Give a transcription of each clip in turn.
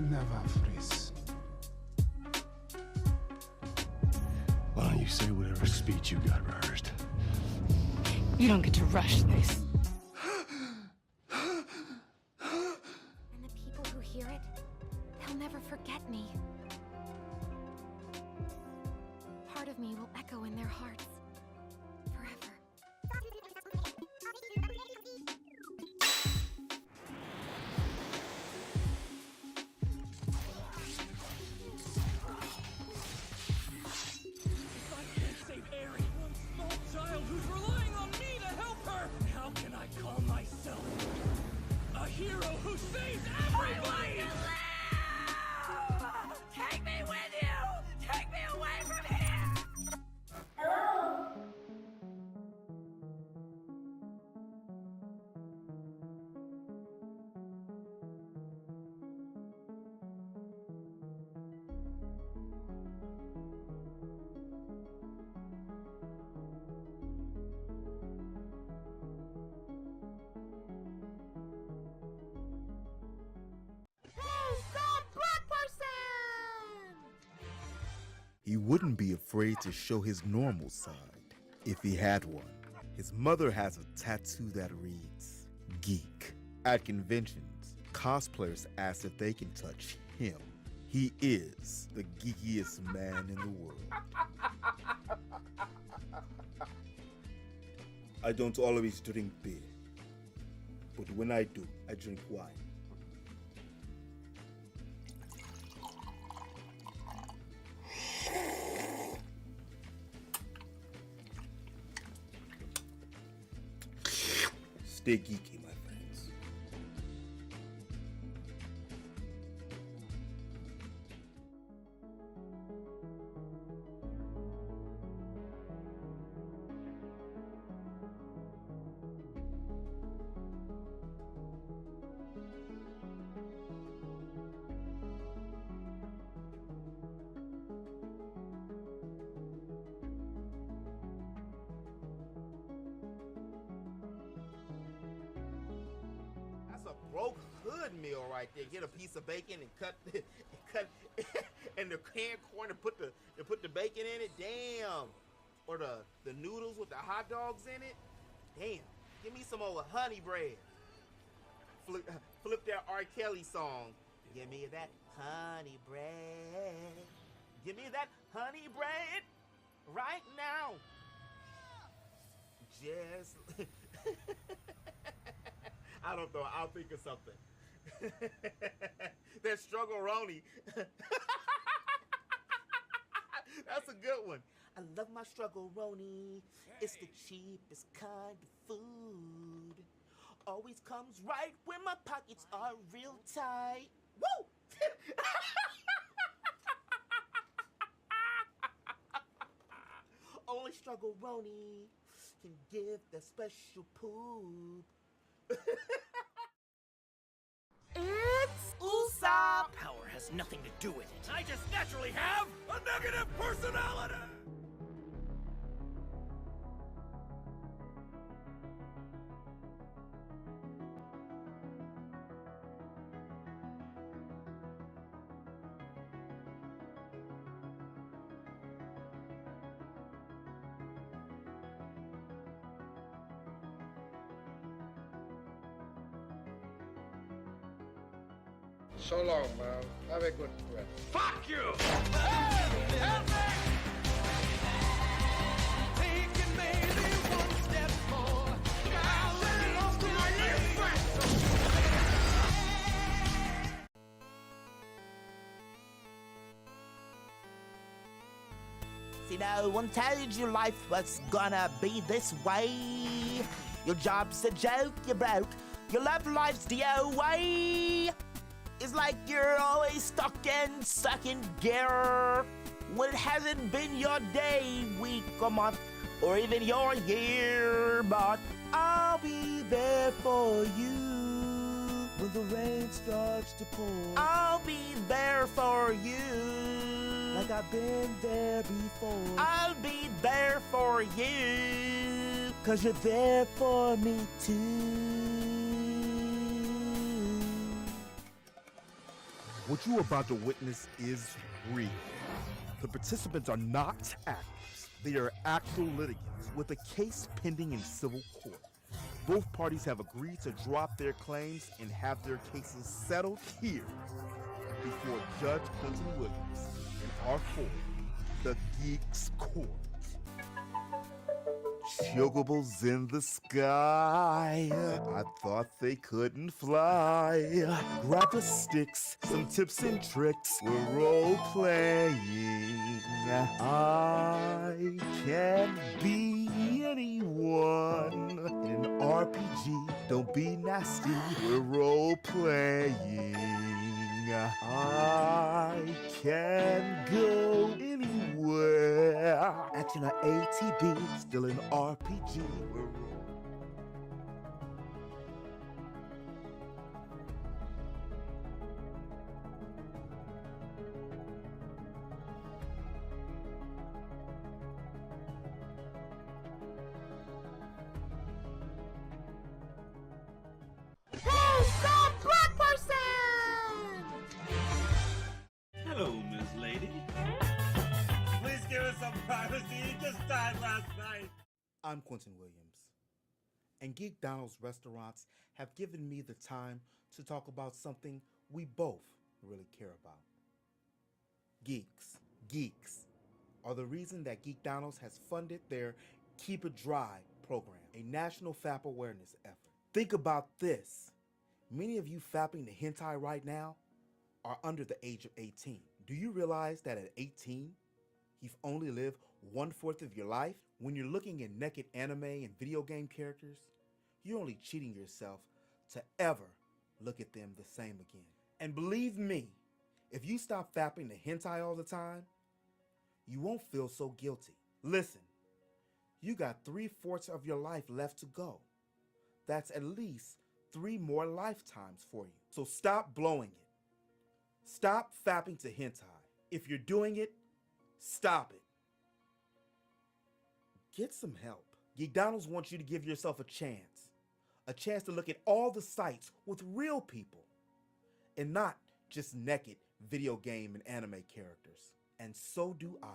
never freeze. Why don't you say whatever speech you got rehearsed? You don't get to rush this. And the people who hear it, they'll never forget me. Part of me will echo in their hearts forever. Who's relying on me to help her? How can I call myself a hero who saves everybody? Take me with you! Take me away from here! Hello? He wouldn't be afraid to show his normal side if he had one. His mother has a tattoo that reads, Geek. At conventions, cosplayers ask if they can touch him. He is the geekiest man in the world. I don't always drink beer, but when I do, I drink wine. Stay geeky, my friends. That's a broke hood meal right there. Get a piece of bacon and cut in the can corn and put the bacon in it. Damn. Or the noodles with the hot dogs in it. Damn. Give me some old honey bread. Flip that R. Kelly song. Give me that honey bread. Give me that honey bread right now. Just I don't know. I'll think of something. That struggle-roni. That's a good one. I love my struggle-roni. It's the cheapest kind of food. Always comes right when my pockets are real tight. Woo! Only struggle-roni can give the special poop. It's Usopp! Power has nothing to do with it. I just naturally have a negative personality! So long, man. Have a good breath. Fuck you! Hey! Help me! Taking maybe one step more. See, no one told you life was gonna be this way. Your job's a joke, you're broke. Your love life's the way. It's like you're always stuck in second gear when it hasn't been your day, week, or month, or even your year. But I'll be there for you when the rain starts to pour. I'll be there for you like I've been there before. I'll be there for you 'cause you're there for me too. What you are about to witness is real. The participants are not actors. They are actual litigants with a case pending in civil court. Both parties have agreed to drop their claims and have their cases settled here before Judge Quentin Williams in our court, the Geek's Court. Chocobos in the sky, I thought they couldn't fly. Grab the sticks, some tips and tricks, we're role-playing. I can be anyone in an RPG, don't be nasty, we're role-playing. I can go anywhere. Action or ATB, still an RPG. Hello, Miss Lady. Please give us some privacy. He just died last night. I'm Quentin Williams, and Geekdonald's restaurants have given me the time to talk about something we both really care about. Geeks are the reason that Geekdonald's has funded their Keep It Dry program, a national FAP awareness effort. Think about this. Many of you fapping the hentai right now are under the age of 18. Do you realize that at 18, you've only lived 1/4 of your life? When you're looking at naked anime and video game characters, you're only cheating yourself to ever look at them the same again. And believe me, if you stop fapping the hentai all the time, you won't feel so guilty. Listen, you got 3/4 of your life left to go. That's at least 3 more lifetimes for you. So stop blowing it. Stop fapping to hentai. If you're doing it, stop it. Get some help. Geekdonald's wants you to give yourself a chance to look at all the sites with real people and not just naked video game and anime characters. And so do I.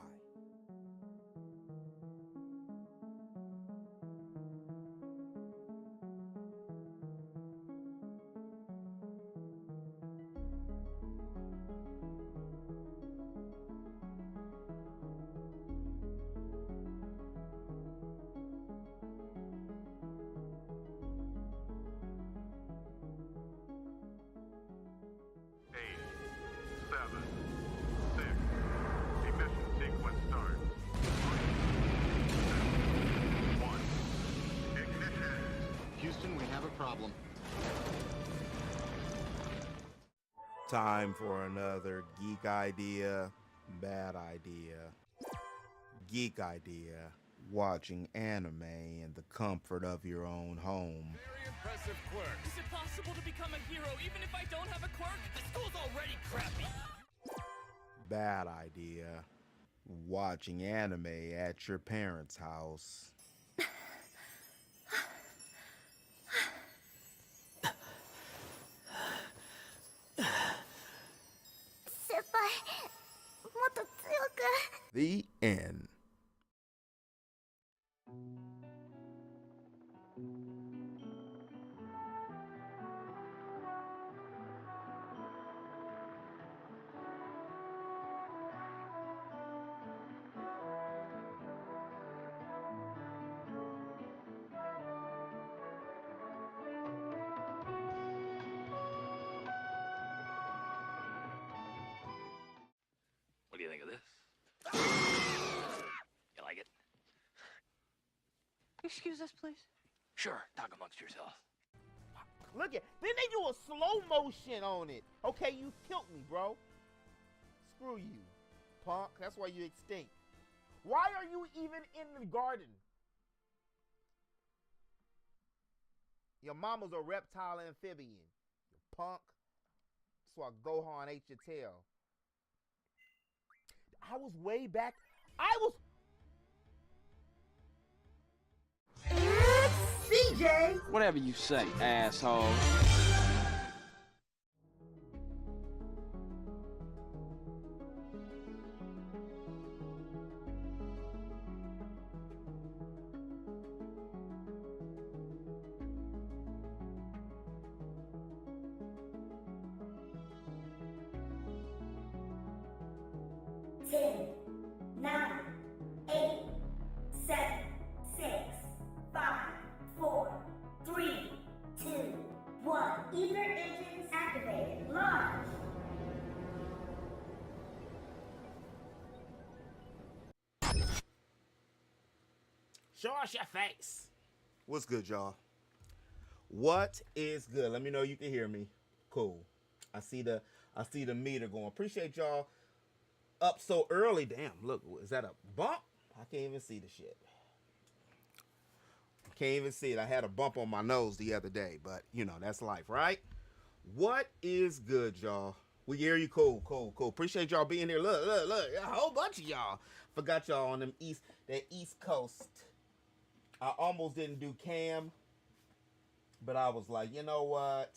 Houston, we have a problem. Time for another geek idea, bad idea. Geek idea, watching anime in the comfort of your own home. Very impressive quirk. Is it possible to become a hero even if I don't have a quirk? The school's already crappy. Bad idea, watching anime at your parents' house. The end. What do you think of this? You like it? Excuse us, please. Sure, talk amongst yourselves. Look at, then they do a slow motion on it. Okay, you killed me, bro. Screw you, punk. That's why you extinct. Why are you even in the garden? Your mama's a reptile amphibian, you punk. That's why Gohan ate your tail. I was way back. CJ! Whatever you say, asshole. engines activated. Launch. Show us your face. What's good, y'all? What is good? Let me know you can hear me. Cool. I see the meter going. Appreciate y'all up so early. Damn, look, is that a bump? I can't even see the shit. Can't even see it. I had a bump on my nose the other day, but you know, that's life, right? What is good, y'all? We hear you. Cool. Appreciate y'all being here. Look, a whole bunch of y'all. Forgot y'all on that East Coast. I almost didn't do cam, but I was like, you know what?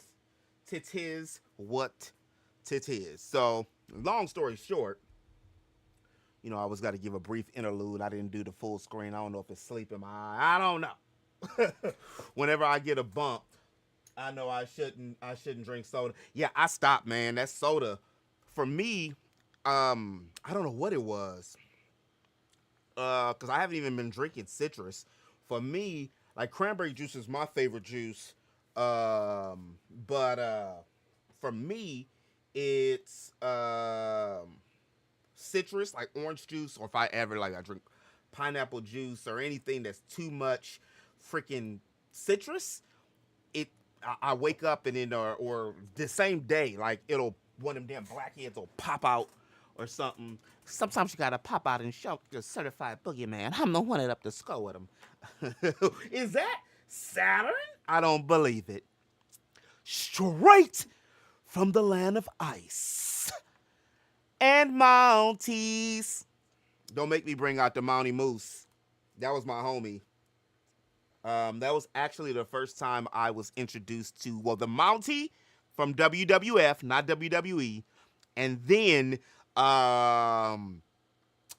Tis what tis. So, long story short, you know, I always got to give a brief interlude. I didn't do the full screen. I don't know if it's sleep in my eye. I don't know. Whenever I get a bump, I know I shouldn't drink soda. Yeah, I stopped, man. That soda, for me, I don't know what it was. Because I haven't even been drinking citrus. For me, like cranberry juice is my favorite juice. But for me, it's citrus, like orange juice, or if I ever I drink pineapple juice or anything that's too much freaking citrus, I wake up and then or the same day, like one of them damn blackheads will pop out or something. Sometimes you gotta pop out and show the certified boogeyman. I'm the one that up the skull with him. Is that Saturn? I don't believe it. Straight from the land of ice and Mounties. Don't make me bring out the Mountie Moose. That was my homie. That was actually the first time I was introduced to, the Mountie from WWF, not WWE, and then my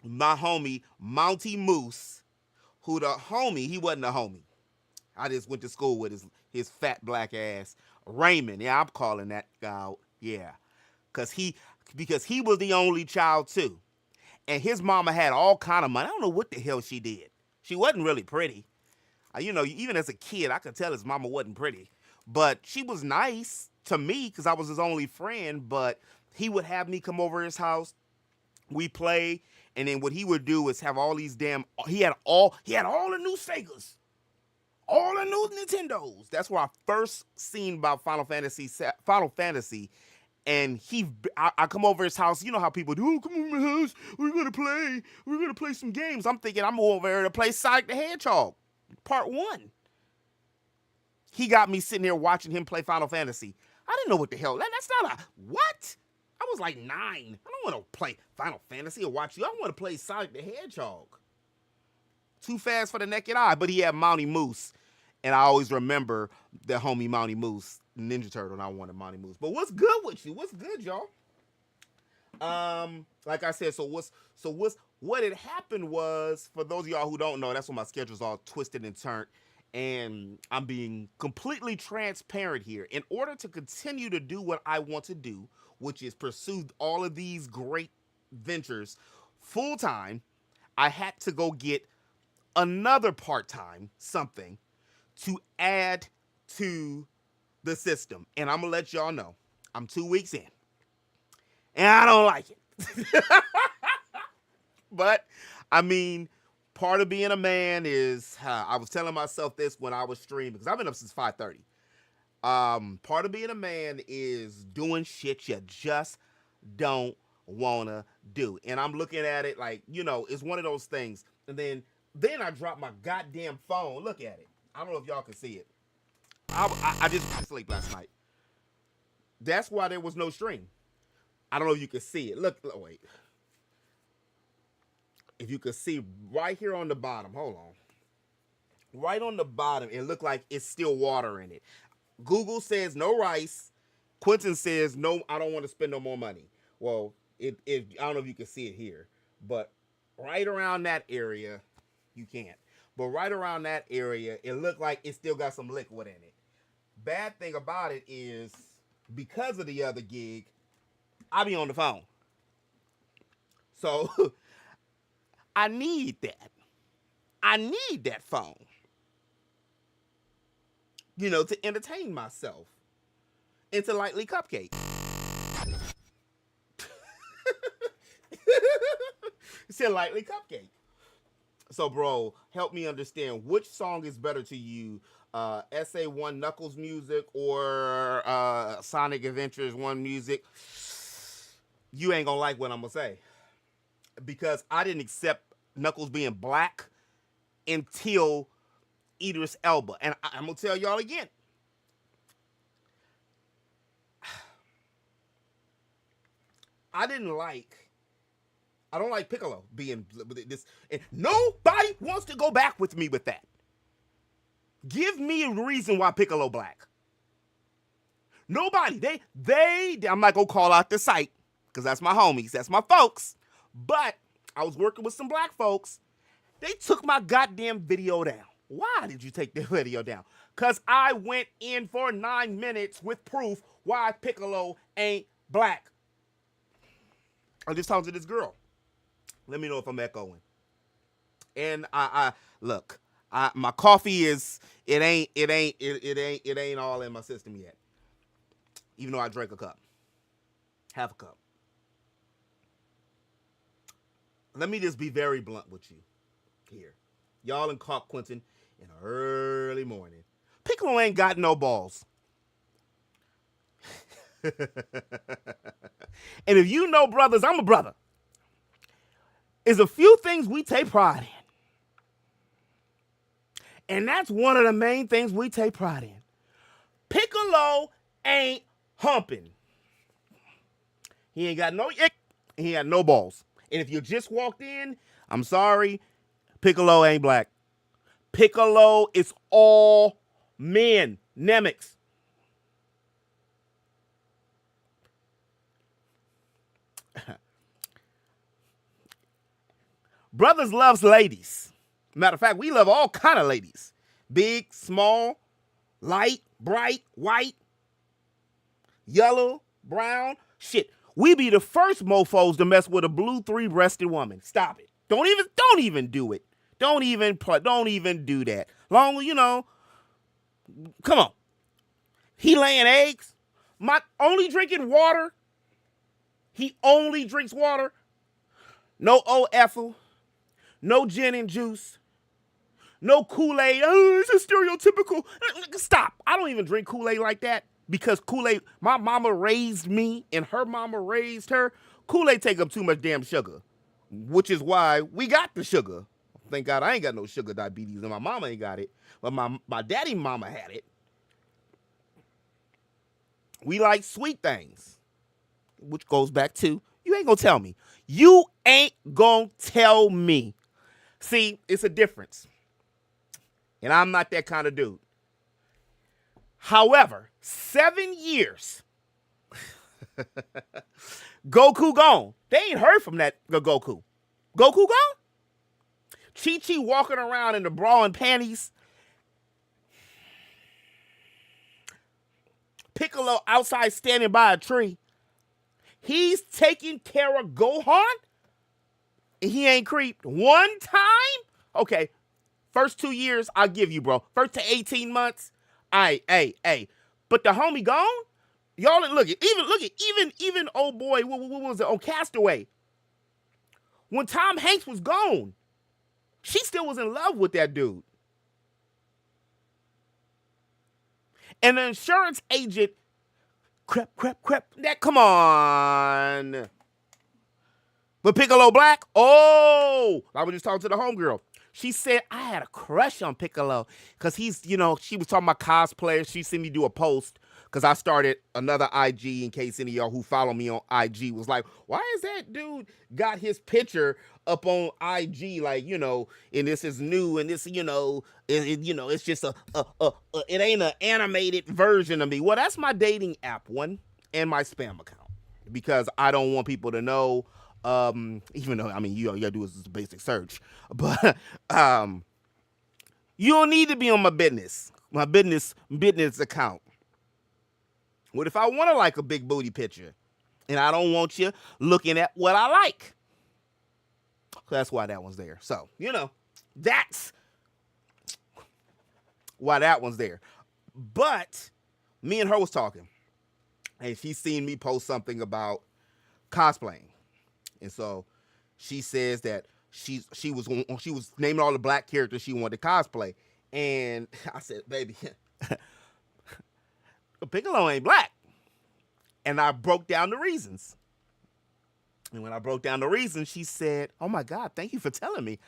homie Mountie Moose, who the homie, he wasn't a homie. I just went to school with his fat black ass. Raymond, yeah, I'm calling that guy out, yeah. Because he was the only child too. And his mama had all kind of money. I don't know what the hell she did. She wasn't really pretty. You know, even as a kid, I could tell his mama wasn't pretty. But she was nice to me because I was his only friend. But he would have me come over his house. We play. And then what he would do is have all these he had all the new Segas. All the new Nintendos. That's where I first seen about Final Fantasy. And I come over his house. You know how people do. Oh, come over my house. We're gonna play some games. I'm thinking I'm over there to play Sonic the Hedgehog, Part 1. He got me sitting here watching him play Final Fantasy. I didn't know what the hell. That's not what? I was like 9. I don't want to play Final Fantasy or watch you. I want to play Sonic the Hedgehog. Too fast for the naked eye. But he had Mountie Moose. And I always remember the homie Mountie Moose, Ninja Turtle, and I wanted Mountie Moose. But what's good with you? What's good, y'all? Like I said, what had happened was, for those of y'all who don't know, that's when my schedule's all twisted and turned. And I'm being completely transparent here. In order to continue to do what I want to do, which is pursue all of these great ventures full time, I had to go get another part-time something to add to the system. And I'm going to let y'all know, I'm 2 weeks in. And I don't like it. But, I mean, part of being a man is, I was telling myself this when I was streaming, because I've been up since 5:30. Part of being a man is doing shit you just don't want to do. And I'm looking at it like, you know, it's one of those things. And then I dropped my goddamn phone. Look at it. I don't know if y'all can see it. I just went to sleep last night. That's why there was no stream. I don't know if you can see it. Look, wait. If you can see right here on the bottom. Hold on. Right on the bottom, it looked like it's still water in it. Google says no rice. Quentin says no, I don't want to spend no more money. Well, I don't know if you can see it here. But right around that area, you can't. But right around that area, it looked like it still got some liquid in it. Bad thing about it is, because of the other gig, I be on the phone. So, I need that. I need that phone. You know, to entertain myself. into Lightly Cupcake. He said Lightly Cupcake. So, bro, help me understand which song is better to you, SA1 Knuckles music or Sonic Adventures 1 music. You ain't gonna like what I'm gonna say. Because I didn't accept Knuckles being black until Idris Elba. And I'm gonna tell y'all again. I don't like Piccolo being this, and nobody wants to go back with me with that. Give me a reason why Piccolo black. Nobody. I'm not gonna call out the site, because that's my homies, that's my folks. But I was working with some black folks. They took my goddamn video down. Why did you take the video down? Because I went in for 9 minutes with proof why Piccolo ain't black. I'm just talking to this girl. Let me know if I'm echoing. And I look, my coffee it ain't all in my system yet. Even though I drank a cup. Half a cup. Let me just be very blunt with you here. Y'all in Cop Quentin in the early morning. Piccolo ain't got no balls. And if you know brothers, I'm a brother. There's a few things we take pride in. And that's one of the main things we take pride in. Piccolo ain't humping. He ain't got no ick. He ain't got no balls. And if you just walked in, I'm sorry, Piccolo ain't black. Piccolo is all men. Nemix. Brothers loves ladies. Matter of fact, we love all kind of ladies. Big, small, light, bright, white, yellow, brown. Shit, we be the first mofos to mess with a blue 3-breasted woman. Stop it. Don't even do it. Don't even do that. Long, come on. He laying eggs. My only drinking water. He only drinks water. No old Ethel. No gin and juice. No Kool-Aid. Oh, it's a stereotypical. Stop. I don't even drink Kool-Aid like that because Kool-Aid, my mama raised me and her mama raised her. Kool-Aid take up too much damn sugar, which is why we got the sugar. Thank God I ain't got no sugar diabetes and my mama ain't got it. But my daddy mama had it. We like sweet things, which goes back to, you ain't gonna tell me. You ain't gonna tell me. See, it's a difference. And I'm not that kind of dude. However, 7 years. Goku gone. They ain't heard from that Goku. Goku gone? Chi-Chi walking around in the bra and panties. Piccolo outside standing by a tree. He's taking care of Gohan. And he ain't creeped one time? Okay, first 2 years, I'll give you, bro. First to 18 months, hey. But the homie gone? Y'all look at even old boy, what was it, on Castaway? When Tom Hanks was gone, she still was in love with that dude. And the insurance agent, crap, that, come on. But Piccolo black? Oh, I was just talking to the homegirl. She said, I had a crush on Piccolo because he's, she was talking about cosplayers. She seen me do a post because I started another IG in case any of y'all who follow me on IG was like, why is that dude got his picture up on IG? Like, and this is new and this, it's just it ain't an animated version of me. Well, that's my dating app one and my spam account because I don't want people to know. Even though, you gotta do is just a basic search, but you don't need to be on my business account. What if I want to like a big booty picture and I don't want you looking at what I like? So that's why that one's there. So, that's why that one's there. But me and her was talking. and she's seen me post something about cosplaying, and so she says that she was naming all the black characters she wanted to cosplay, and I said, baby, Piccolo ain't black, and I broke down the reasons. And when I broke down the reasons, she said, "Oh my God, thank you for telling me.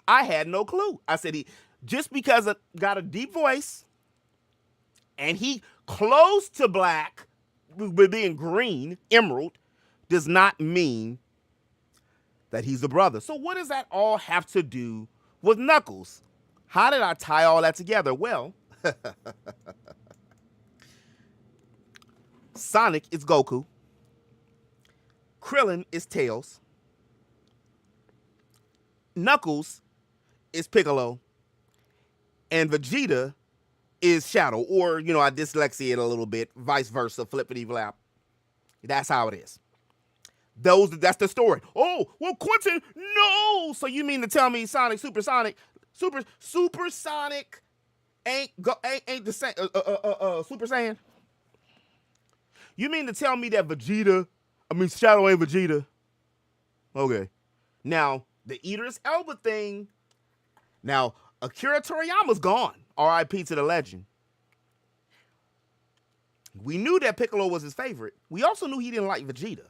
I had no clue." I said, just because he got a deep voice and he close to black, with being green, emerald, does not mean that he's a brother. So what does that all have to do with Knuckles? How did I tie all that together? Well, Sonic is Goku. Krillin is Tails. Knuckles is Piccolo. And Vegeta is Shadow. Or, I dyslexia it a little bit. Vice versa. Flippity flap. That's how it is. That's the story. Oh, well, Quentin, no. So you mean to tell me Super Sonic ain't the same, Super Saiyan? You mean to tell me that Shadow ain't Vegeta? Okay. Now, the Idris Elba thing. Now, Akira Toriyama's gone. R.I.P. to the legend. We knew that Piccolo was his favorite. We also knew he didn't like Vegeta.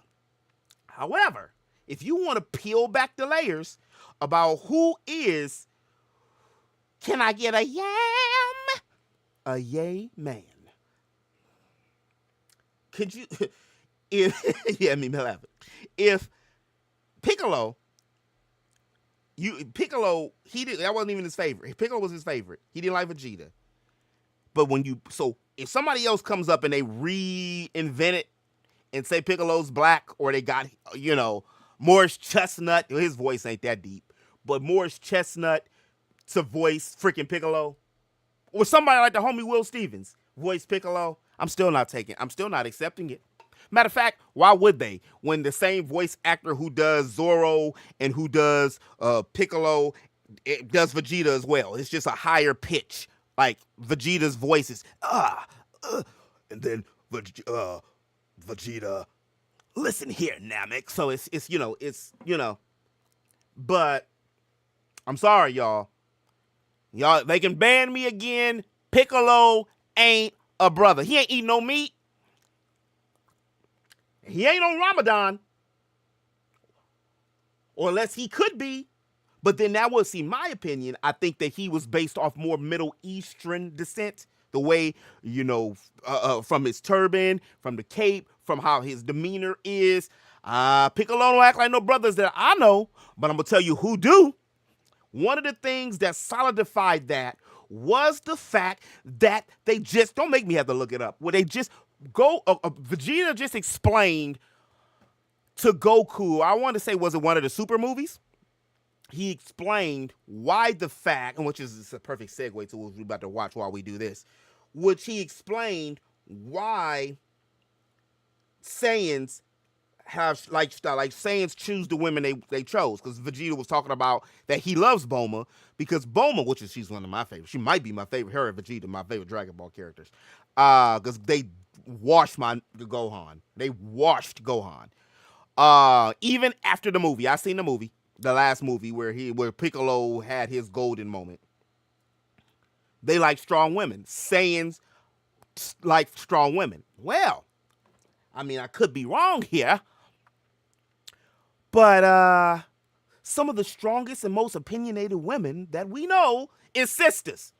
However, if you want to peel back the layers about who is, can I get a yam? A yay man. Could you, me laughing. If Piccolo, that wasn't even his favorite. Piccolo was his favorite. He didn't like Vegeta. But if somebody else comes up and they reinvent it and say Piccolo's black, or they got, Morris Chestnut, his voice ain't that deep, but Morris Chestnut to voice freaking Piccolo, or somebody like the homie Will Stevens voice Piccolo, I'm still not accepting it. Matter of fact, why would they? When the same voice actor who does Zoro and who does Piccolo, it does Vegeta as well. It's just a higher pitch. Like Vegeta's voice is and then Vegeta, listen here, Namek. So it's but I'm sorry, y'all. Y'all, they can ban me again. Piccolo ain't a brother. He ain't eating no meat. He ain't on Ramadan. Or unless he could be. But then that was, my opinion, I think that he was based off more Middle Eastern descent. The way, from his turban, from the cape, from how his demeanor is. Piccolo don't act like no brothers that I know, but I'm going to tell you who do. One of the things that solidified that was the fact that they just, don't make me have to look it up, where they just Vegeta just explained to Goku, I want to say, was it one of the Super movies? He explained why the fact, and which is a perfect segue to what we're about to watch while we do this, which he explained why Saiyans have, like Saiyans choose the women they chose, because Vegeta was talking about that he loves Bulma, because Bulma, she's one of my favorites, she might be my favorite, her and Vegeta, my favorite Dragon Ball characters, because they washed Gohan. They washed Gohan. Even after the movie, I seen the movie, the last movie where Piccolo had his golden moment. They like strong women. Saiyans like strong women. Well, I could be wrong here, but some of the strongest and most opinionated women that we know is sisters.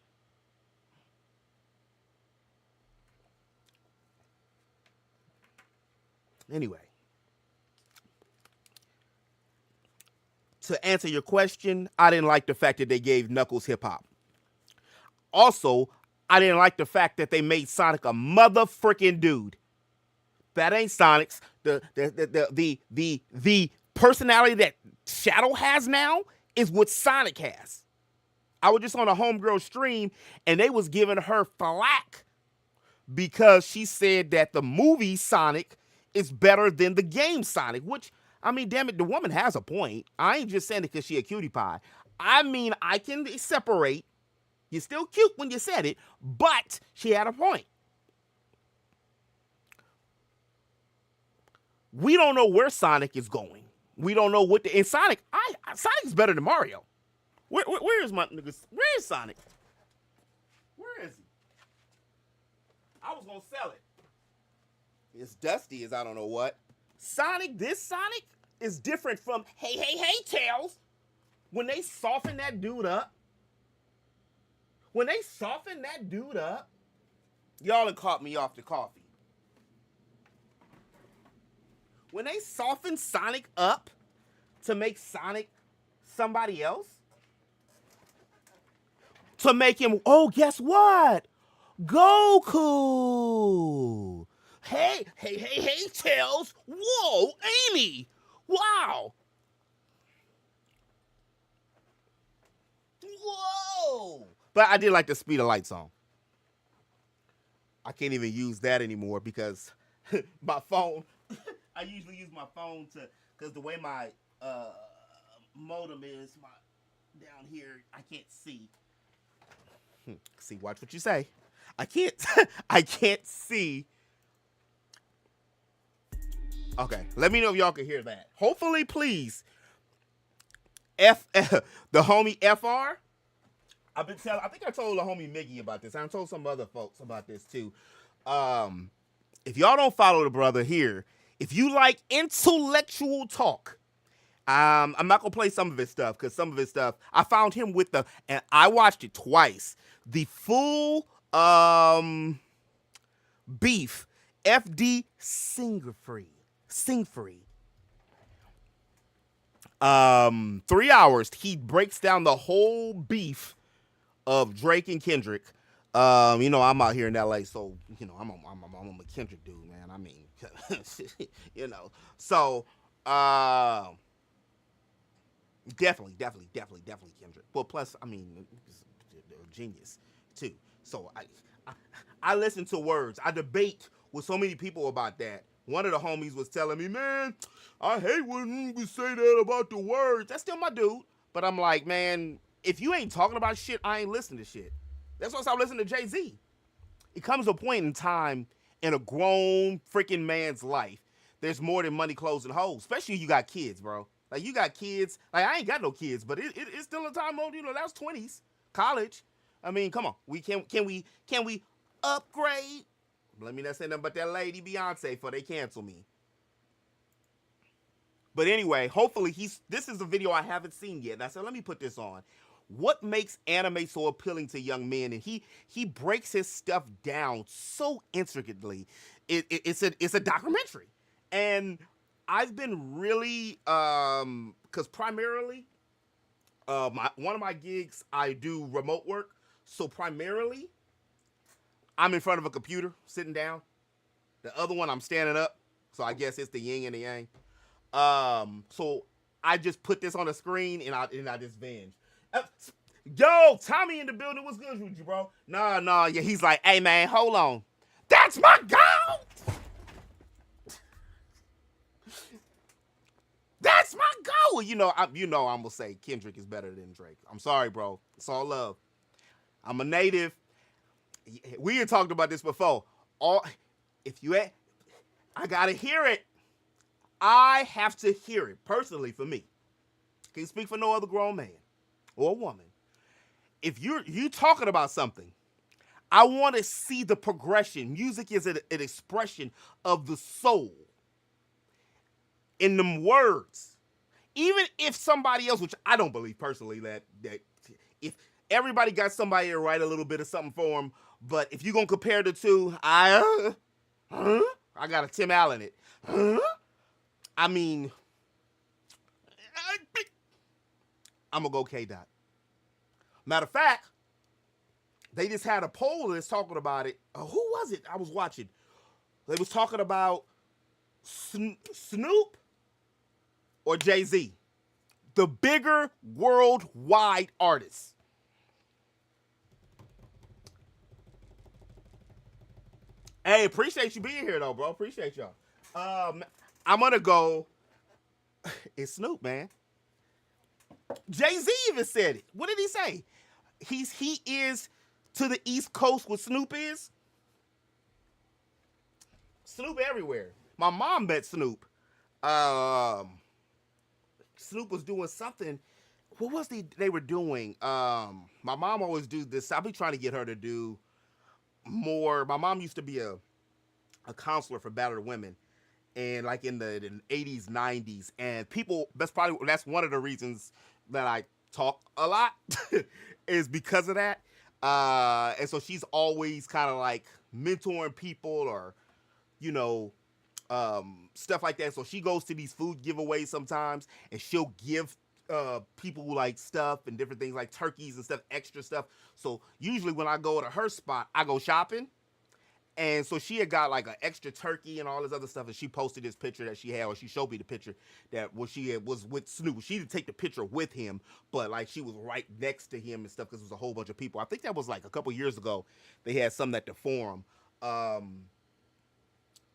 Anyway, to answer your question, I didn't like the fact that they gave Knuckles hip-hop. Also, I didn't like the fact that they made Sonic a motherfucking dude. That ain't Sonic's. The personality that Shadow has now is what Sonic has. I was just on a homegirl stream, and they was giving her flack because she said that the movie Sonic is better than the game Sonic, which, damn it, the woman has a point. I ain't just saying it because she a cutie pie. I can separate. You're still cute when you said it, but she had a point. we don't know where Sonic is going. We don't know what and Sonic is better than Mario. Where is my niggas? Where is Sonic? Where is he? I was gonna sell it. It's dusty as I don't know what. This Sonic is different from hey Tails. When they soften that dude up, y'all done caught me off the coffee. When they soften Sonic up to make Sonic somebody else, to make him, oh, guess what? Goku. Hey, Tails. Whoa, Amy. Wow. Whoa. But I did like the Speed of Light song. I can't even use that anymore because my phone, I usually use my phone because the way my modem is, down here, I can't see. See, watch what you say. I can't see. Okay, let me know if y'all can hear that. Hopefully, please. The homie FR. I think I told the homie Miggy about this. I told some other folks about this too. If y'all don't follow the brother here, if you like intellectual talk, I'm not gonna play some of his stuff because some of his stuff I found him with and I watched it twice. The full beef FD Sing Free. 3 hours. He breaks down the whole beef of Drake and Kendrick. You know, I'm out here in LA, so you know I'm a Kendrick dude, man. I mean, you know, so definitely Kendrick. Well, plus, I mean, they're a genius too. So I listen to words. I debate with so many people about that. One of the homies was telling me, man, I hate when you say that about the words. That's still my dude. But I'm like, man, if you ain't talking about shit, I ain't listening to shit. That's why I stopped listening to Jay-Z. It comes to a point in time in a grown freaking man's life, there's more than money, clothes, and hoes. Especially if you got kids, bro. Like, you got kids. Like, I ain't got no kids, but it's still a time mode, you know, that was 20s. College. I mean, come on. Can we upgrade? Let me not say nothing but that lady Beyonce before they cancel me. But anyway, hopefully this is a video I haven't seen yet. And I said, let me put this on. What makes anime so appealing to young men? And he breaks his stuff down so intricately. It's a documentary. And I've been really, because primarily, one of my gigs, I do remote work. So primarily, I'm in front of a computer, sitting down. The other one, I'm standing up. So I guess it's the yin and the yang. So I just put this on the screen and I just binge. Yo, Tommy in the building. What's good with you, bro? Nah. Yeah, he's like, hey man, hold on. That's my goal. That's my goal. You know I'm gonna say Kendrick is better than Drake. I'm sorry, bro. It's all love. I'm a native. We had talked about this before. I gotta hear it. I have to hear it personally for me. Can't speak for no other grown man or woman. If you talking about something, I want to see the progression. Music is an expression of the soul in them words. Even if somebody else, which I don't believe personally, that if everybody got somebody to write a little bit of something for them, but if you're gonna compare the two, I got a Tim Allen it. I mean, I'm gonna go K-Dot. Matter of fact, they just had a poll that's talking about it. Who was it I was watching? They was talking about Snoop or Jay-Z, the bigger worldwide artists. Hey, appreciate you being here though, bro. Appreciate y'all. I'm gonna go. It's Snoop, man. Jay-Z even said it. What did he say? He is to the East Coast what Snoop is. Snoop everywhere. My mom met Snoop Snoop was doing something. What was they were doing? My mom always do this. I'll be trying to get her to do more. My mom used to be a counselor for battered women, and like in the 80s, 90s, and people. That's one of the reasons that I talk a lot is because of that. And so she's always kind of like mentoring people or, you know, stuff like that. So she goes to these food giveaways sometimes, and she'll give people like stuff and different things like turkeys and stuff, extra stuff. So usually when I go to her spot, I go shopping. And so she had got like an extra turkey and all this other stuff, and she posted this picture that she had, or she showed me the picture that she was with Snoop. She didn't take the picture with him, but like she was right next to him and stuff because there was a whole bunch of people. I think that was like a couple years ago. They had something at the forum.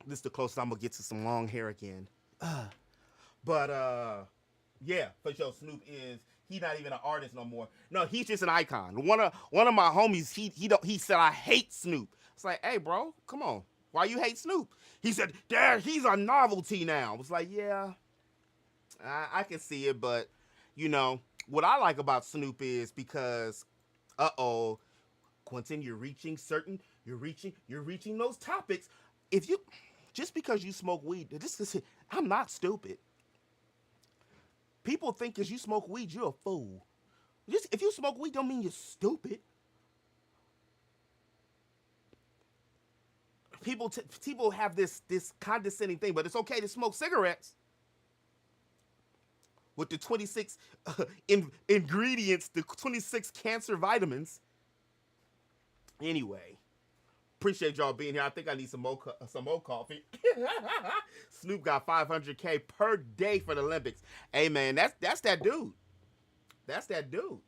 This is the closest I'm gonna get to some long hair again. But yeah, for sure, Snoop he's not even an artist no more. No, he's just an icon. One of my homies, he said I hate Snoop. It's like, hey, bro, come on. Why you hate Snoop? He said, Dad, he's a novelty now. I was like, yeah, I can see it, but you know what I like about Snoop is because, Quentin, you're reaching those topics. If you just because you smoke weed, I'm not stupid. People think because you smoke weed, you're a fool. Just if you smoke weed, don't mean you're stupid. People have this condescending thing, but it's okay to smoke cigarettes with the 26 ingredients, the 26 cancer vitamins. Anyway, appreciate y'all being here. I think I need some more coffee. Snoop got 500K per day for the Olympics. Hey man, that's that dude. That's that dude.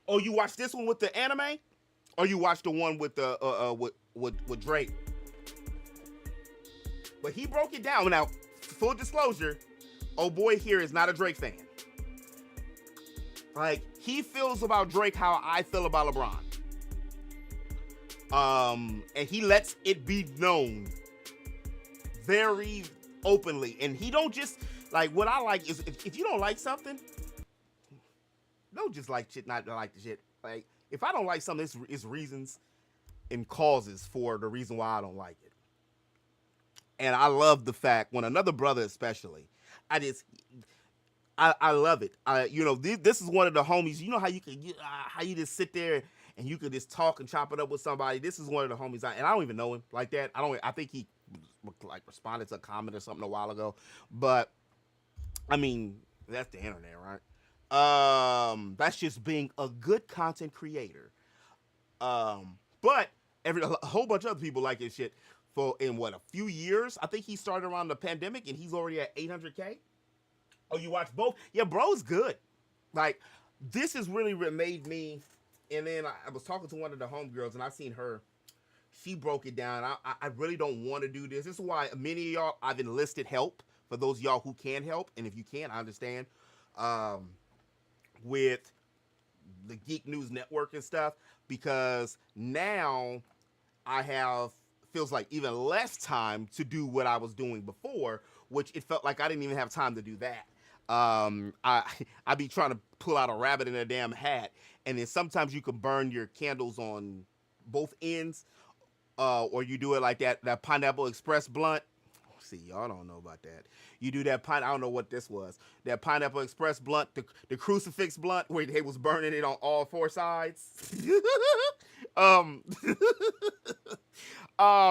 Oh, you watched this one with the anime, or you watched the one with the with Drake? But he broke it down. Now, full disclosure, oh boy here is not a Drake fan. Like he feels about Drake how I feel about LeBron. And he lets it be known very openly. And he don't just like what I like is if you don't like something, don't just like shit, not like the shit. Like if I don't like something, it's reasons and causes for the reason why I don't like it. And I love the fact when another brother, especially, I love it. This is one of the homies. You know how you just sit there and you could just talk and chop it up with somebody. This is one of the homies, and I don't even know him like that. I think he like responded to a comment or something a while ago, but I mean that's the internet, right? That's just being a good content creator. But a whole bunch of other people like his shit in a few years. I think he started around the pandemic and he's already at 800K. Oh, you watch both? Yeah, bro's good. Like this has really made me. And then I was talking to one of the homegirls, and I seen her. She broke it down. I really don't want to do this. This is why many of y'all, I've enlisted help for those of y'all who can help. And if you can't, I understand. With the Geek News Network and stuff. Because now I feels like even less time to do what I was doing before. Which it felt like I didn't even have time to do that. I be trying to pull out a rabbit in a damn hat, and then sometimes you can burn your candles on both ends, or you do it like that Pineapple Express blunt. See, y'all don't know about that. You do that I don't know what this was. That Pineapple Express blunt, the crucifix blunt, where they was burning it on all four sides. Oh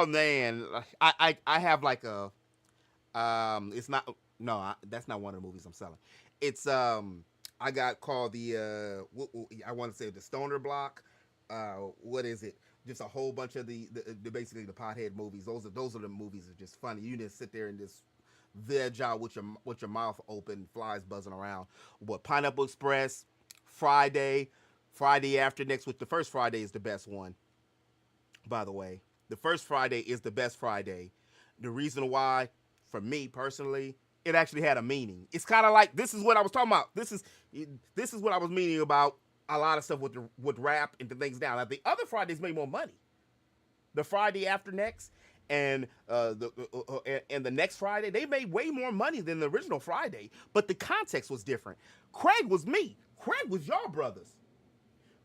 man, I have like a it's not. No, that's not one of the movies I'm selling. It's I got called the I want to say the Stoner Block. What is it? Just a whole bunch of the basically the pothead movies. Those are the movies that are just funny. You just sit there and just veg out with your mouth open, flies buzzing around. What Pineapple Express, Friday after next, which the first Friday is the best one. By the way, the first Friday is the best Friday. The reason why, for me personally, it actually had a meaning. It's kind of like this is what I was talking about. This is what I was meaning about a lot of stuff with rap and the things down. Like the other Fridays made more money. The Friday after next And the next Friday, they made way more money than the original Friday, but the context was different. Craig was me. Craig was y'all brothers.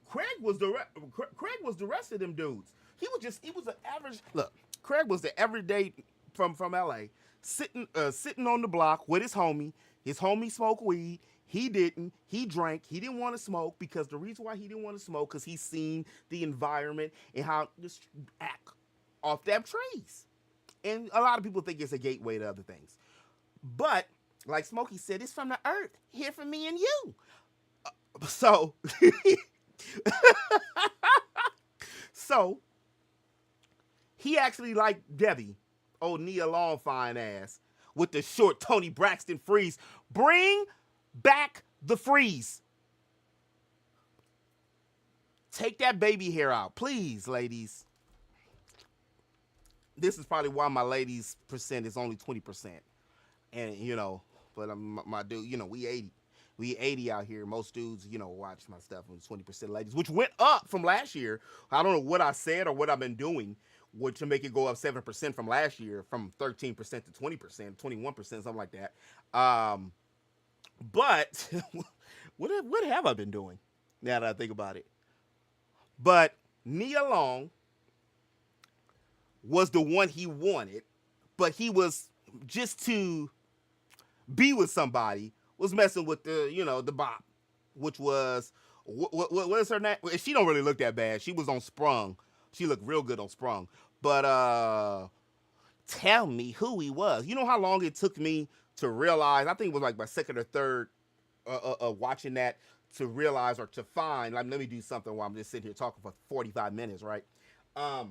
Craig was the rest of them dudes. He was an average. Look, Craig was the everyday from LA, sitting on the block with his homie. His homie smoked weed. He didn't. He drank. He didn't want to smoke because the reason why he didn't want to smoke because he seen the environment and how this act off them trees. And a lot of people think it's a gateway to other things. But like Smokey said, it's from the earth, here for me and you. So he actually liked Debbie, old Nia Long fine ass, with the short Tony Braxton Freeze. Bring back the Freeze. Take that baby hair out, please, ladies. This is probably why my ladies percent is only 20%. And, but my dude, we 80. We 80 out here. Most dudes, watch my stuff and 20% ladies, which went up from last year. I don't know what I said or what I've been doing to make it go up 7% from last year, from 13% to 20%, 21%, something like that. But what have I been doing now that I think about it? But Nia Long was the one he wanted, but he was just to be with somebody was messing with the bop, which was what is her name? She don't really look that bad. She was on Sprung. She looked real good on Sprung. But tell me who he was. You know how long it took me to realize? I think it was like my second or third watching that to realize or to find. Like, let me do something while I'm just sitting here talking for 45 minutes, right? To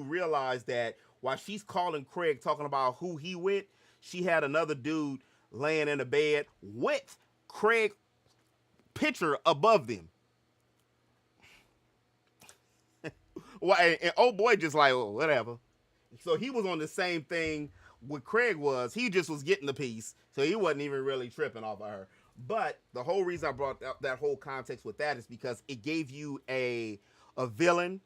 realize that while she's calling Craig talking about who he with, she had another dude laying in the bed with Craig's picture above them. Well, and old boy just like, oh, whatever. So he was on the same thing what Craig was. He just was getting the piece, so he wasn't even really tripping off of her. But the whole reason I brought that whole context with that is because it gave you a villain,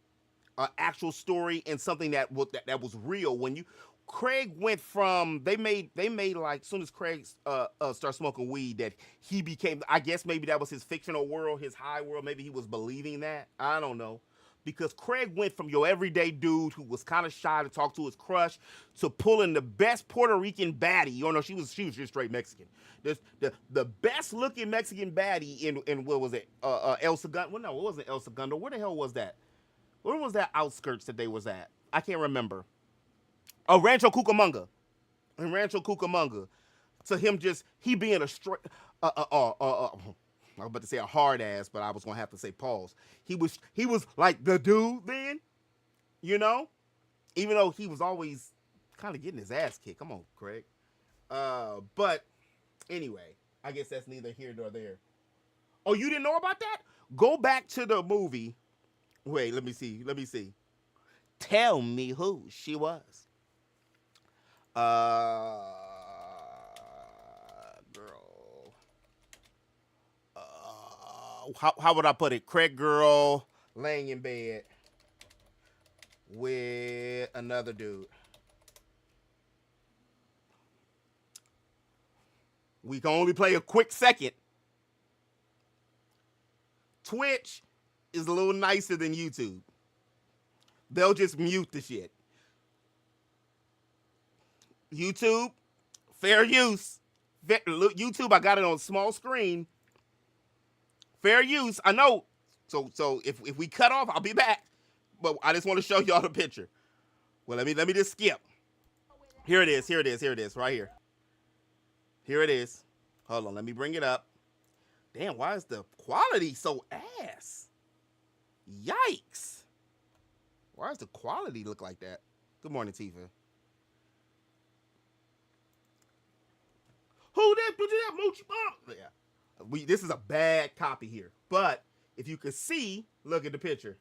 an actual story, and something that was real. When Craig went from they made like as soon as Craig started smoking weed that he became, I guess maybe that was his fictional world, his high world. Maybe he was believing that. I don't know. Because Craig went from your everyday dude who was kind of shy to talk to his crush to pulling the best Puerto Rican baddie. You know, she was just straight Mexican. The best looking Mexican baddie in what was it? El Segundo. Well, no, it wasn't El Segundo. Where the hell was that? Where was that outskirts that they was at? I can't remember. Oh, Rancho Cucamonga. In Rancho Cucamonga. To him he being a straight, I was about to say a hard ass, but I was going to have to say pause. He was like the dude then, even though he was always kind of getting his ass kicked. Come on, Craig. But anyway, I guess that's neither here nor there. Oh, you didn't know about that? Go back to the movie. Wait, let me see. Tell me who she was. Girl. How would I put it? Craig girl laying in bed with another dude. We can only play a quick second. Twitch is a little nicer than YouTube. They'll just mute the shit. YouTube, fair use. YouTube, I got it on small screen. Fair use. I know. So if we cut off, I'll be back. But I just want to show y'all the picture. Well, let me just skip. Here it is, right here. Here it is. Hold on, let me bring it up. Damn, why is the quality so ass? Yikes. Why does the quality look like that? Good morning, Tifa. Who that? Moochie Bomb? Yeah. This is a bad copy here. But if you can see, look at the picture.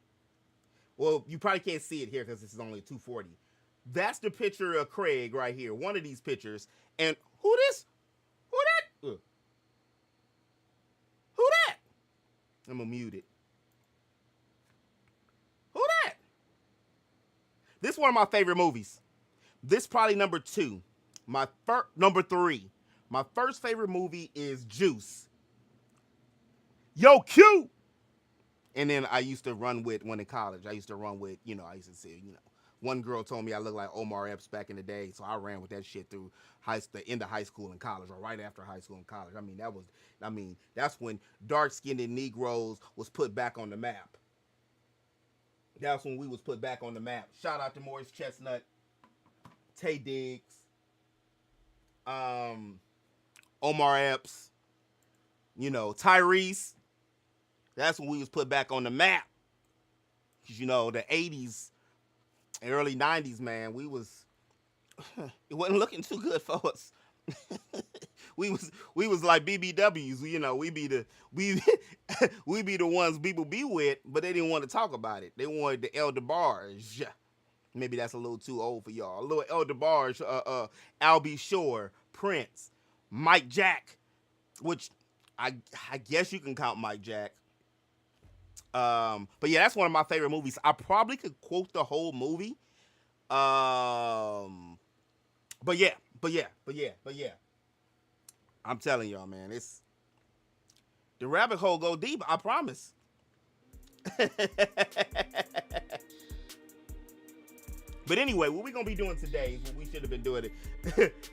Well, you probably can't see it here because this is only 240. That's the picture of Craig right here. One of these pictures. And who this? Who that? Who that? I'm going to mute it. Who that? This is one of my favorite movies. This probably number 2. Number 3. My first favorite movie is Juice. Yo, Q! And then I used to run with, when in college, I used to say, one girl told me I looked like Omar Epps back in the day, so I ran with that shit through the end of high school and college, or right after high school and college. That's when dark-skinned Negroes was put back on the map. That's when we was put back on the map. Shout out to Morris Chestnut, Tay Diggs, Omar Epps, Tyrese. That's when we was put back on the map. Cause the 80s and early 90s, man, it wasn't looking too good for us. we was like BBWs, we be the ones people be with, but they didn't want to talk about it. They wanted the El DeBarge. Maybe that's a little too old for y'all. A little El DeBarge, Al B. Shore, Prince, Mike Jack, which I guess you can count Mike Jack. But yeah, that's one of my favorite movies. I probably could quote the whole movie. But yeah. I'm telling y'all, man, the rabbit hole go deep, I promise. But anyway, what we gonna be doing today is what we should have been doing it.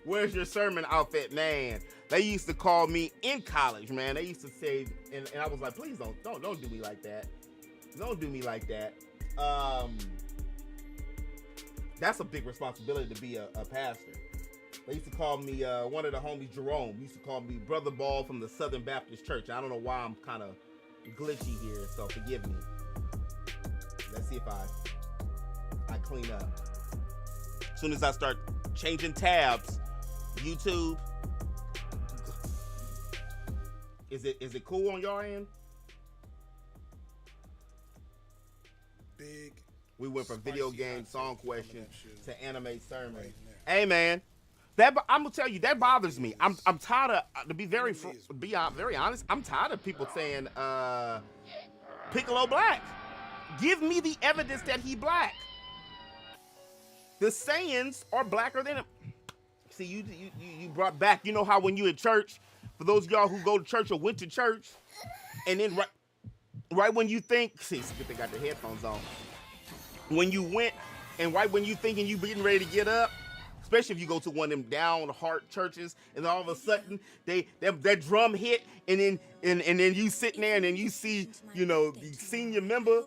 Where's your sermon outfit, man? They used to call me in college, man. They used to say, and I was like, please don't do me like that. Don't do me like that. That's a big responsibility to be a pastor. They used to call me, one of the homies, Jerome, used to call me Brother Ball from the Southern Baptist Church. I don't know why I'm kind of glitchy here, so forgive me. Let's see if I clean up. As soon as I start changing tabs, YouTube, is it cool on your end? Big. We went from video game song question to anime sermon. Right, hey man, I'm gonna tell you that bothers me. I'm tired of, to be very honest, I'm tired of people saying Piccolo black. Give me the evidence that he black. The Saiyans are blacker than him. See, you brought back, you know how when you in church, for those of y'all who go to church or went to church, and then right when you think, see, it's good they got their headphones on. When you went, and right when you thinking you getting ready to get up, especially if you go to one of them down heart churches, and all of a sudden that drum hit, and then you sitting there, and then you see, the senior member,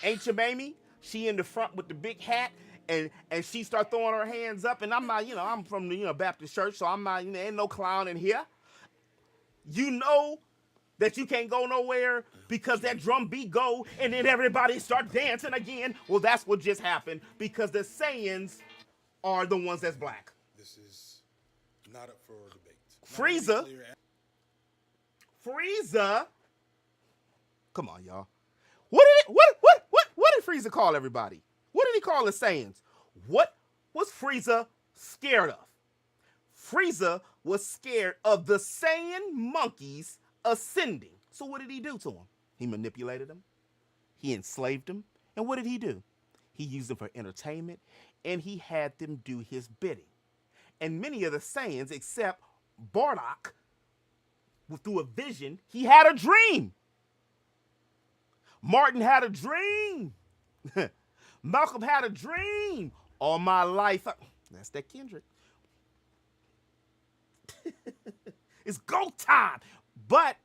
Ain't Your Mamie, she in the front with the big hat, and she start throwing her hands up, and I'm not, I'm from the Baptist church, so I'm not, ain't no clown in here. You know that you can't go nowhere because that drum beat go, and then everybody start dancing again. Well, that's what just happened, because the Saiyans are the ones that's black. This is not up for debate. Frieza. Come on, y'all. What did Frieza call everybody? What did he call the Saiyans? What was Frieza scared of? Frieza was scared of the Saiyan monkeys ascending. So what did he do to them? He manipulated them. He enslaved them. And what did he do? He used them for entertainment, and he had them do his bidding. And many of the Saiyans, except Bardock, through a vision, he had a dream. Martin had a dream. Malcolm had a dream. All my life. That's that Kendrick. It's go time. But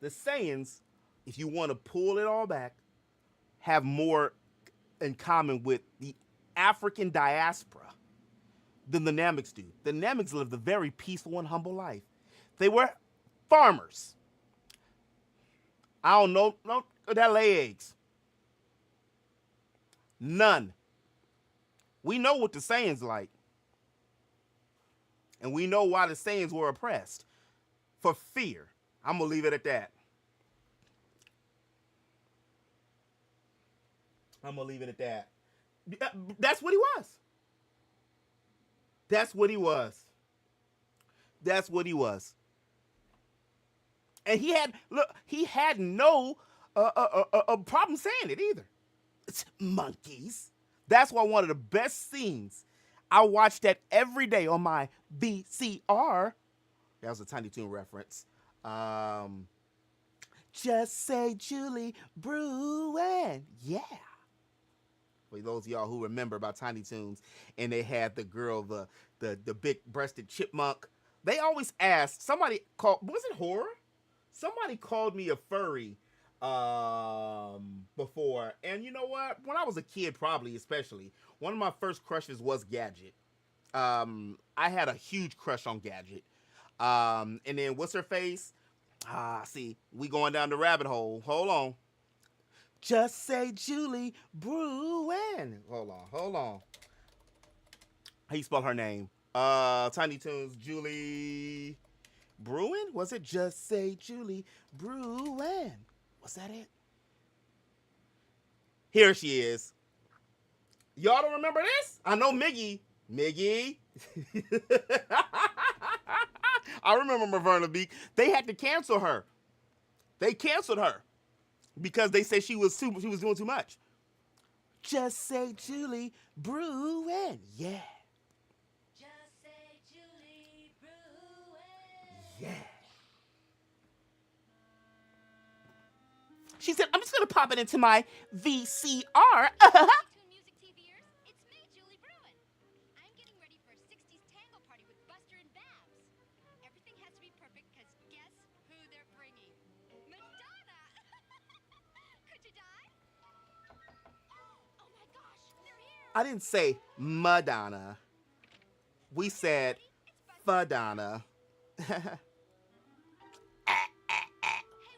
the Saiyans, if you want to pull it all back, have more in common with the African diaspora than the Namecs do. The Namecs lived a very peaceful and humble life. They were farmers. I don't know that lay eggs. None. We know what the Saiyans like. And we know why the Saiyans were oppressed. For fear. I'm going to leave it at that. I'm going to leave it at that. That's what he was. That's what he was. That's what he was. And he had no a problem saying it either. It's monkeys. That's why one of the best scenes. I watch that every day on my VCR. That was a Tiny Toon reference. Just say Julie Bruin. Yeah. For those of y'all who remember about Tiny Toons, and they had the girl, the big-breasted chipmunk. They always asked, somebody called, was it horror? Somebody called me a furry before. And you know what? When I was a kid, probably especially, one of my first crushes was Gadget. I had a huge crush on Gadget. And then what's her face? See, we going down the rabbit hole. Hold on. Just say Julie Bruin. Hold on. How you spell her name? Tiny Toons, Julie Bruin? Was it just say Julie Bruin? Was that it? Here she is. Y'all don't remember this? I know Miggy. I remember Maverna Beak. They had to cancel her. They canceled her because they said she was doing too much. Just say Julie Bruin. Yeah. Just say Julie Bruin. Yeah. She said, I'm just going to pop it into my VCR. Music TVers, it's me, Julie Bruin. I'm getting ready for a 60s tango party with Buster and Babs. Everything has to be perfect because guess who they're bringing? Madonna! Could you die? Oh my gosh, they're here! I didn't say Madonna. We said Fadonna. Hey,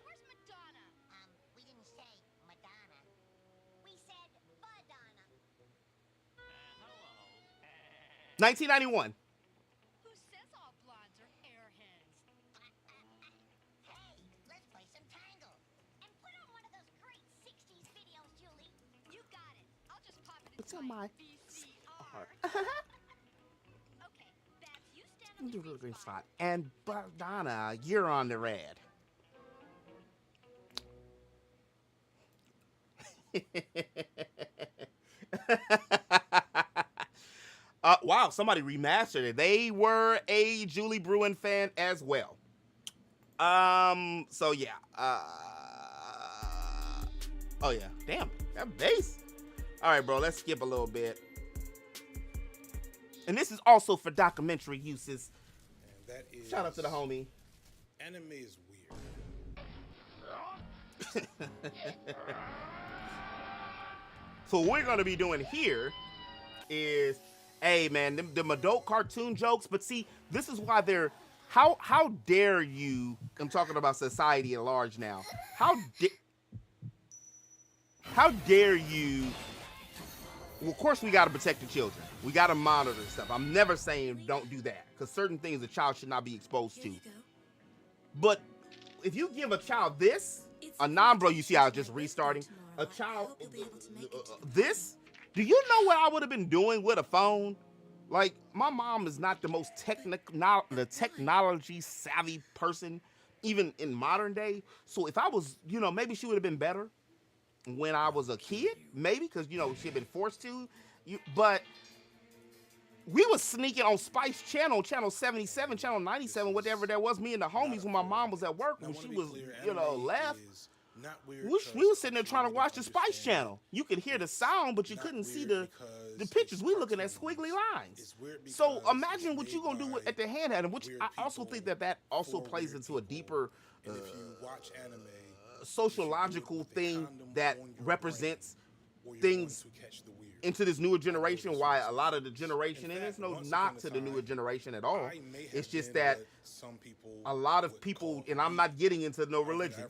where's Madonna? We didn't say Madonna. We said Madonna. 1991. Who says all blondes are airheads? Hey, let's play some tango. And put on one of those great 60s videos, Julie. You got it. I'll just pop it It's into on my my VCR. Okay, Babs, you stand on Do the the green spot. spot. And Madonna, you're on the red. Wow, somebody remastered it. They were a Julie Bruin fan as well. So yeah. Oh yeah. Damn, that bass. All right, bro, let's skip a little bit. And this is also for documentary uses. And that is, Shout out to the homie. anime is weird. So what we're gonna be doing here is, hey man, them adult cartoon jokes. But see, this is why they're. How dare you? I'm talking about society at large now. How dare you? Well, of course we gotta protect the children. We gotta monitor stuff. I'm never saying don't do that, because certain things a child should not be exposed to. But if you give a child this, a non-bro, you see how it's just restarting. A child, this, do you know what I would have been doing with a phone? Like, my mom is not the most technology savvy person, even in modern day. So if I was, maybe she would have been better when I was a kid, maybe, because, she'd been forced to. But we was sneaking on Spice Channel, Channel 77, Channel 97, whatever there was, me and the homies when my mom was at work, when she was, left. We was sitting there trying to watch the Spice Channel. You could hear the sound, but you couldn't see the pictures. We looking at squiggly lines. So imagine what you gonna do at the handheld, which I also think that also plays into a deeper sociological thing that represents things into this newer generation. Why a lot of the generation, and there's no knock to the newer generation at all. It's just that a lot of people, and I'm not getting into no religion,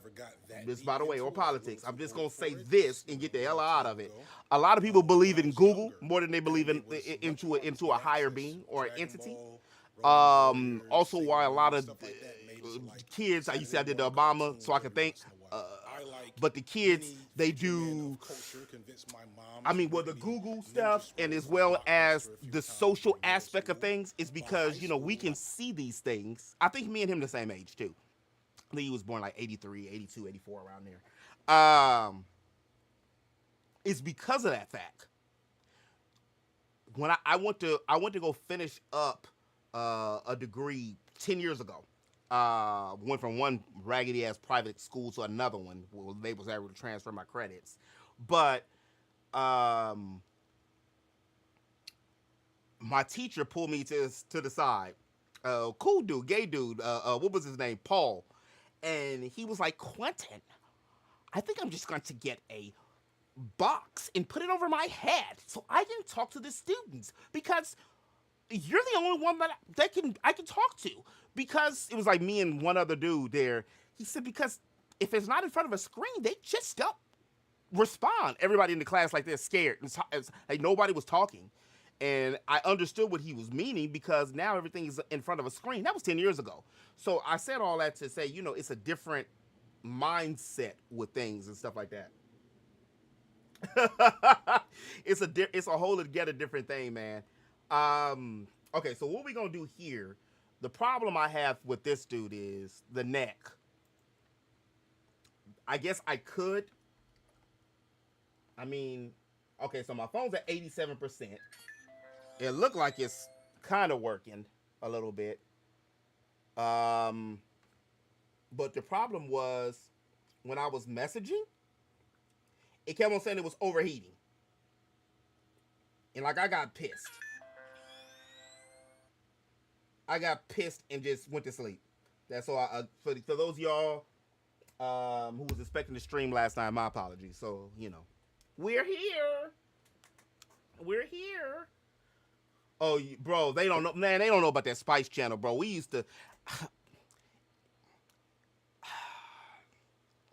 this by the way, or politics. I'm just gonna say this and get the hell out of it. A lot of people believe in Google more than they believe into a higher being or an entity. Also, why a lot of kids, I did the Obama, so I can think. But the kids, they do, the Google stuff, and as well as the social aspect of things, is because, we can see these things. I think me and him the same age, too. I think he was born like 83, 82, 84, around there. It's because of that fact. When I went to go finish up a degree 10 years ago. Went from one raggedy ass private school to another one. Well, they was able to transfer my credits, but my teacher pulled me to the side. Cool dude, gay dude. What was his name? Paul. And he was like, Quentin, I think I'm just going to get a box and put it over my head so I can talk to the students because you're the only one that I can talk to. Because it was like me and one other dude there. He said because if it's not in front of a screen, they just don't respond. Everybody in the class like they're scared. It's like nobody was talking. And I understood what he was meaning because now everything is in front of a screen. That was 10 years ago. So I said all that to say, it's a different mindset with things and stuff like that. It's a whole together different thing, man. Okay, so what we gonna do here? The problem I have with this dude is the neck. I guess I could. I mean, okay, so my phone's at 87%. It looked like it's kind of working a little bit. But the problem was when I was messaging, it kept on saying it was overheating. And like I got pissed. I got pissed and just went to sleep. That's all. For those of y'all who was expecting to stream last night, my apologies. So, we're here. We're here. Oh, bro, they don't know. Man, they don't know about that Spice Channel, bro. We used to.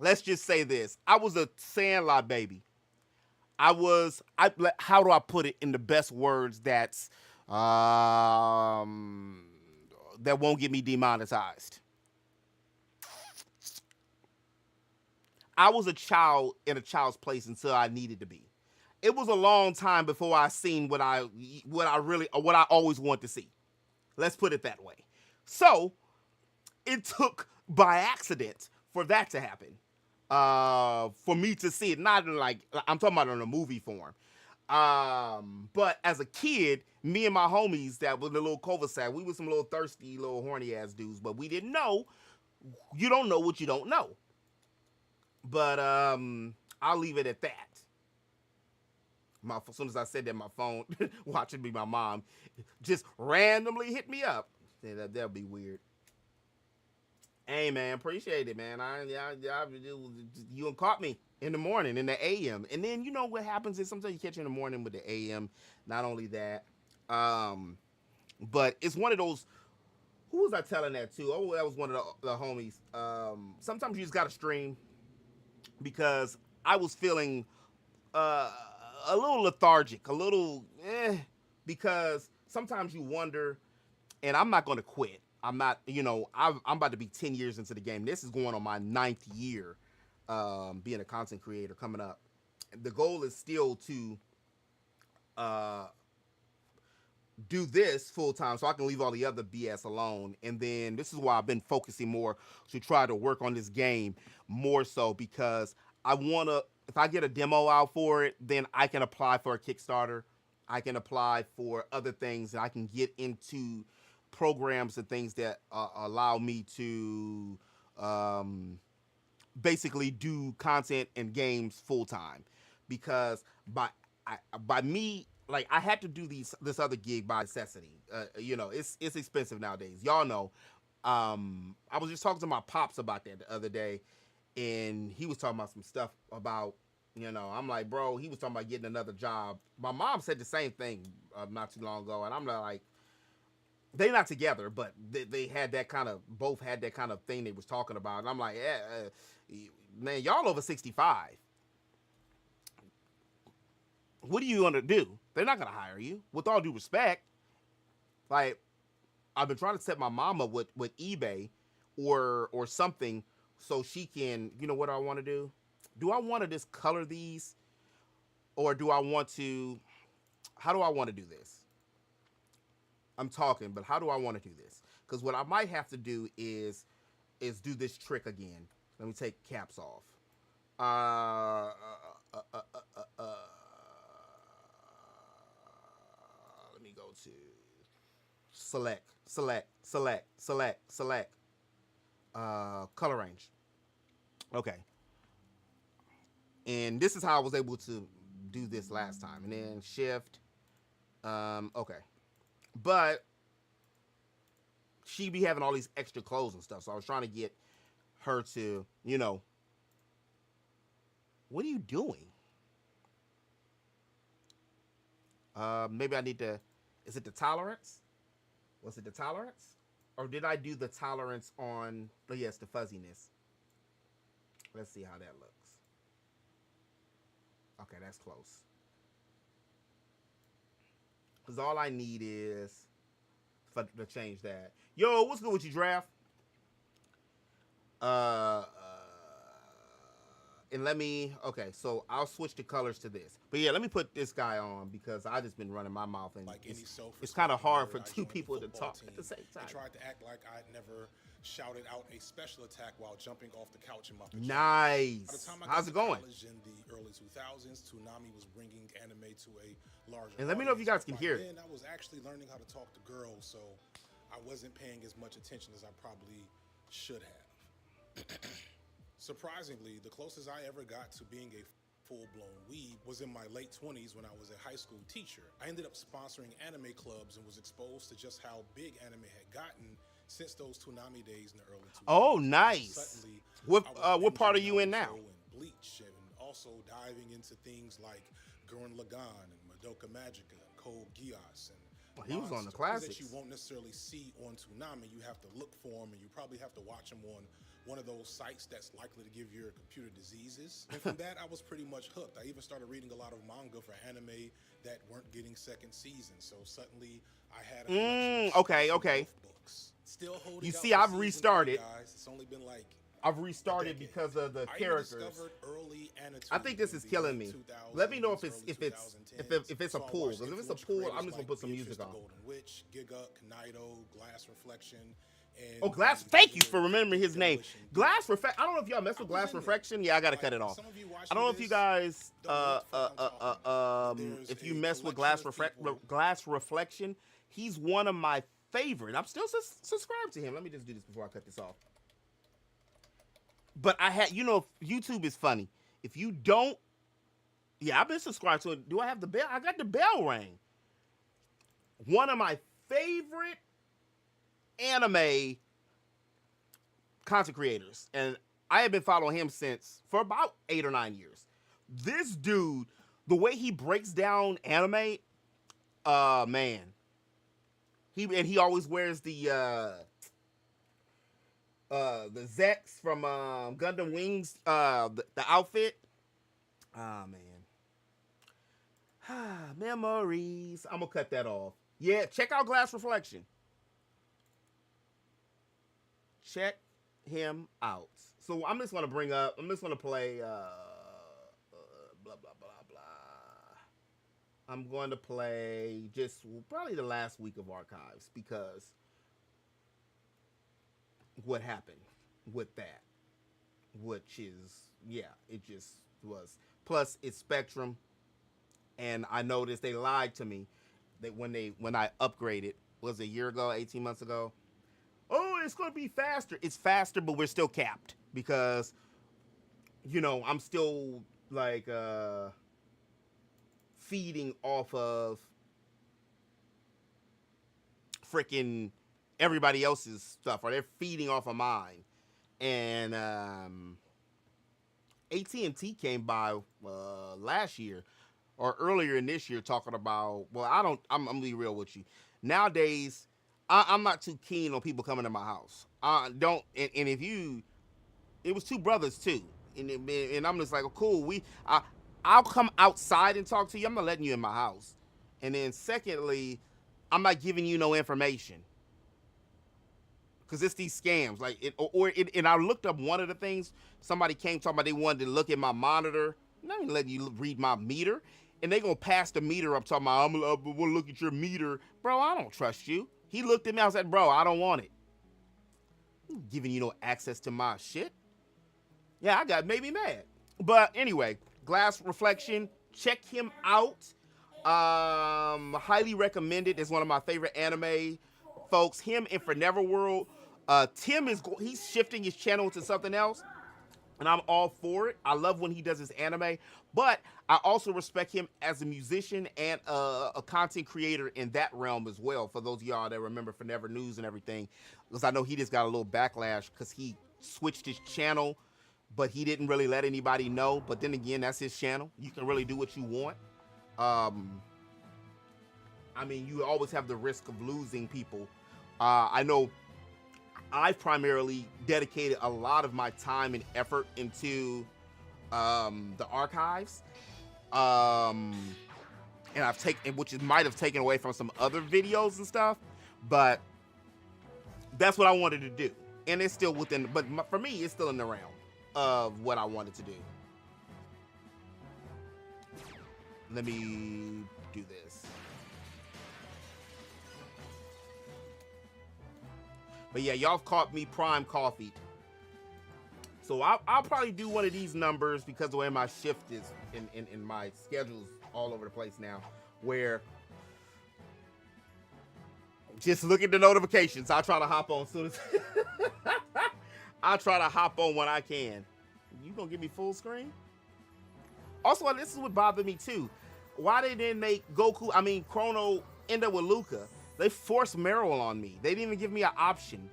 Let's just say this. I was a Sandlot baby. How do I put it in the best words that won't get me demonetized? I was a child in a child's place until I needed to be. It was a long time before I seen what I always want to see. Let's put it that way. So it took by accident for that to happen. For me to see it, not in like I'm talking about in a movie form. But as a kid, me and my homies that was the little cul-de-sac, we were some little thirsty, little horny ass dudes, but we didn't know. You don't know what you don't know. But I'll leave it at that. As soon as I said that, my phone, watching me, my mom, just randomly hit me up. Yeah, that'll be weird. Hey, man, appreciate it, man. You caught me in the morning, in the AM. And then, what happens is sometimes you catch you in the morning with the AM. Not only that, but it's one of those, who was I telling that to? Oh, that was one of the homies. Sometimes you just got to stream because I was feeling a little lethargic, a little because sometimes you wonder, and I'm not going to quit. I'm not, I'm about to be 10 years into the game. This is going on my 9th year being a content creator coming up. The goal is still to do this full time so I can leave all the other BS alone. And then this is why I've been focusing more to try to work on this game more so because I want to, if I get a demo out for it, then I can apply for a Kickstarter. I can apply for other things and I can get into programs and things that allow me to basically do content and games full time. Because by me, like I had to do this other gig by necessity. It's expensive nowadays. Y'all know. I was just talking to my pops about that the other day, and he was talking about some stuff about, I'm like, bro, he was talking about getting another job. My mom said the same thing not too long ago, and I'm like, they not together, but they had that kind of, both had that kind of thing they was talking about. And I'm like, man, y'all over 65. What are you going to do? They're not going to hire you. With all due respect, like, I've been trying to set my mom up with eBay or something so she can, what do I want to do? Do I want to just color these? Or do I want to, how do I want to do this? I'm talking, but how do I want to do this? Because what I might have to do is do this trick again. Let me take caps off. Uh, let me go to select. Color range. Okay. And this is how I was able to do this last time. And then shift. Okay. But she be having all these extra clothes and stuff. So I was trying to get her to, you know, what are you doing? Maybe I need to, is it the tolerance? Was it the tolerance? Or did I do the tolerance on, oh yes, the fuzziness. Let's see how that looks. Okay, that's close. Because all I need is to change that. Yo, what's good with you, Draft? And let me, okay, so I'll switch the colors to this. But yeah, let me put this guy on because I just been running my mouth and Like it's kind of hard for two people to talk at the same time. I tried to act like I'd never shouted out a special attack while jumping off the couch in my pajamas. Nice. By the time I How's got it going? to college in the early 2000s, Toonami was bringing anime to a larger And let me know if you guys can hear it. And I was actually learning how to talk to girls, so I wasn't paying as much attention as I probably should have. Surprisingly, the closest I ever got to being a full-blown weeb was in my late 20s when I was a high school teacher. I ended up sponsoring anime clubs and was exposed to just how big anime had gotten since those Toonami days in the early 2000s. Oh, nice. Suddenly, What part are you in now? And Bleach, and also diving into things like Gurren Lagann and Madoka Magica and Code Geass and He was on the monsters classics. that you won't necessarily see on Toonami. You have to look for them, and you probably have to watch them on one of those sites that's likely to give your computer diseases. And from that, I was pretty much hooked. I even started reading a lot of manga for anime that weren't getting second seasons. So suddenly, I had a collection of okay. books. Still holding You out see, for I've season restarted. 3, guys. It's only been like I've restarted because of the I characters. discovered early anatomy I think this is in the killing late me. 2000s, Let me know if it's early if it's 2010s. if it's a So I pool. watched Because if it's a influential pool, creators I'm just gonna like put some Beatrice music the on. Golden Witch, Giga, Kanido, Glass Reflection, and Oh, Glass! Thank you for remembering his name. Glass Reflection. I don't know if y'all mess with Glass Reflection. Yeah, I gotta cut it off. I don't know if you guys if you mess with Glass Reflection. He's one of my favorite. I'm still subscribed to him. Let me just do this before I cut this off. But I had, you know, YouTube is funny. If you don't, yeah, I've been subscribed to it. Do I have the bell? I got the bell ring. One of my favorite anime content creators, and I have been following him for about 8 or 9 years. This dude, the way he breaks down anime, man. He always wears the Zex from Gundam Wings, the outfit. Ah, man. Memories. I'm gonna cut that off. Yeah, check out Glass Reflection. Check him out. So I'm just gonna play blah blah blah blah. I'm going to play just probably the last week of archives because what happened with that, which is, yeah, it just was. Plus, it's Spectrum, and I noticed they lied to me that when I upgraded, was it a year ago, 18 months ago? Oh, it's going to be faster. It's faster, but we're still capped because, you know, I'm still like feeding off of freaking everybody else's stuff, or they're feeding off of mine. And AT&T came by last year or earlier in this year talking about, well, I'm gonna be real with you. Nowadays, I'm not too keen on people coming to my house. And if you, it was 2 brothers too, and I'm just like, oh, cool. I'll come outside and talk to you. I'm not letting you in my house. And then secondly, I'm not giving you no information. Because it's these scams. And I looked up one of the things. Somebody came talking about they wanted to look at my monitor. I'm not even letting you read my meter. And they going to pass the meter up talking about, I'm going to look at your meter. Bro, I don't trust you. He looked at me. I said, bro, I don't want it. I'm giving you no access to my shit. Yeah, made me mad. But anyway, Glass Reflection, check him out. Highly recommended. It's one of my favorite anime folks. Him and For Neverworld. Tim he's shifting his channel to something else, and I'm all for it. I love when he does his anime, but I also respect him as a musician and a content creator in that realm as well. For those of y'all that remember For Never News and everything, because I know he just got a little backlash because he switched his channel, but he didn't really let anybody know. But then again, that's his channel. You can really do what you want. I mean, you always have the risk of losing people. I know I've primarily dedicated a lot of my time and effort into the archives. And I've taken, which might have taken away from some other videos and stuff, but that's what I wanted to do. And it's still within, but for me, it's still in the realm of what I wanted to do. Let me do this. But yeah, y'all caught me prime coffee. So I'll probably do one of these numbers because the way my shift is in my schedule's all over the place now, where just look at the notifications. I'll try to hop on soon as I'll try to hop on when I can. You gonna give me full screen? Also, this is what bothered me too. Why they didn't make Chrono end up with Luca? They forced Meryl on me. They didn't even give me an option.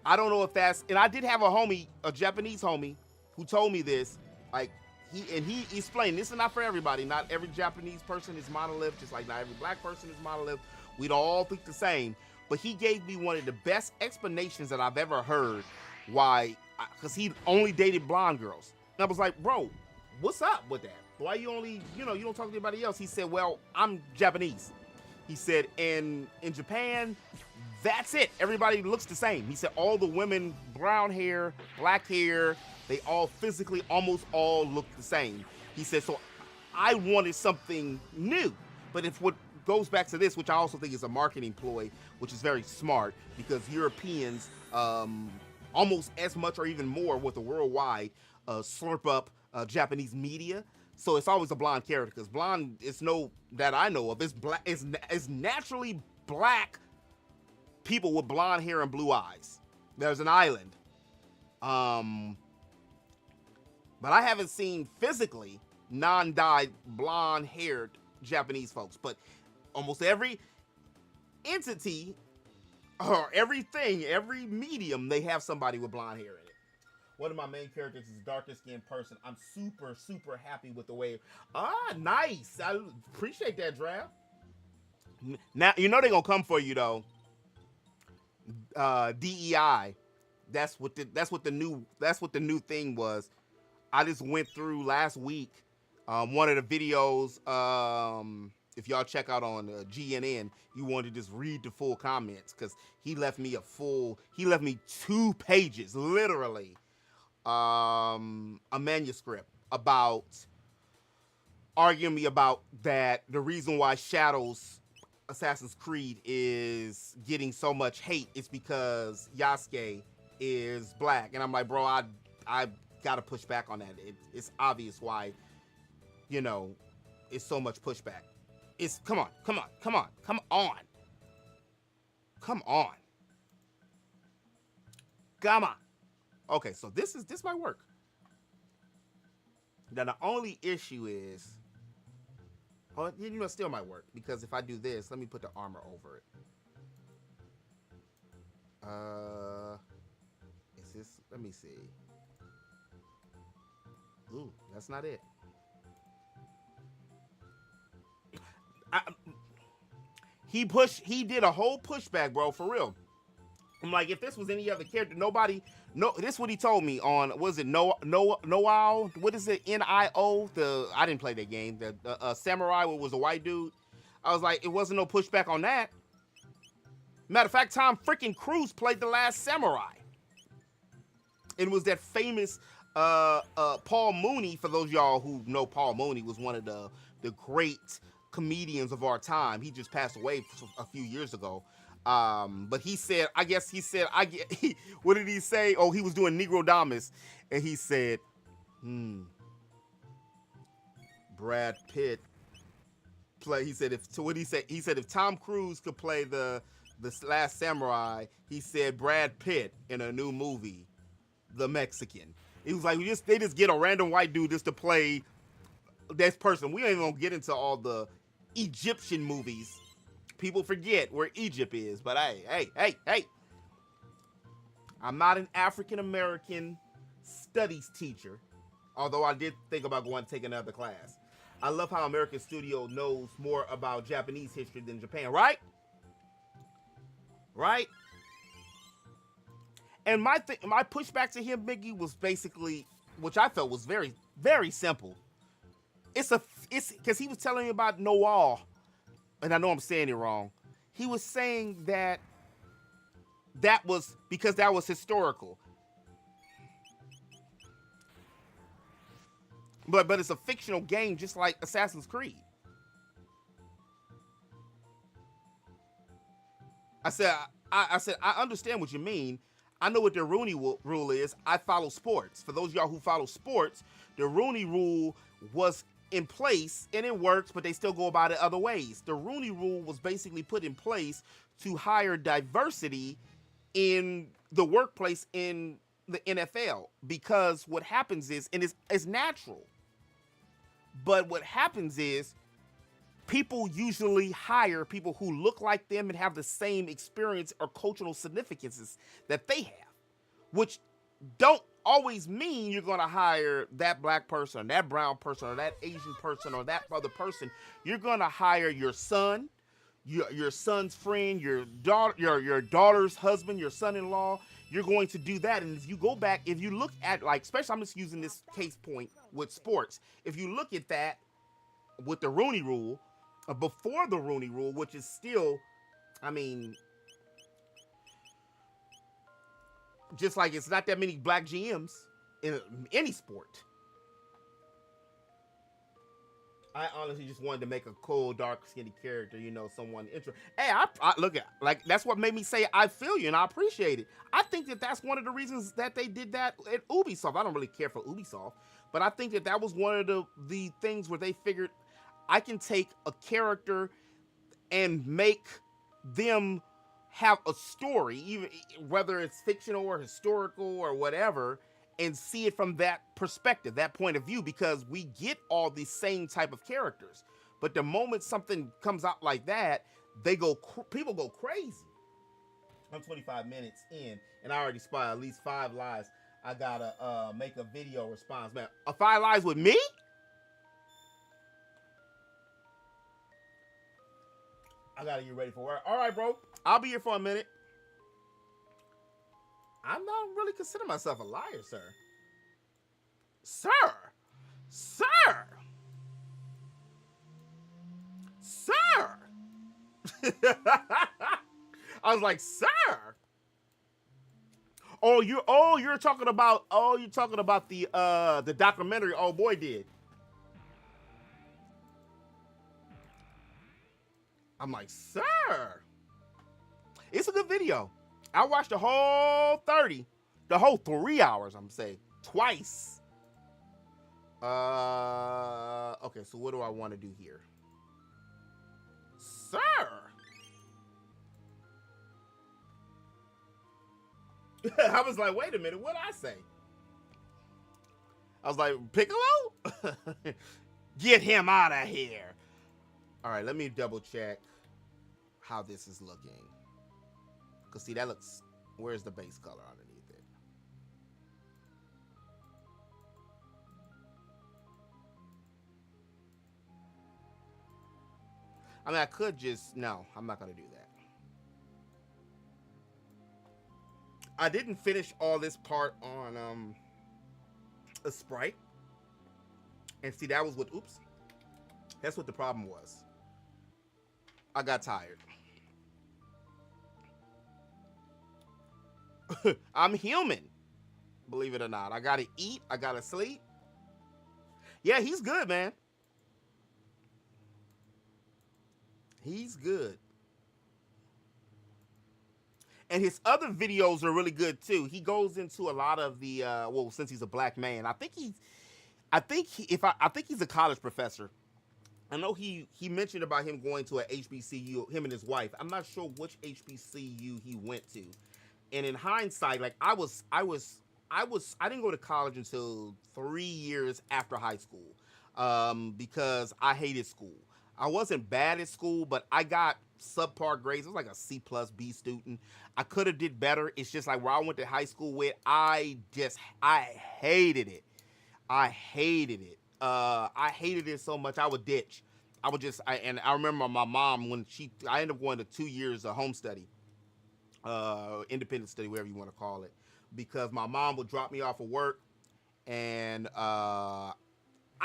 I don't know if that's, and I did have a homie, a Japanese homie, who told me this. Like, he explained, this is not for everybody. Not every Japanese person is monolith, just like not every black person is monolith. We don't all think the same. But he gave me one of the best explanations that I've ever heard why, because he only dated blonde girls. And I was like, bro, what's up with that? Why you only, you don't talk to anybody else? He said, well, I'm Japanese. He said, in Japan, that's it. Everybody looks the same. He said all the women, brown hair, black hair, they all physically almost all look the same. He said, so I wanted something new. But if what goes back to this, which I also think is a marketing ploy, which is very smart, because Europeans, almost as much or even more with the worldwide, slurp up Japanese media. So it's always a blonde character, because blonde is that I know of. It's black. It's naturally black people with blonde hair and blue eyes. There's an island. But I haven't seen physically non-dyed blonde haired Japanese folks. But almost every entity or everything, every medium, they have somebody with blonde hair in it. One of my main characters is a darker skinned person. I'm super, super happy with the way. Nice. I appreciate that, draft. Now, they're going to come for you, though. DEI. That's what the new thing was. I just went through last week one of the videos. If y'all check out on GNN, you want to just read the full comments, because he left me 2 pages, literally. A manuscript about arguing me about that the reason why Shadows Assassin's Creed is getting so much hate is because Yasuke is black. And I'm like, bro, I gotta push back on that. It's obvious why, it's so much pushback. It's come on. Okay, so this might work. Now the only issue is, it still might work, because if I do this, let me put the armor over it. Is this? Let me see. Ooh, that's not it. He did a whole pushback, bro, for real. I'm like, if this was any other character, this is what he told me on, was it Noao? What is it, N-I-O? I didn't play that game. The samurai was a white dude. I was like, it wasn't no pushback on that. Matter of fact, Tom freaking Cruise played The Last Samurai. It was that famous Paul Mooney. For those of y'all who know, Paul Mooney was one of the great comedians of our time. He just passed away a few years ago. But he said, what did he say? Oh, he was doing Negro Damas, and he said, Brad Pitt play. He said if so. What he said if Tom Cruise could play the Last Samurai, he said Brad Pitt in a new movie, The Mexican. He was like, they just get a random white dude just to play this person. We ain't even gonna get into all the Egyptian movies. People forget where Egypt is, but hey. I'm not an African American studies teacher, although I did think about going to take another class. I love how American Studio knows more about Japanese history than Japan, right? Right? And my pushback to him, Biggie, was basically, which I felt was very, very simple. It's because he was telling me about Noir, and I know I'm saying it wrong. He was saying that was because that was historical. But it's a fictional game, just like Assassin's Creed. I said I understand what you mean. I know what the Rooney rule is. I follow sports. For those of y'all who follow sports, the Rooney rule was in place and it works, but they still go about it other ways. The Rooney rule was basically put in place to hire diversity in the workplace in the NFL, because what happens is, and it's natural, but what happens is people usually hire people who look like them and have the same experience or cultural significances that they have, which don't always mean you're going to hire that black person or that brown person or that Asian person or that other person. You're going to hire your son, your son's friend, your daughter's husband, your son-in-law. You're going to do that. And if you go back, if you look at, like, especially I'm just using this case point with sports. If you look at that with the Rooney rule, before the Rooney rule, which is still, I mean, just like it's not that many black GMs in any sport. I honestly just wanted to make a cool, dark, skinny character, someone interesting. Hey, I look at, like, that's what made me say I feel you and I appreciate it. I think that that's one of the reasons that they did that at Ubisoft. I don't really care for Ubisoft, but I think that that was one of the things where they figured I can take a character and make them have a story, even whether it's fictional or historical or whatever, and see it from that perspective, that point of view, because we get all these same type of characters. But the moment something comes out like that, people go crazy. I'm 25 minutes in, and I already spotted at least 5 lies. I gotta make a video response, man. 5 lies with me? I gotta get ready for work. All right, bro. I'll be here for a minute. I'm not really considering myself a liar, sir. Sir. I was like, sir. You're talking about the documentary old boy did. I'm like, sir. It's a good video. I watched the whole 3 hours, I'm saying, twice. Okay, so what do I want to do here? Sir. I was like, wait a minute, what did I say? I was like, Piccolo? Get him out of here. All right, let me double check how this is looking. Because, see, that looks... Where's the base color underneath it? I mean, I could just... No, I'm not going to do that. I didn't finish all this part on a sprite. And see, that was what... Oops. That's what the problem was. I got tired. I'm human, believe it or not. I gotta eat. I gotta sleep. Yeah, he's good, man. He's good. And his other videos are really good too. He goes into a lot of the, well, since he's a black man, I think I think I think he's a college professor. I know he mentioned about him going to a HBCU, him and his wife. I'm not sure which HBCU he went to. And in hindsight, like I didn't go to college until 3 years after high school, because I hated school. I wasn't bad at school, but I got subpar grades. I was like a C plus B student. I could have did better. It's just like where I went to high school with, I hated it. I hated it. I hated it so much I would ditch. And I remember my mom when I ended up going to 2 years of home study, independent study, whatever you want to call it, because my mom would drop me off of work, and I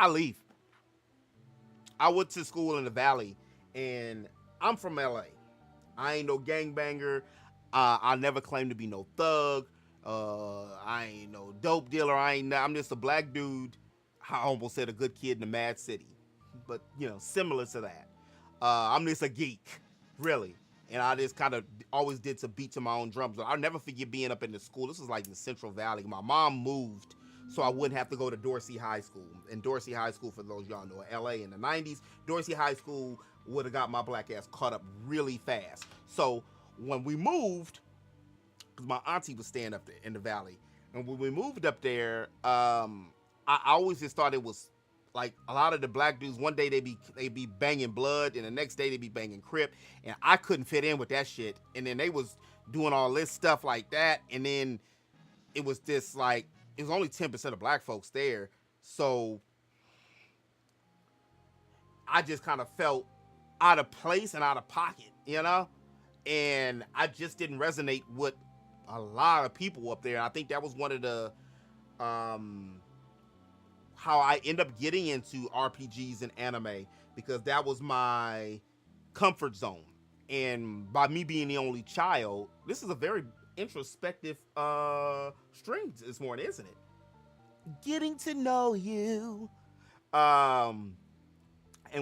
leave. I went to school in the Valley, and I'm from LA. I ain't no gangbanger. I never claimed to be no thug. I ain't no dope dealer. I'm just a black dude. I almost said a good kid in the mad city, but similar to that. I'm just a geek, really. And I just kind of always did to beat to my own drums. I'll never forget being up in the school. This was like in the Central Valley. My mom moved so I wouldn't have to go to Dorsey High School. And Dorsey High School, for those y'all know, LA in the 90s, Dorsey High School would have got my black ass caught up really fast. So when we moved, because my auntie was staying up there in the Valley, and when we moved up there, I always just thought it was like a lot of the black dudes. One day they be banging Blood, and the next day they be banging Crip, and I couldn't fit in with that shit. And then they was doing all this stuff like that, and then it was just like it was only 10% of black folks there, so I just kind of felt out of place and out of pocket, and I just didn't resonate with a lot of people up there. I think that was one of the how I end up getting into RPGs and anime, because that was my comfort zone. And by me being the only child, this is a very introspective stream this morning, isn't it? Getting to know you. And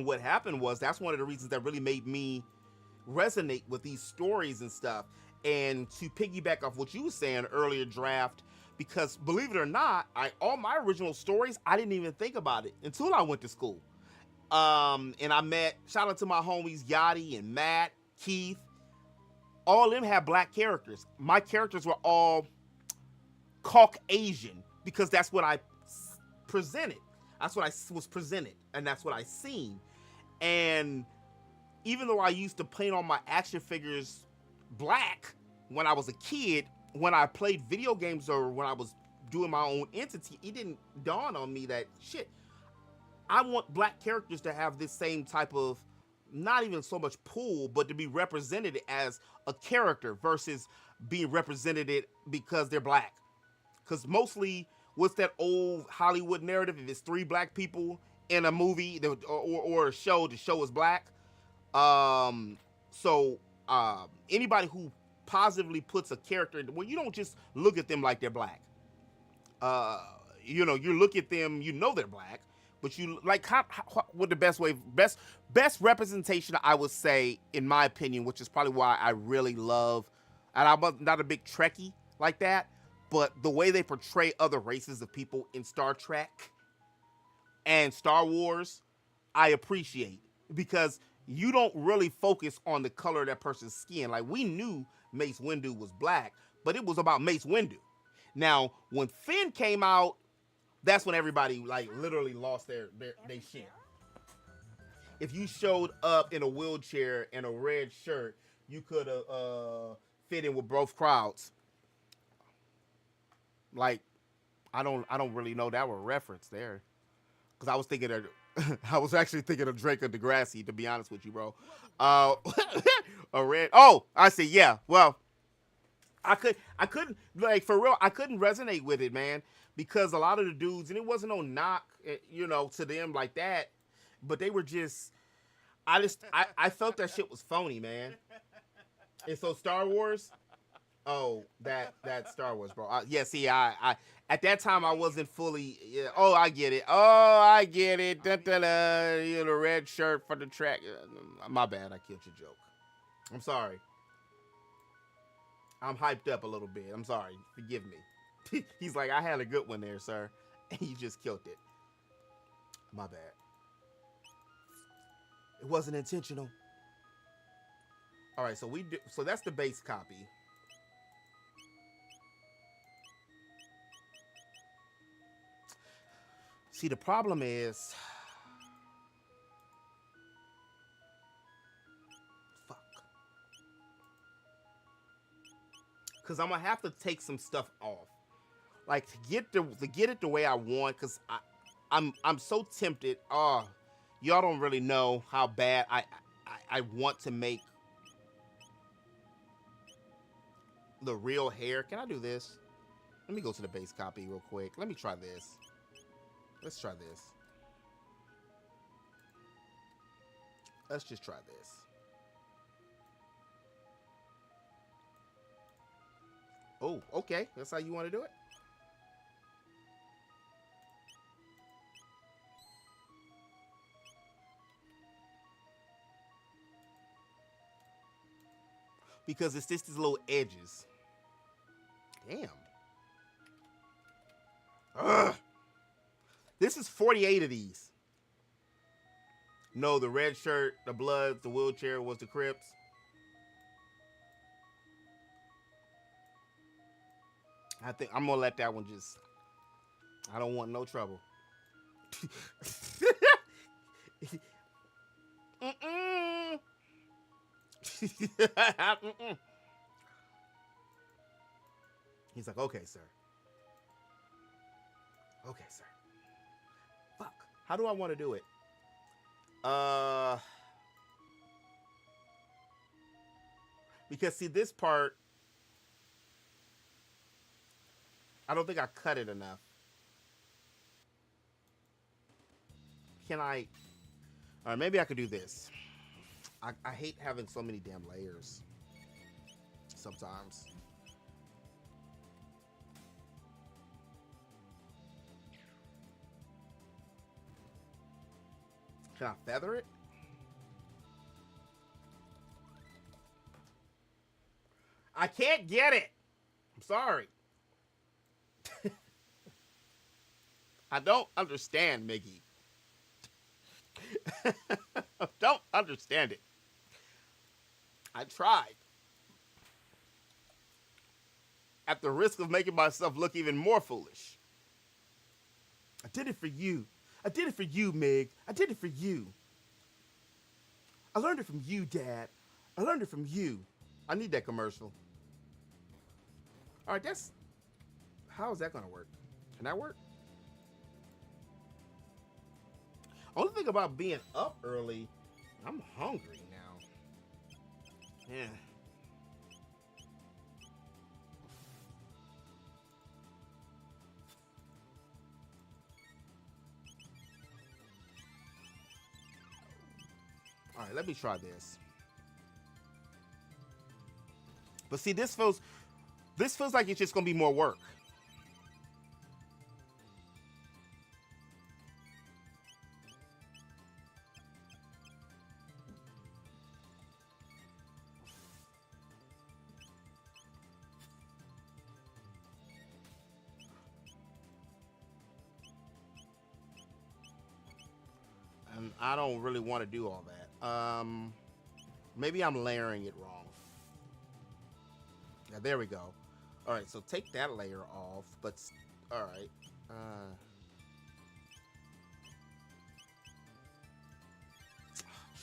what happened was, that's one of the reasons that really made me resonate with these stories and stuff. And to piggyback off what you were saying earlier, Draft, because believe it or not, all my original stories, I didn't even think about it until I went to school. And I met, shout out to my homies Yachty and Matt, Keith. All of them had black characters. My characters were all Caucasian, because that's what I presented. That's what I was presented, and that's what I seen. And even though I used to paint all my action figures black when I was a kid, when I played video games or when I was doing my own entity, it didn't dawn on me that shit, I want black characters to have this same type of, not even so much pull, but to be represented as a character versus being represented because they're black. Because mostly, what's that old Hollywood narrative? If it's 3 black people in a movie or a show, the show is black. So anybody who positively puts a character in, well, you don't just look at them like they're black. You look at them, they're black, but you like what the best representation, I would say, in my opinion, which is probably why I really love, and I'm not a big Trekkie like that, but the way they portray other races of people in Star Trek and Star Wars, I appreciate, because you don't really focus on the color of that person's skin. Like, we knew Mace Windu was black, but it was about Mace Windu. Now, when Finn came out, that's when everybody like literally lost their shit. If you showed up in a wheelchair and a red shirt, you could have fit in with both crowds. Like, I don't really know that were a reference there, because I was thinking of I was actually thinking of Drake or Degrassi, to be honest with you, bro. A red. Oh, I see. Yeah. Well, I couldn't like, for real. I couldn't resonate with it, man, because a lot of the dudes, and it wasn't no knock, to them like that, but they were just. I felt that shit was phony, man. And so Star Wars. Oh, that Star Wars, bro. Yeah, see, I at that time I wasn't fully. Yeah, oh, I get it. Oh, I get it. The red shirt for the track. My bad. I killed your joke. I'm sorry. I'm hyped up a little bit. I'm sorry. Forgive me. He's like, I had a good one there, sir, and you just killed it. My bad. It wasn't intentional. All right, so so that's the base copy. See, the problem is, fuck, because I'm gonna have to take some stuff off, like to get it the way I want. Because I'm so tempted. Oh, y'all don't really know how bad I want to make the real hair. Can I do this? Let me go to the base copy real quick. Let me try this. Let's try this. Let's just try this. Oh, okay. That's how you want to do it? Because it's just these little edges. Damn. Ugh. This is 48 of these. No, the red shirt, the Bloods, the wheelchair was the Crips. I think I'm gonna let that one just. I don't want no trouble. Mm-mm. Mm-mm. He's like, okay, sir. Okay, sir. Fuck. How do I want to do it? Because see this part, I don't think I cut it enough. Can I? All right, maybe I could do this. I hate having so many damn layers. Sometimes. Can I feather it? I can't get it. I'm sorry. I don't understand, Miggy. I don't understand it. I tried. At the risk of making myself look even more foolish. I did it for you. I did it for you, Mig. I did it for you. I learned it from you, Dad. I learned it from you. I need that commercial. All right, how is that going to work? Can that work? Only thing about being up early, I'm hungry now. Yeah. All right, let me try this. But see, this feels like it's just gonna be more work. And I don't really want to do all that. Maybe I'm layering it wrong. Yeah, there we go. All right, so take that layer off, but all right.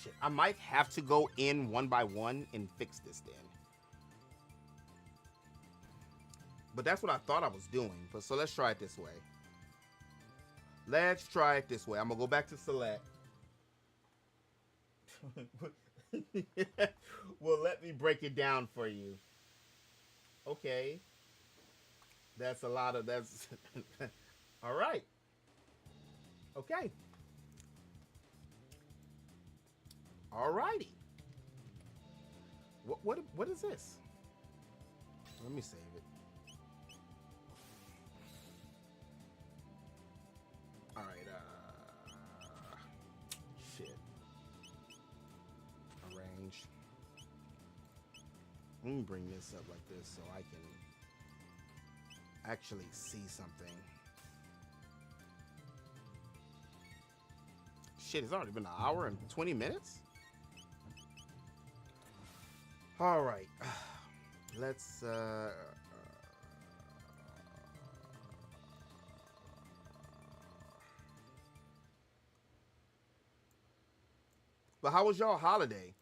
Shit, I might have to go in one by one and fix this then. But that's what I thought I was doing. But so let's try it this way. Let's try it this way. I'm gonna go back to select. Well, let me break it down for you. Okay. That's a lot of that's all right. Okay. All righty. What is this? Let me save it. All right. Shit. Arrange. Let me bring this up like this so I can actually see something. shit, it's already been an hour and 20 minutes. All right. Let's but how was y'all holiday?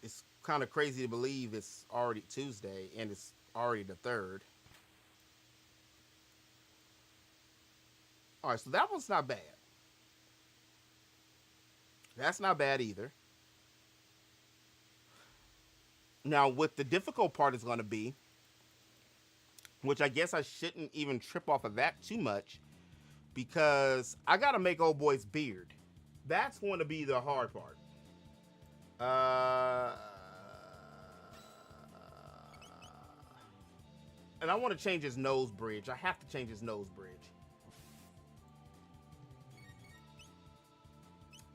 It's kind of crazy to believe it's already Tuesday and it's already the 3rd. All right, so that one's not bad. That's not bad either. Now, what the difficult part is going to be, which I guess I shouldn't even trip off of that too much, because I got to make old boy's beard. That's going to be the hard part. And I want to change his nose bridge. I have to change his nose bridge.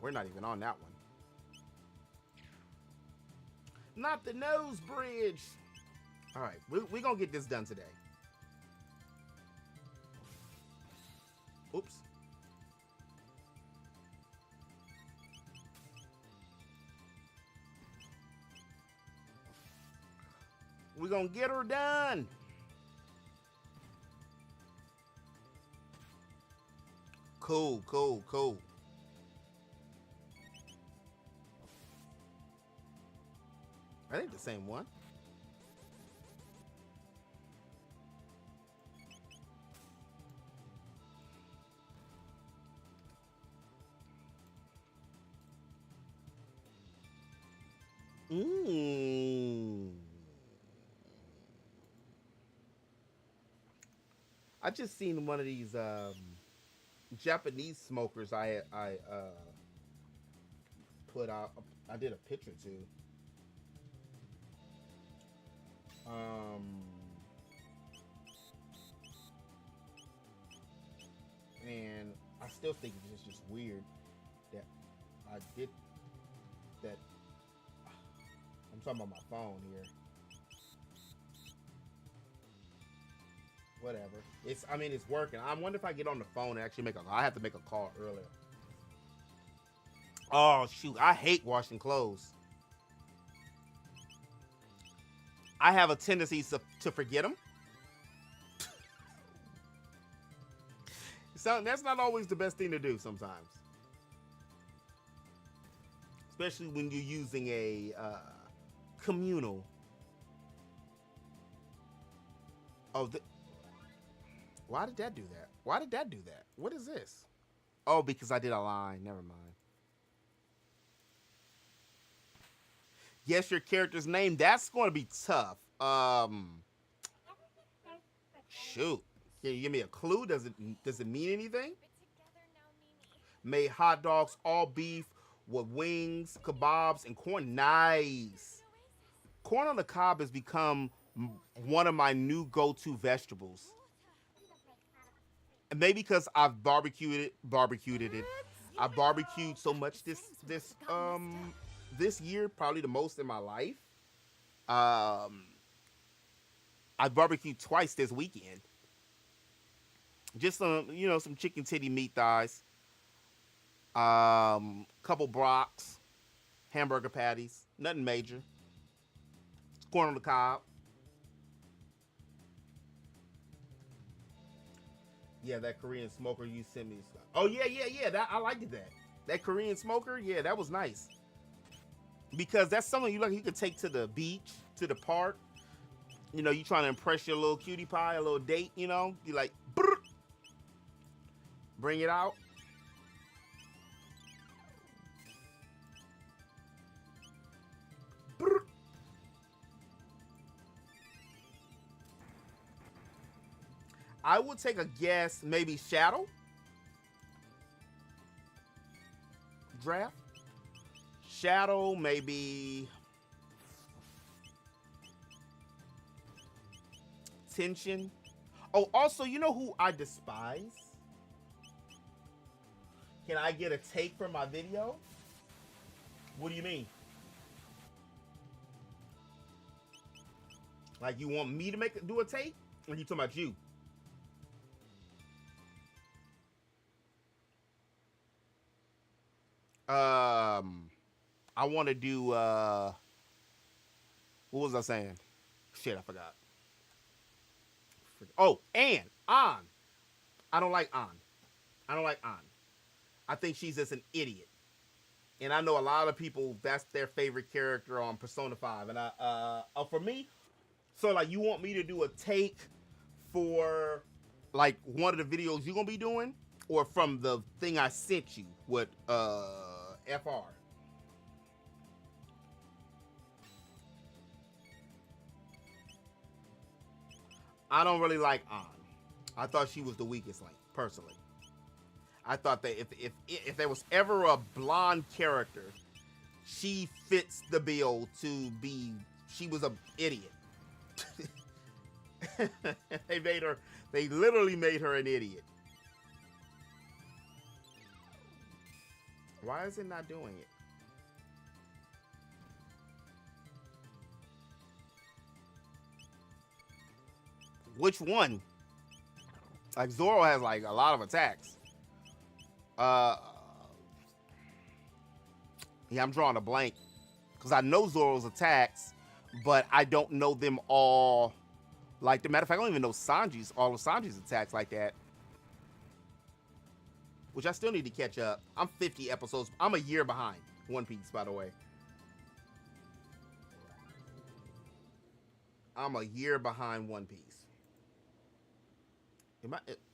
We're not even on that one. Not the nose bridge. All right, we're going to get this done today. Oops. We're going to get her done. Cool, cool, cool. I think the same one. I just seen one of these Japanese smokers I put out. I did a picture too. And I still think it's just weird that I did that. I'm talking about my phone here. Whatever. I mean, it's working. I wonder if I get on the phone and actually I have to make a call earlier. Oh, shoot. I hate washing clothes. I have a tendency to forget them. So that's not always the best thing to do sometimes. Especially when you're using a communal. Oh, why did that do that? Why did that do that? What is this? Oh, because I did a line. Never mind. Guess your character's name. That's going to be tough. Shoot. Can you give me a clue? Does it mean anything? Made hot dogs, all beef, with wings, kebabs, and corn. Nice. Corn on the cob has become one of my new go-to vegetables. And maybe because I've barbecued it. I barbecued so much this year, probably the most in my life. I barbecued twice this weekend. Just some chicken titty meat thighs. Couple brocks, hamburger patties, nothing major. Corn on the cob. Yeah, that Korean smoker you sent me. Oh yeah. I liked that. That Korean smoker, yeah, that was nice. Because that's something you could take to the beach, to the park. You trying to impress your little cutie pie, a little date. You like, brr, bring it out. Brr. I would take a guess, maybe Shadow draft. Shadow, maybe Tension. Oh, also, you know who I despise? Can I get a take from my video? What do you mean? Like, you want me to do a take? Or you talking about you? I want to do what was I saying? Shit, I forgot. Oh, and An. I don't like An. I don't like An. I think she's just an idiot. And I know a lot of people, that's their favorite character on Persona 5. And for me, so like you want me to do a take for like one of the videos you're gonna be doing, or from the thing I sent you with FR? I don't really like An. I thought she was the weakest link, personally. I thought that if there was ever a blonde character, she fits the bill to be. She was an idiot. They literally made her an idiot. Why is it not doing it? Which one? Like Zoro has like a lot of attacks. Yeah, I'm drawing a blank because I know Zoro's attacks, but I don't know them all. Like, the matter of fact, I don't even know all of Sanji's attacks like that. Which I still need to catch up. I'm 50 episodes. I'm a year behind One Piece, by the way. I'm a year behind One Piece.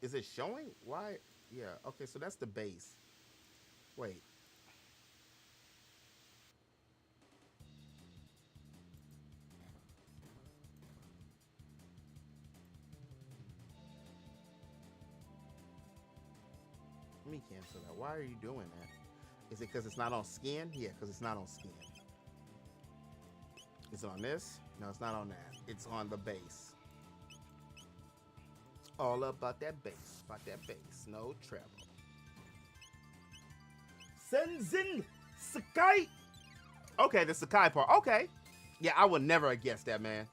Is it showing? Why? Yeah, okay, so that's the base. Wait. Let me cancel that. Why are you doing that? Is it because it's not on skin? Yeah, because it's not on skin. Is it on this? No, it's not on that. It's on the base. All about that base. About that base. No trouble. Senzin Sakai. Okay, the Sakai part. Okay. Yeah, I would never have guessed that, man.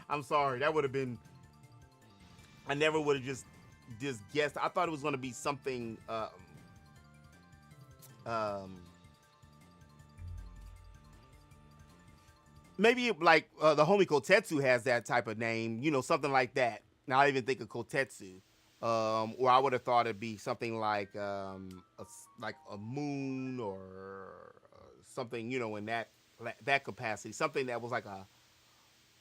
I'm sorry. That would have been... I never would have just guessed. I thought it was going to be something... maybe like the homie Kotetsu has that type of name. You know, something like that. Now, I even think of Kotetsu. Or I would have thought it'd be something like a moon or something, you know, in that capacity. Something that was like a...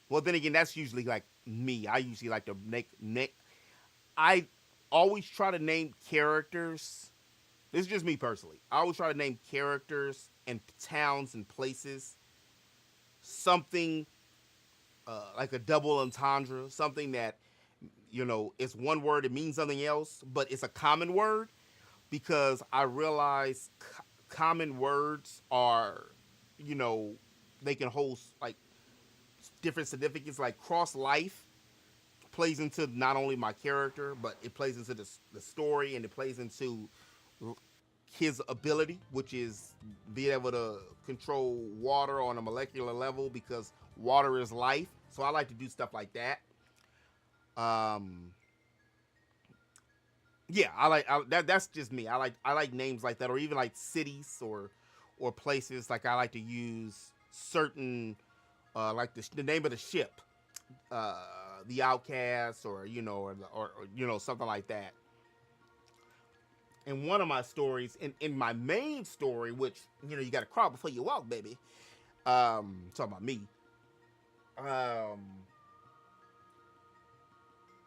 Well, then again, that's usually like me. I usually like to make... I always try to name characters. This is just me personally. I always try to name characters and towns and places something like a double entendre, something that, you know, it's one word, it means something else, but it's a common word, because I realize common words are, you know, they can hold like different significance. Like cross life plays into not only my character, but it plays into the story, and it plays into his ability, which is being able to control water on a molecular level, because water is life. So I like to do stuff like that. Yeah, that's just me. I like names like that, or even like cities or places. Like I like to use certain like the name of the ship, the Outcast, or you know, or you know, something like that. In one of my stories, in my main story, which, you know, you got to crawl before you walk, baby. Talking about me.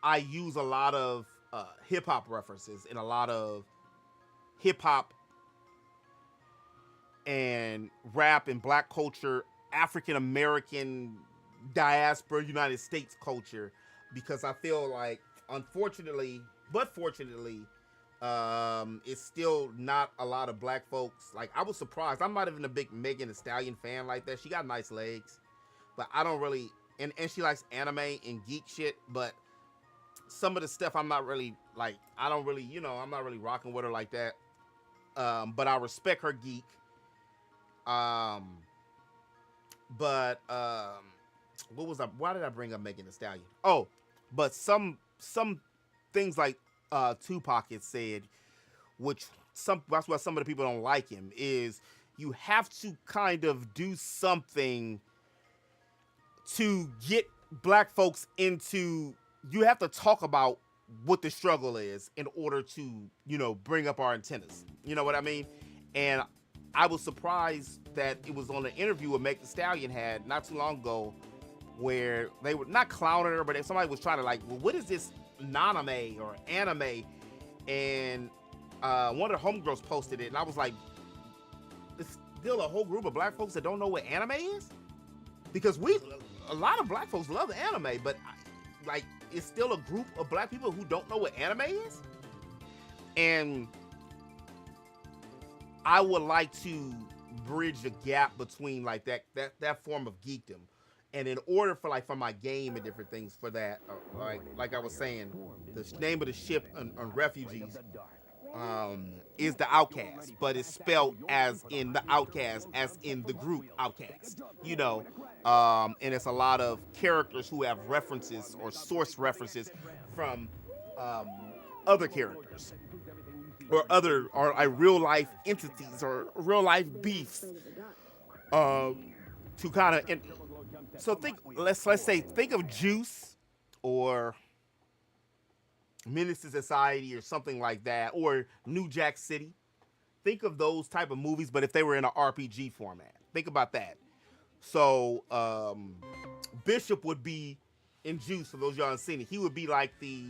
I use a lot of hip hop references, and a lot of hip hop and rap and black culture, African American diaspora, United States culture, because I feel like, unfortunately, but fortunately, it's still not a lot of black folks. Like, I was surprised. I'm not even a big Megan Thee Stallion fan like that. She got nice legs, but I don't really, and she likes anime and geek shit, but some of the stuff I'm not really like, I don't really, you know, I'm not really rocking with her like that. But I respect her geek. But what was I, why did I bring up Megan Thee Stallion? Oh, but some things like Tupac had said, which that's why some of the people don't like him, is you have to kind of do something to get black folks into, you have to talk about what the struggle is in order to, you know, bring up our antennas. You know what I mean? And I was surprised that it was on an interview with Meg Thee Stallion had not too long ago, where they were not clowning her, but somebody was trying to like, well, what is this naname or anime? And one of the homegirls posted it, and I was like, there's still a whole group of black folks that don't know what anime is? Because a lot of black folks love the anime, but like, it's still a group of black people who don't know what anime is? And I would like to bridge the gap between like that form of geekdom. And in order for like, for my game and different things for that, like I was saying, the name of the ship on Refugees is the Outcast, but it's spelled as in the Outcast, as in the group Outcast, you know. And it's a lot of characters who have references or source references from other characters or real life entities or real life beefs to kind of. So let's say think of Juice or Menace to Society or something like that, or New Jack City. Think of those type of movies, but if they were in an RPG format. Think about that. So Bishop would be in Juice, for those of y'all haven't seen it. He would be like the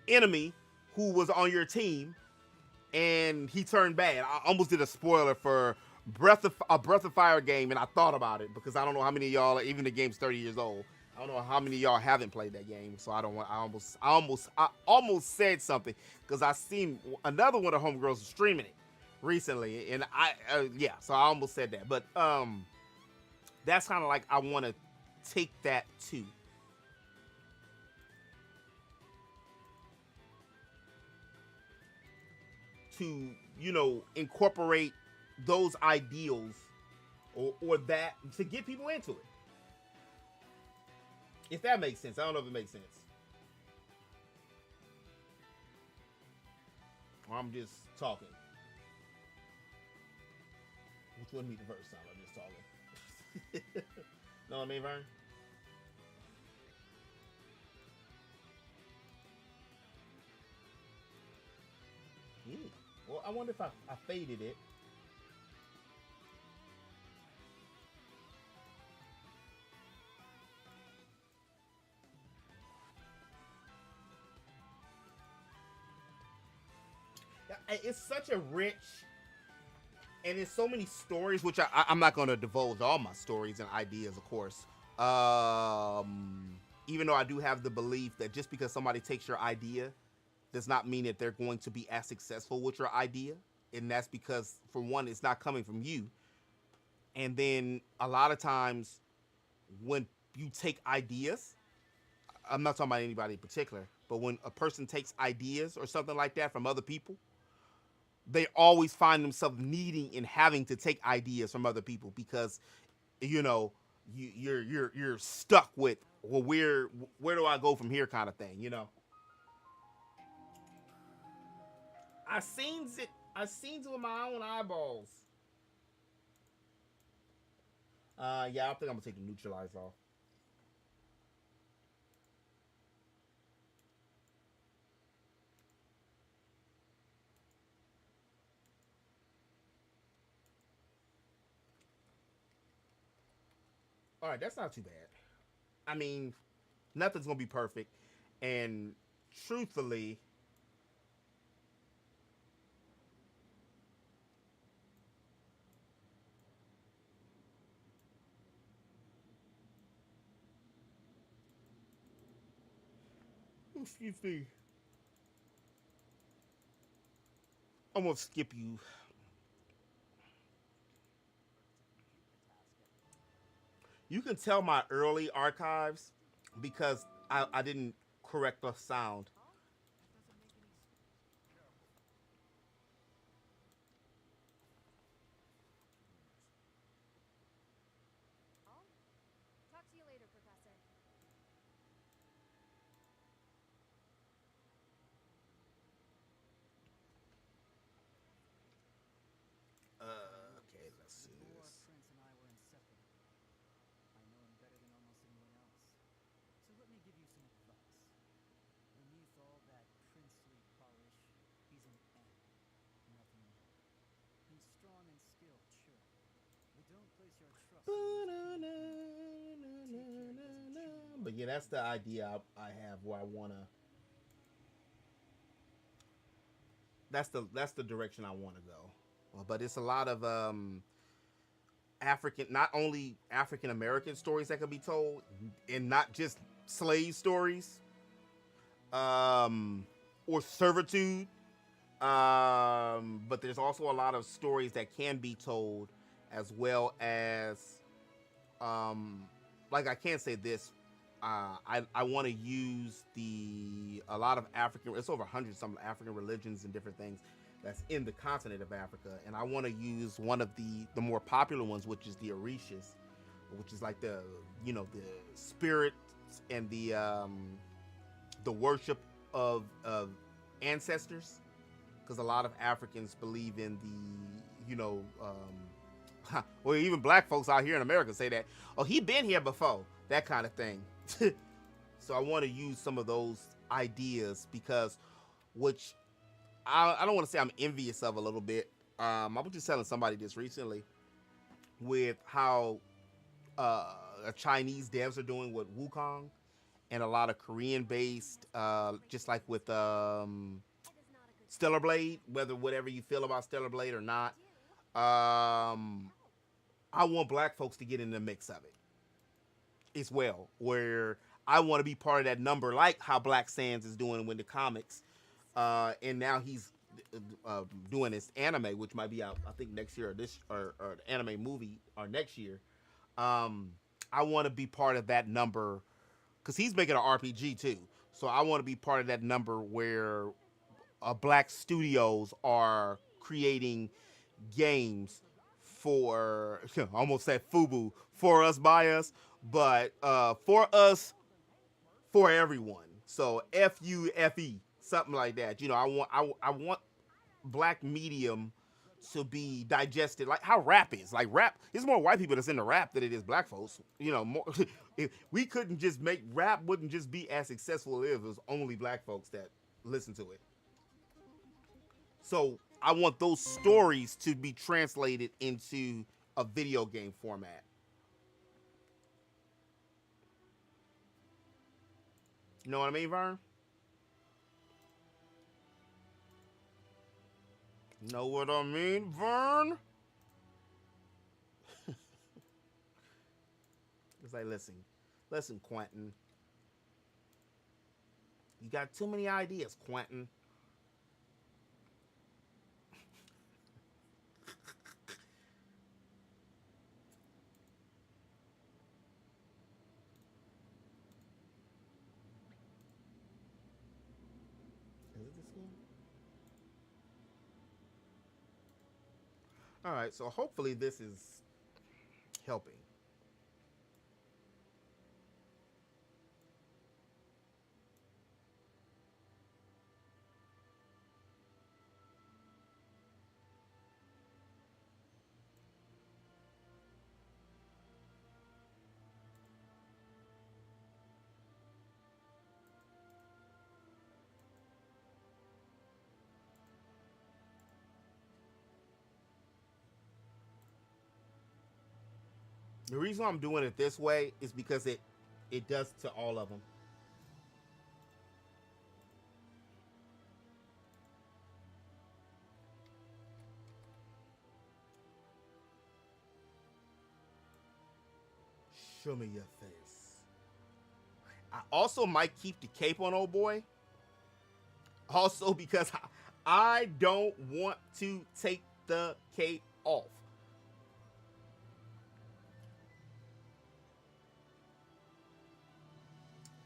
enemy who was on your team, and he turned bad. I almost did a spoiler for a Breath of Fire game, and I thought about it because I don't know how many of y'all, even the game's 30 years old. I don't know how many of y'all haven't played that game, so I almost said something because I seen another one of the homegirls streaming it recently, and so I almost said that. But that's kind of like I want to take that too. To, you know, incorporate those ideals or that to get people into it. If that makes sense. I don't know if it makes sense. Or I'm just talking. Which wouldn't be the first time I'm just talking. Know what I mean, Vern? Yeah. Well, I wonder if I faded it. It's such a rich, and there's so many stories, which I'm not going to divulge all my stories and ideas, of course. Even though I do have the belief that just because somebody takes your idea does not mean that they're going to be as successful with your idea. And that's because, for one, it's not coming from you. And then a lot of times when you take ideas, I'm not talking about anybody in particular, but when a person takes ideas or something like that from other people, they always find themselves needing and having to take ideas from other people because, you know, you're stuck with, well, where do I go from here kind of thing, you know. I seen it with my own eyeballs. Yeah, I think I'm gonna take the neutralize off. All right, that's not too bad. I mean, nothing's gonna be perfect, and truthfully, excuse me, I'm gonna skip you. You can tell my early archives because I didn't correct the sound. Talk to you later, Professor. is. Prince and I were inseparable. I know him better than almost anyone else. So let me give you some advice. Beneath all that princely polish, he's an animal, nothing more. He's strong and skilled, sure. But don't place your trust in his But yeah, that's the idea I have where I wanna. That's the direction I want to go. But it's a lot of African, not only African American stories that could be told, and not just slave stories, or servitude. But there's also a lot of stories that can be told, as well as, like I can't say this. I want to use a lot of African. It's over 100 some African religions and different things that's in the continent of Africa, and I want to use one of the more popular ones, which is the Orishas, which is like the spirits and the worship of ancestors, because a lot of Africans believe in or even black folks out here in America say that, oh, he been here before, that kind of thing. So I want to use some of those ideas because, which I don't want to say I'm envious of a little bit. I was just telling somebody this recently with how Chinese devs are doing with Wukong, and a lot of Korean based, just like with Stellar Blade, whatever you feel about Stellar Blade or not. I want black folks to get in the mix of it as well, where I want to be part of that number, like how Black Sands is doing with the comics, and now he's doing this anime, which might be out, I think, next year, or the anime movie or next year. I want to be part of that number because he's making an RPG too, so I want to be part of that number where black studios are creating games for I almost said FUBU, for us by us, but for us, for everyone. So FUFE, something like that. I want black medium to be digested, like how rap is. Like rap, it's more white people that's into rap than it is black folks. More. If we couldn't just make rap, wouldn't just be as successful if it was only black folks that listen to it. So I want those stories to be translated into a video game format. You know what I mean, Vern? Know what I mean, Vern? It's like, listen, Quentin. You got too many ideas, Quentin. Is it this one? All right, so hopefully this is helping. The reason I'm doing it this way is because it does to all of them. Show me your face. I also might keep the cape on old boy. Also because I don't want to take the cape off.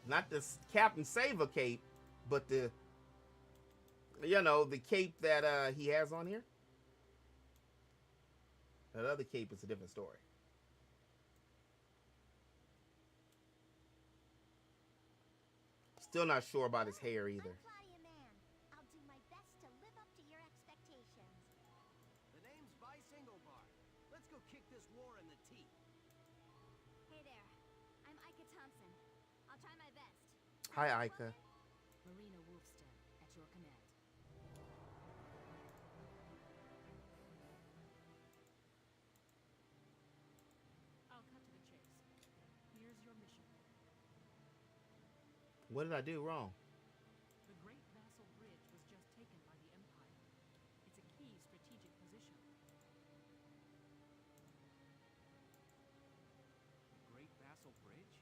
Not the Captain Saver cape, but the cape that he has on here. That other cape is a different story. Still not sure about his hair either. I'm Claudia Mann. I'll do my best to live up to your expectations. The name's Vi Singlebar. Let's go kick this war in the teeth. Hey there. I'm Ika Thompson. I'll try my best. Hi, Ika. Marina Wolfstead, at your command. I'll cut to the chase. Here's your mission. What did I do wrong? The Great Vassal Bridge was just taken by the Empire. It's a key strategic position. Great Vassal Bridge?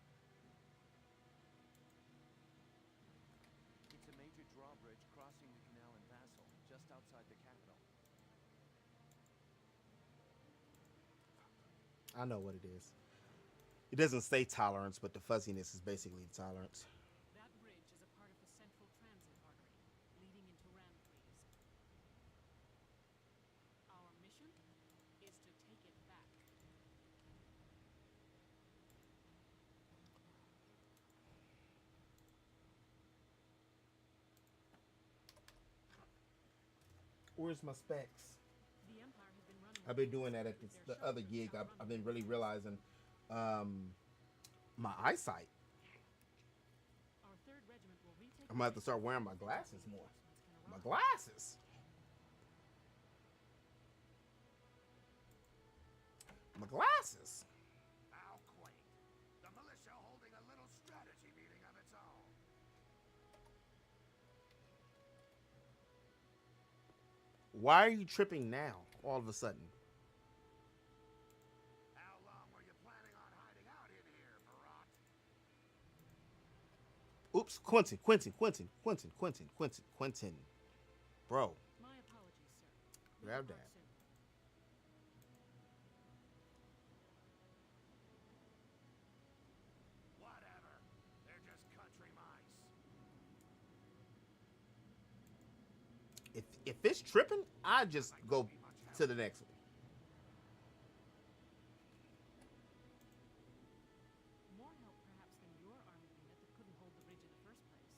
It's a major drawbridge crossing the canal in Vassal, just outside the capital. I know what it is. It doesn't say tolerance, but the fuzziness is basically tolerance. That bridge is a part of the central transit artery, leading into Ramfleas. Our mission is to take it back. Where's my specs? The Empire has been running. I've been doing that at the other gig. I've been really realizing my eyesight. Our 3rd Regiment will retake. I'm gonna have to start wearing my glasses more. My glasses. My glasses. How quaint. The militia holding a little strategy meeting of its own. Why are you tripping now, all of a sudden? How long were you planning on hiding out in here, Barat? Oops, Quentin. Bro, My apologies, sir. grab that. Whatever. They're just country mice. If it's tripping, I just go to the next one. More help, perhaps, than your army unit that couldn't hold the bridge in the first place.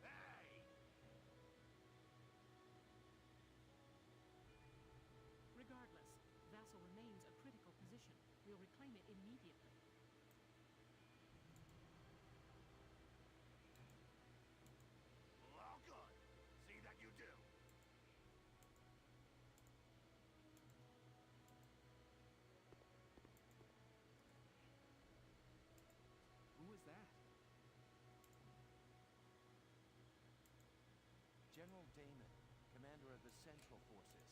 Hey! Regardless, Vassal remains a critical position. We'll reclaim it immediately. Well, good. See that you do. Who is that? General Damon, commander of the Central Forces.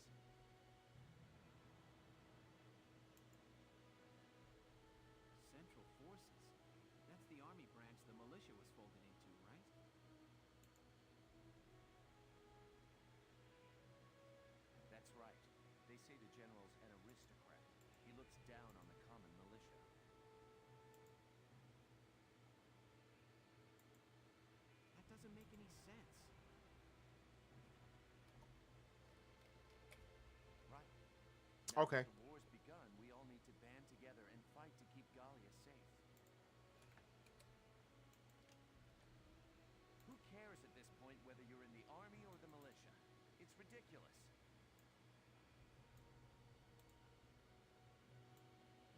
Central Forces? That's the army branch the militia was folded into, right? That's right. They say the general's an aristocrat. He looks down on the common militia. That doesn't make any sense. Right. Okay. Now that the war's begun, we all need to band together and fight to keep Gallia safe. Who cares at this point whether you're in the army or the militia? It's ridiculous.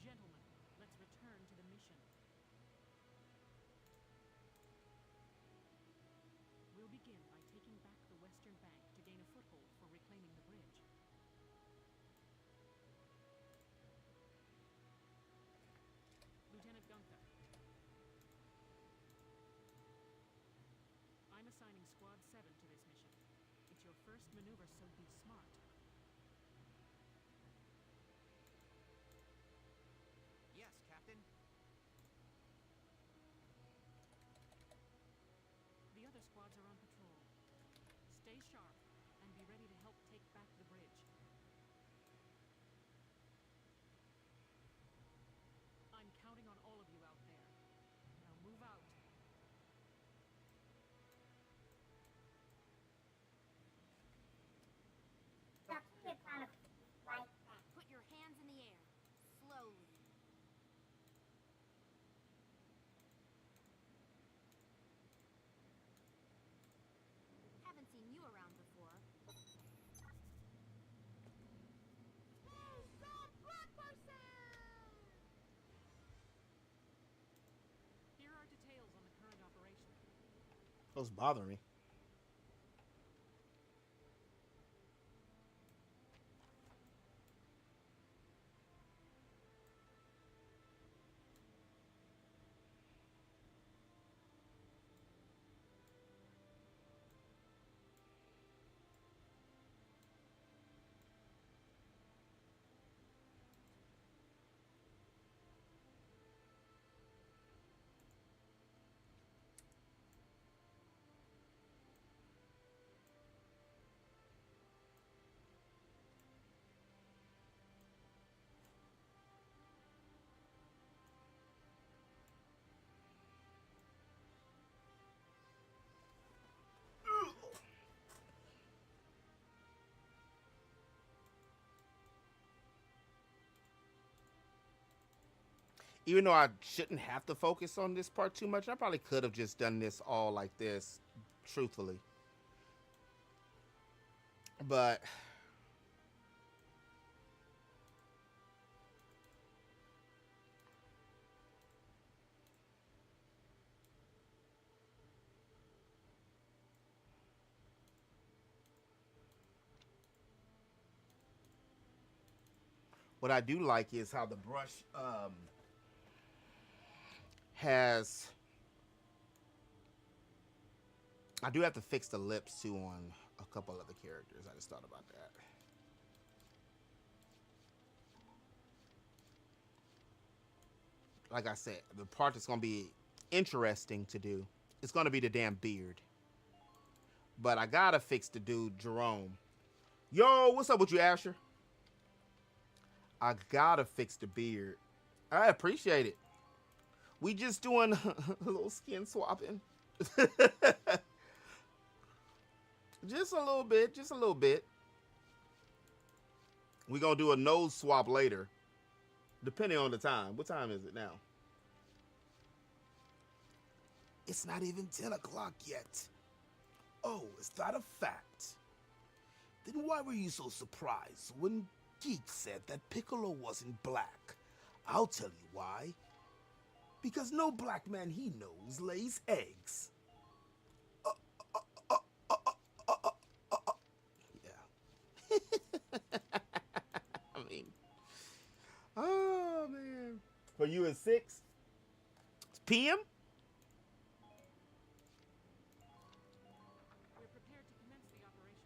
Gentlemen, let's return to the mission. We'll begin by taking back the western bank to gain a foothold for reclaiming the bridge. Lieutenant Gunther. I'm assigning Squad 7 to this mission. It's your first maneuver, so be smart. Yes, Captain. The other squads are on patrol. Stay sharp and be ready to help take back the bridge. I'm counting on all of you out there. Now move out. Put your hands in the air. Slowly. Haven't seen you around before. was bothering me. Even though I shouldn't have to focus on this part too much, I probably could have just done this all like this, truthfully. But what I do like is how the brush has. I do have to fix the lips too on a couple other characters. I just thought about that. Like I said, the part that's gonna be interesting to do, it's gonna be the damn beard. But I gotta fix the dude Jerome. Yo, what's up with you, Asher? I gotta fix the beard. I appreciate it. We just doing a little skin swapping. Just a little bit, just a little bit. We gonna do a nose swap later, depending on the time. What time is it now? It's not even 10 o'clock yet. Oh, is that a fact? Then why were you so surprised when Geek said that Piccolo wasn't black? I'll tell you why. Because no black man he knows lays eggs. Yeah. I mean, oh man. For you at 6 p.m.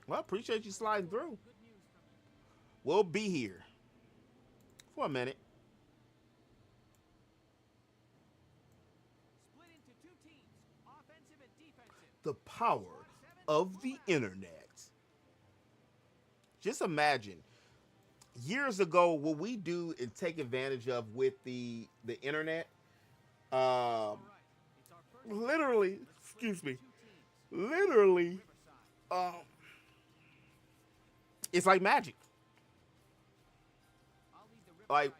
Well, appreciate you sliding through. We'll be here for a minute. Split into 2 teams, offensive and defensive. The power of the internet. Just imagine, years ago, what we do and take advantage of with the internet, literally, excuse me, literally, it's like magic. Like,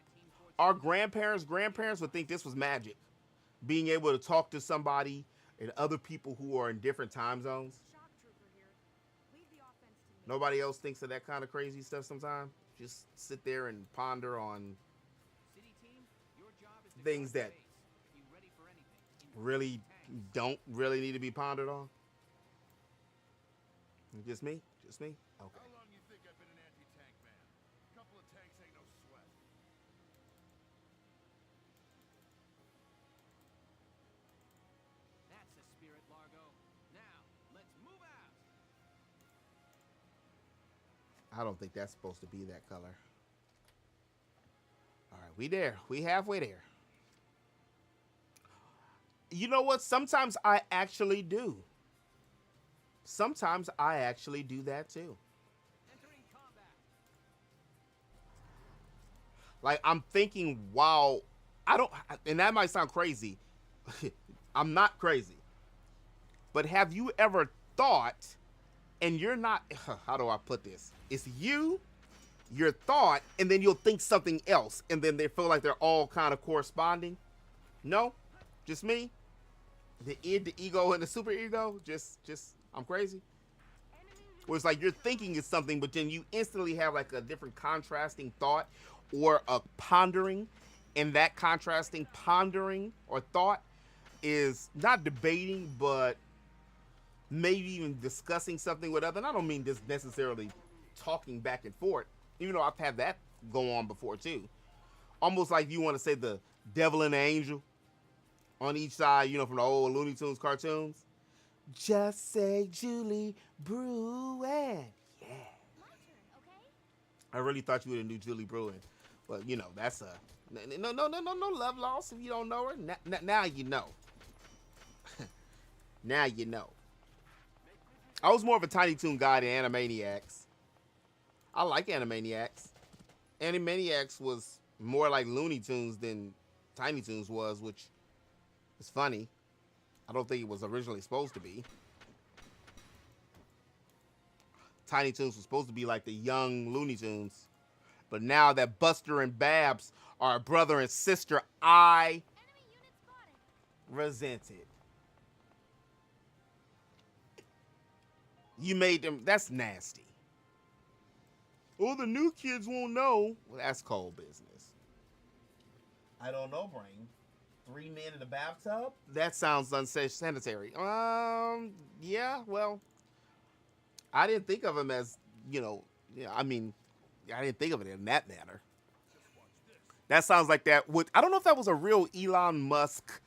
our grandparents would think this was magic. Being able to talk to somebody and other people who are in different time zones. Nobody else thinks of that kind of crazy stuff sometimes. Just sit there and ponder on things that really don't really need to be pondered on. Just me? Just me? Okay. How long you think I've been an anti-tank man? A couple of tanks ain't no sweat. That's the spirit, Largo. Now, let's move out. I don't think that's supposed to be that color. All right, we there. We halfway there. You know what? Sometimes I actually do. Sometimes I actually do that too. Like, I'm thinking, wow, I don't, and that might sound crazy. I'm not crazy. But have you ever thought, and you're not, how do I put this? It's you, your thought, and then you'll think something else, and then they feel like they're all kind of corresponding? No? Just me? The id, the ego, and the super ego? Just, I'm crazy? Where it's like you're thinking it's something, but then you instantly have like a different contrasting thought or a pondering, and that contrasting pondering or thought is not debating, but maybe even discussing something with other. And I don't mean just necessarily talking back and forth, even though I've had that go on before too. Almost like you want to say the devil and the angel on each side, you know, from the old Looney Tunes cartoons. Just say Julie Bruin. Yeah. I really thought you would have knew Julie Bruin, but you know that's a no love loss if you don't know her. Now you know. Now you know. I was more of a Tiny Toon guy than Animaniacs. I like Animaniacs. Animaniacs was more like Looney Tunes than Tiny Toons was, which is funny. I don't think it was originally supposed to be. Tiny Toons was supposed to be like the young Looney Tunes. But now that Buster and Babs are brother and sister, I resent it. You made them, that's nasty. Oh, the new kids won't know. Well, that's cold business. I don't know, Brain. 3 men in a bathtub? That sounds unsanitary. Yeah, well, I didn't think of him as, I didn't think of it in that manner. That sounds like that would, I don't know if that was a real Elon Musk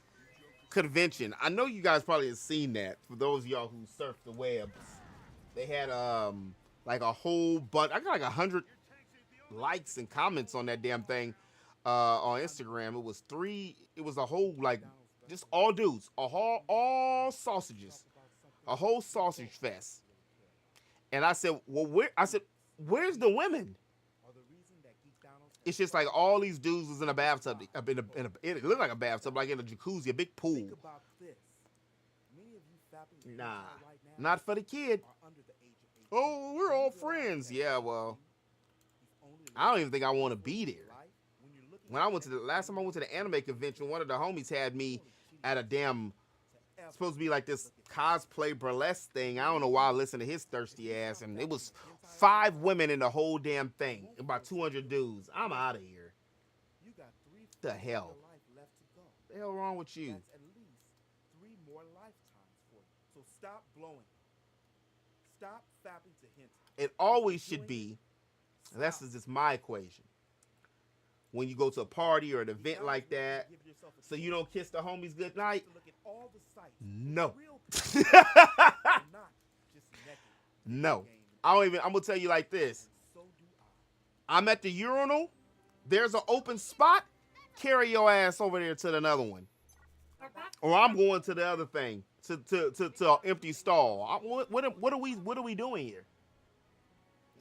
convention. I know you guys probably have seen that. For those of y'all who surf the webs, they had like a whole bunch. I got like 100 likes and comments on that damn thing on Instagram. It was a whole, like, just all dudes, all sausages, a whole sausage fest. And I said, where's the women? It's just like all these dudes was in a bathtub. It looked like a bathtub, like in a jacuzzi, a big pool. Nah, not for the kid. Oh, we're all friends. Yeah, well, I don't even think I want to be there. When I went to last time I went to the anime convention, one of the homies had me at a damn, supposed to be like this cosplay burlesque thing. I don't know why I listened to his thirsty ass, and it was 5 women in the whole damn thing, about 200 dudes. I'm out of here. The hell? The hell wrong with you? That's at least 3 more lifetimes for you. So stop blowing. Stop fapping to hint. It always should be, and that's just my equation. When you go to a party or an event like that, so you don't kiss the homies goodnight. No. No. I'm gonna tell you like this. I'm at the urinal. There's an open spot. Carry your ass over there to another one. Or I'm going to the other thing. To an empty stall. What are we doing here?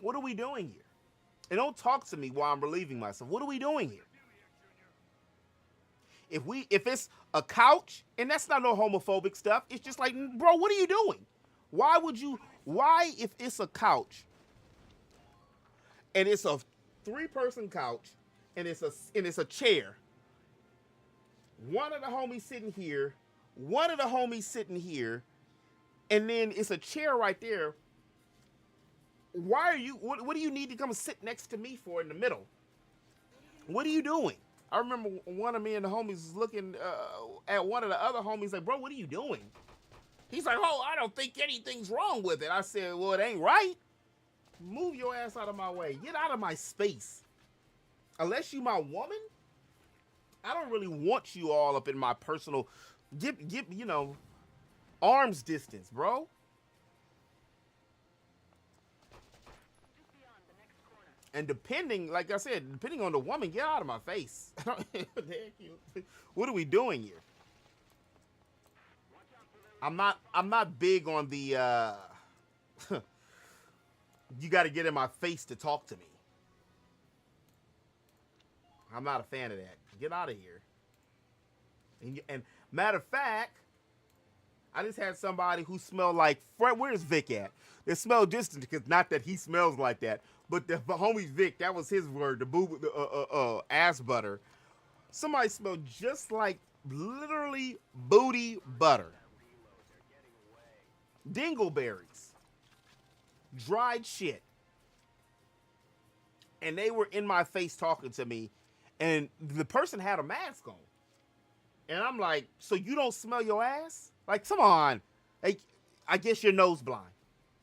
What are we doing here? And don't talk to me while I'm relieving myself. What are we doing here? If it's a couch, and that's not no homophobic stuff, it's just like, bro, what are you doing? Why if it's a couch and it's a 3-person couch and it's a chair, one of the homies sitting here, one of the homies sitting here, and then it's a chair right there. Why are you, what do you need to come and sit next to me for in the middle? What are you doing? I remember one of me and the homies was looking at one of the other homies like, bro, what are you doing? He's like, oh, I don't think anything's wrong with it. I said, well, it ain't right. Move your ass out of my way. Get out of my space. Unless you my woman, I don't really want you all up in my personal, give arm's distance, bro. And depending, like I said, depending on the woman, get out of my face. What are we doing here? I'm not big on the you got to get in my face to talk to me. I'm not a fan of that. Get out of here. And matter of fact, I just had somebody who smelled like, where's Vic at? They smell distant, because not that he smells like that, but the homie Vic, that was his word, the ass butter. Somebody smelled just like literally booty butter. Dingleberries. Dried shit. And they were in my face talking to me, and the person had a mask on. And I'm like, so you don't smell your ass? Like, come on. Like, I guess you're nose blind.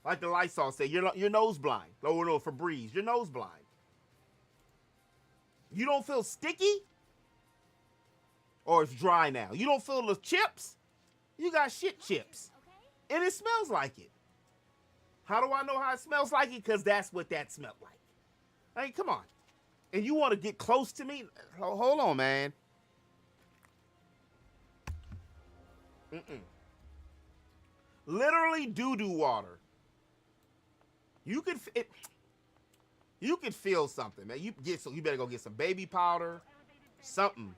Like the Lysol said, you're nose blind. Oh no, Febreze, you're nose blind. You don't feel sticky? Or it's dry now. You don't feel the chips? You got shit chips. And it smells like it. How do I know how it smells like it? Because that's what that smelled like. I mean, come on. And you want to get close to me? Hold on, man. Literally doo-doo water. You could feel something, man. You better go get some baby powder, something.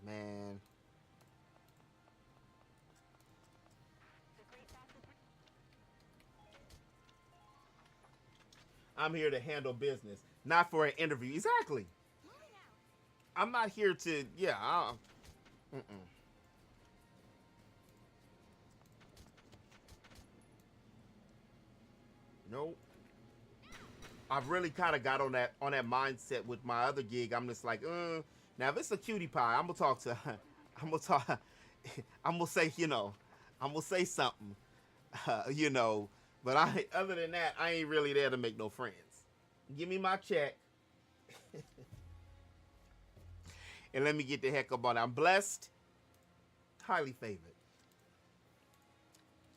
Man. I'm here to handle business, not for an interview. Exactly. I'm not here to, Nope. I've really kind of got on that mindset with my other gig. I'm just like, now if it's a cutie pie, I'm gonna say, I'm gonna say something, But other than that, I ain't really there to make no friends. Give me my check, and let me get the heck up on it. I'm blessed, highly favored,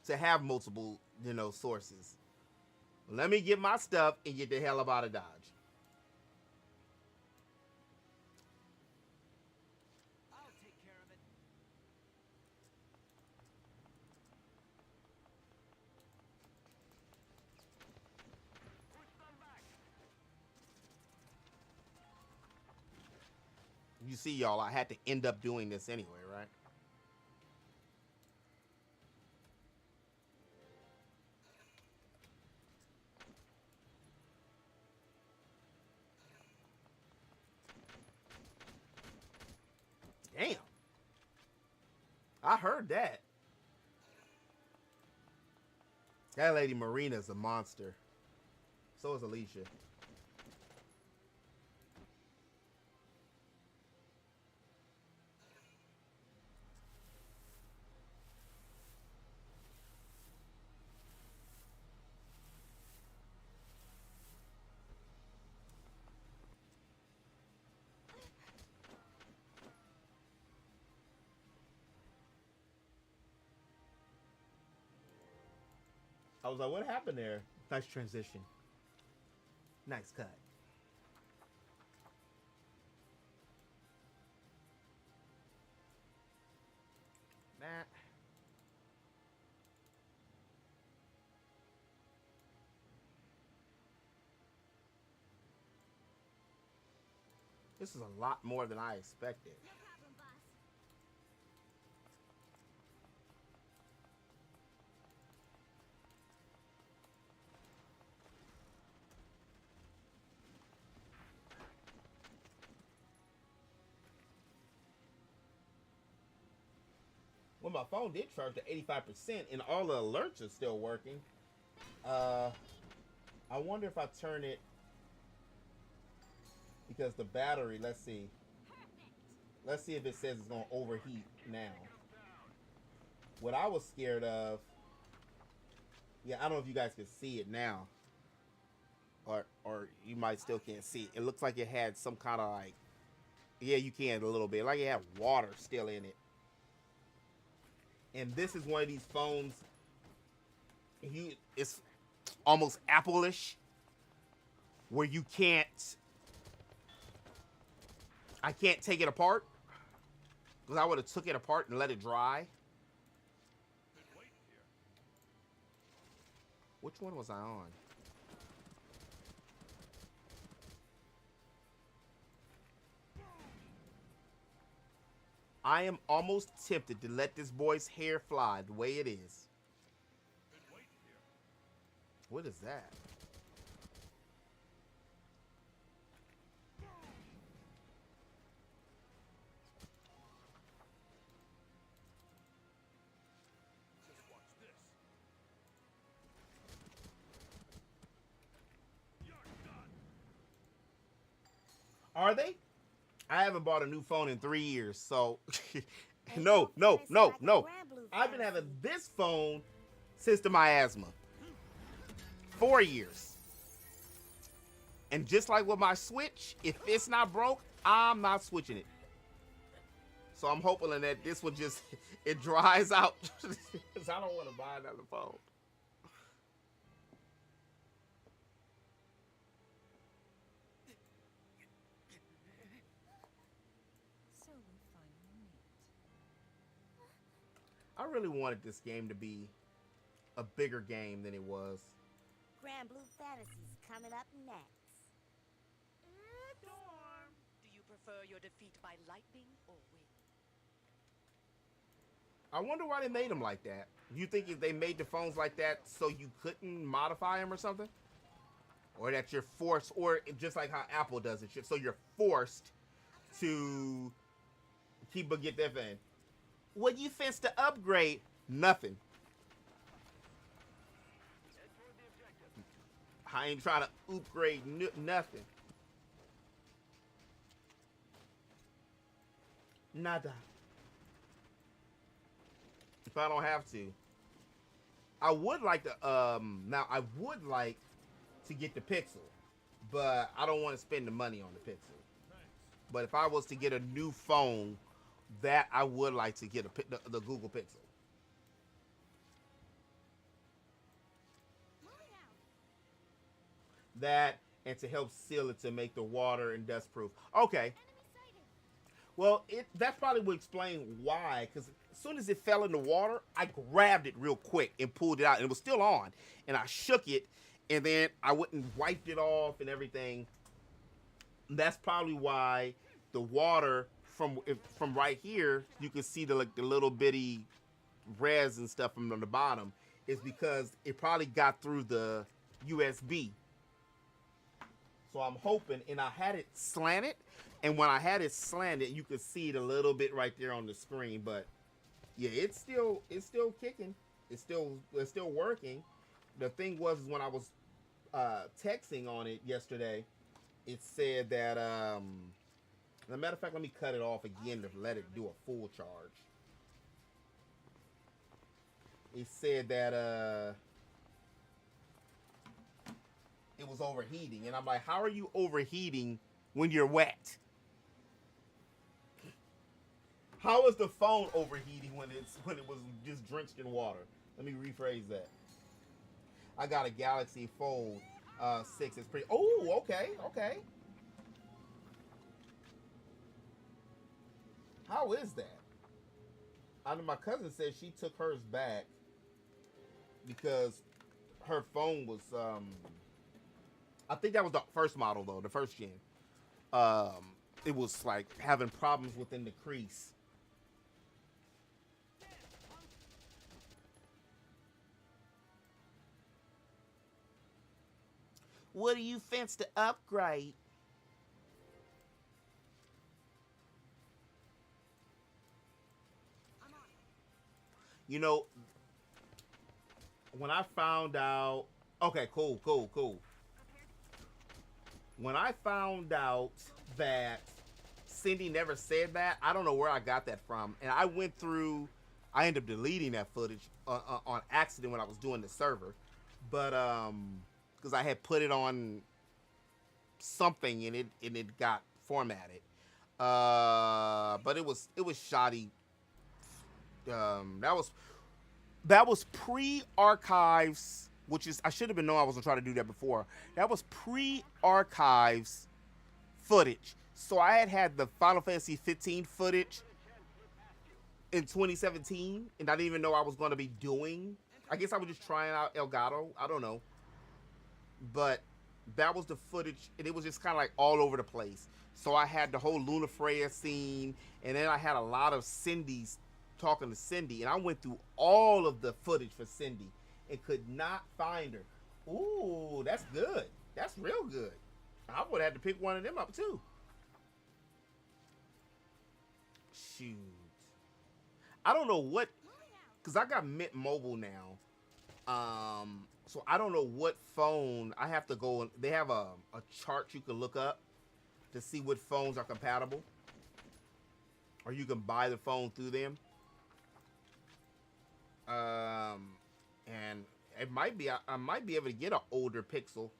to have multiple, sources. Let me get my stuff and get the hell up out of Dodge. I'll take care of it. Put them back. You see, y'all, I had to end up doing this anyway, right? Damn. I heard that. That lady Marina's a monster. So is Alicia. I was like, what happened there? Nice transition. Nice cut. Nah. This is a lot more than I expected. No problem, boss. Well, my phone did charge to 85% and all the alerts are still working. I wonder if I turn it, because the battery, let's see. Let's see if it says it's going to overheat now. What I was scared of, I don't know if you guys can see it now. Or you might still can't see it. It looks like it had some kind of like, you can a little bit. Like it had water still in it. And this is one of these phones, it's almost Apple-ish, where I can't take it apart, because I would have took it apart and let it dry. Which one was I on? I am almost tempted to let this boy's hair fly the way it is. What is that? Just watch this. You're done. Are they? I haven't bought a new phone in 3 years, so Hey, no. don't finish like a grand blue I've been having this phone since the miasma. 4 years. And just like with my Switch, if it's not broke, I'm not switching it. So I'm hoping that this one just, it dries out. Because I don't want to buy another phone. So we finally meet. I really wanted this game to be a bigger game than it was. Grand Blue Fantasy's coming up next. Storm, do you prefer your defeat by lightning or wind? I wonder why they made them like that. You think if they made the phones like that so you couldn't modify them or something? Or that you're forced, or just like how Apple does it, so you're forced to get that thing. What you fence to upgrade? Nothing. I ain't trying to upgrade nothing. Nada. If I don't have to. I would like to, now I would like to get the Pixel, but I don't want to spend the money on the Pixel. But if I was to get a new phone, that I would like to get the Google Pixel. That, and to help seal it to make the water and dust proof. Okay. Well, that probably would explain why, because as soon as it fell in the water, I grabbed it real quick and pulled it out, and it was still on. And I shook it, and then I went and wiped it off and everything. That's probably why the water from right here, you can see the little bitty res and stuff from the bottom, is because it probably got through the USB. So I'm hoping, and I had it slanted, and when I had it slanted, you could see it a little bit right there on the screen. But yeah, it's still kicking. It's still working. The thing was when I was texting on it yesterday, it said that as a matter of fact, let me cut it off again to let it do a full charge. It said that it was overheating, and I'm like, how are you overheating when you're wet? How is the phone overheating when it was just drenched in water? Let me rephrase that. I got a Galaxy Fold 6. It's pretty. Oh, okay. How is that? I know my cousin said she took hers back because her phone was I think that was the first model though, the first gen. It was like having problems within the crease. What do you fence to upgrade? You know, when I found out, okay, cool. When I found out that Cindy never said that, I don't know where I got that from. And I ended up deleting that footage on accident when I was doing the server. But, because I had put it on something and it got formatted. But it was shoddy. That was pre-archives, which is, I should have been knowing I was gonna try to do that before. That was pre-archives footage. So I had the Final Fantasy 15 footage in 2017, and I didn't even know I was gonna be doing. I guess I was just trying out Elgato. I don't know. But that was the footage, and it was just kind of like all over the place. So I had the whole Luna Freya scene, and then I had a lot of Cindy's talking to Cindy, and I went through all of the footage for Cindy and could not find her. Ooh, that's good. That's real good. I would have had to pick one of them up too. Shoot. I don't know what, because I got Mint Mobile now. So I don't know what phone. I have to go, and they have a chart you can look up to see what phones are compatible. Or you can buy the phone through them. And it might be I might be able to get an older pixel.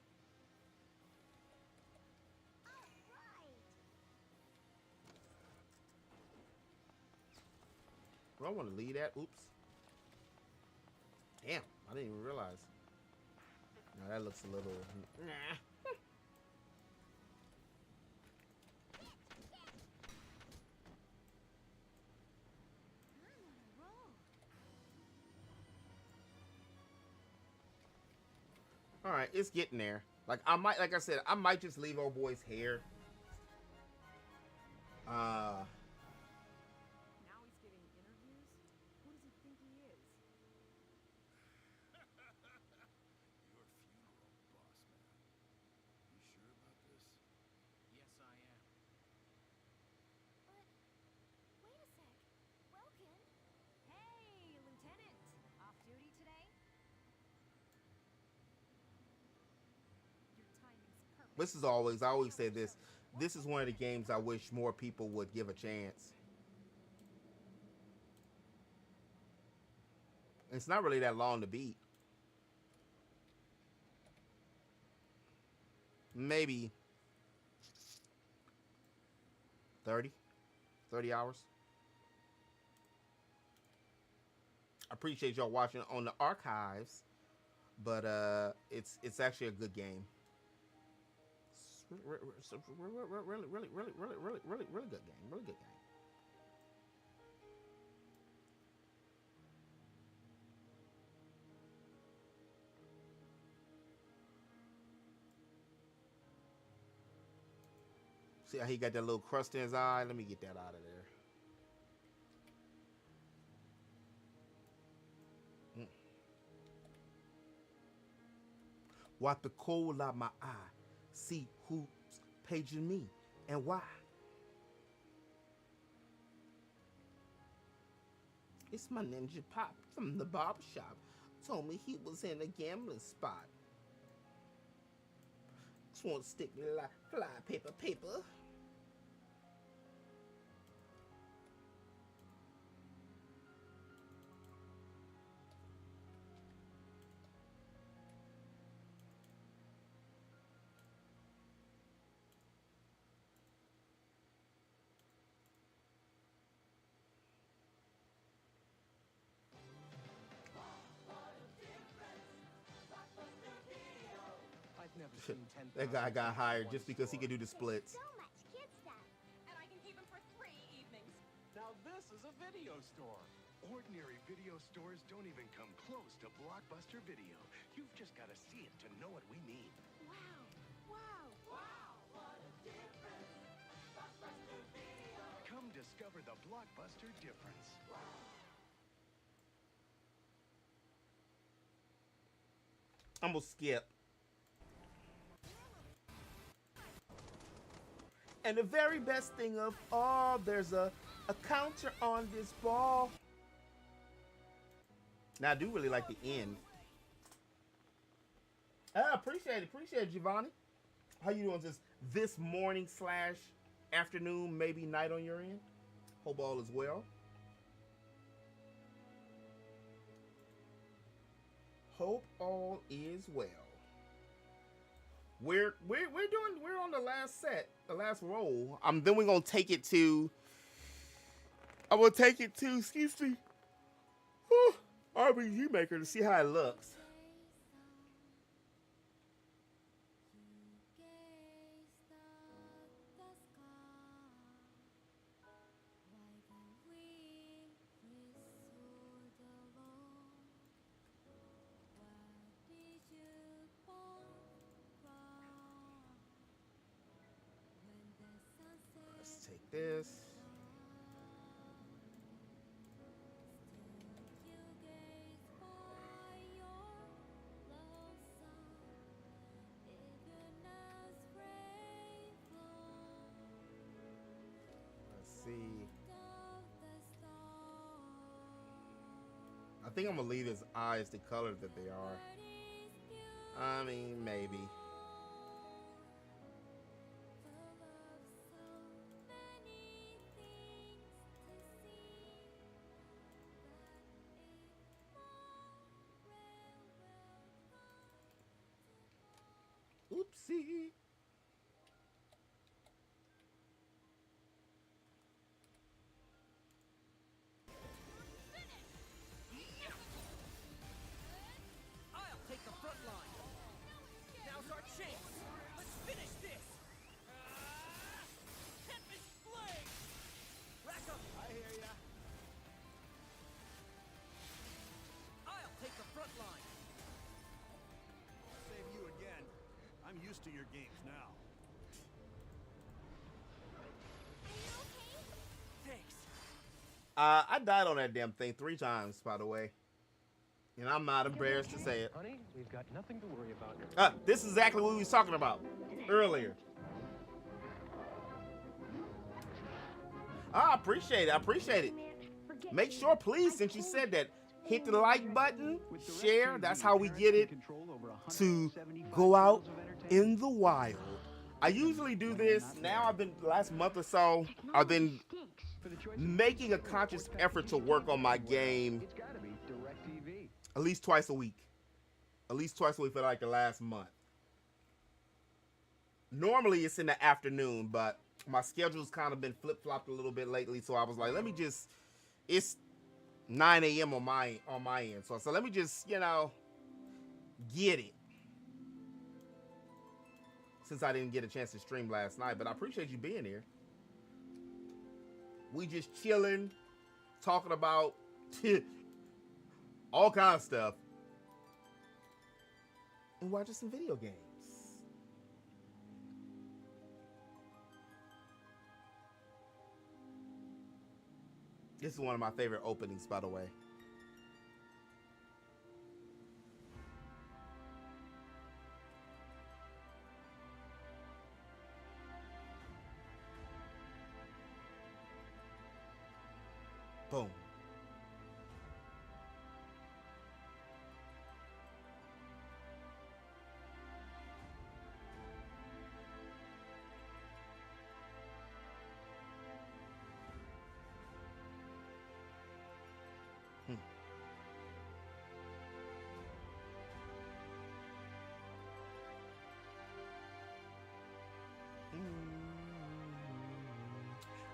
Do I want to leave that? Oops. Damn, I didn't even realize. Now that looks a little. Nah. All right, it's getting there. Like I said, I might just leave old boy's hair. Now he's giving interviews? Who does he think he is? Your funeral, boss man. You sure about this? Yes, I am. But wait a sec. Welkin? Hey, Lieutenant. Off duty today? Your timing's perfect. This is I always say this. This is one of the games I wish more people would give a chance. It's not really that long to beat. Maybe 30 hours. I appreciate y'all watching on the archives, but it's actually a good game. Really good game. Really good game. See how he got that little crust in his eye? Let me get that out of there. Wipe the coal out my eye. See who's paging me and why. It's my ninja pop from the barber shop. Told me he was in a gambling spot. Just want to stick me like fly paper. That guy got hired just because he could do the splits. So much kid stuff. And I can keep him for 3 evenings. Now this is a video store. Ordinary video stores don't even come close to Blockbuster Video. You've just got to see it to know what we mean. Wow. What a difference. Blockbuster Video. Come discover the Blockbuster difference. I'm gonna skip. And the very best thing of all, there's a counter on this ball. Now I do really like the end. I appreciate it, Giovanni. How you doing this morning / afternoon, maybe night on your end? Hope all is well. Hope all is well. We're on the last set, the last roll. Then we're gonna take it to. I will take it to, excuse me, RPG Maker to see how it looks. Let's take this. Let's see. I think I'm gonna leave his eyes the color that they are. I mean, maybe. see. I'll take the front line. Now's our chance. Let's finish this. Tempest Blade. Rack up. I hear ya. I'll take the front line. I'll save you again. I'm used to your games now. Thanks. I died on that damn thing 3 times, by the way. And I'm not embarrassed to say it. Honey, we've got nothing to worry about. This is exactly what we was talking about earlier. I appreciate it. I appreciate it. Make sure, please, since you said that, hit the like button, share. That's how we get it to go out in the wild. I usually do this. Now I've been, last month or so, I've been making a conscious effort to work on my game at least twice a week. At least twice a week for like the last month. Normally it's in the afternoon, but my schedule's kind of been flip-flopped a little bit lately, so I was like, let me just, it's 9 a.m. on my end. So let me just, you know, get it. Since I didn't get a chance to stream last night, but I appreciate you being here. We just chilling, talking about all kinds of stuff, and watching some video games. This is one of my favorite openings, by the way. Boom.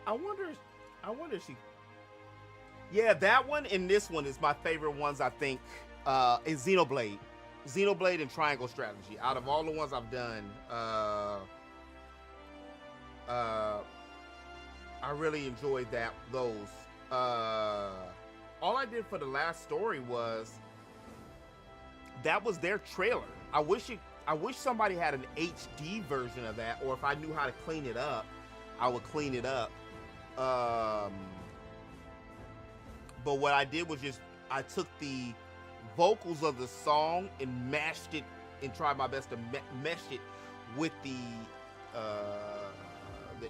I wonder if she. Yeah, that one and this one is my favorite ones, I think, is Xenoblade. Xenoblade and Triangle Strategy. Out of all the ones I've done, I really enjoyed those. All I did for the last story was, that was their trailer. I wish somebody had an HD version of that, or if I knew how to clean it up, I would clean it up. But what I did was just, I took the vocals of the song and mashed it and tried my best to mesh it with the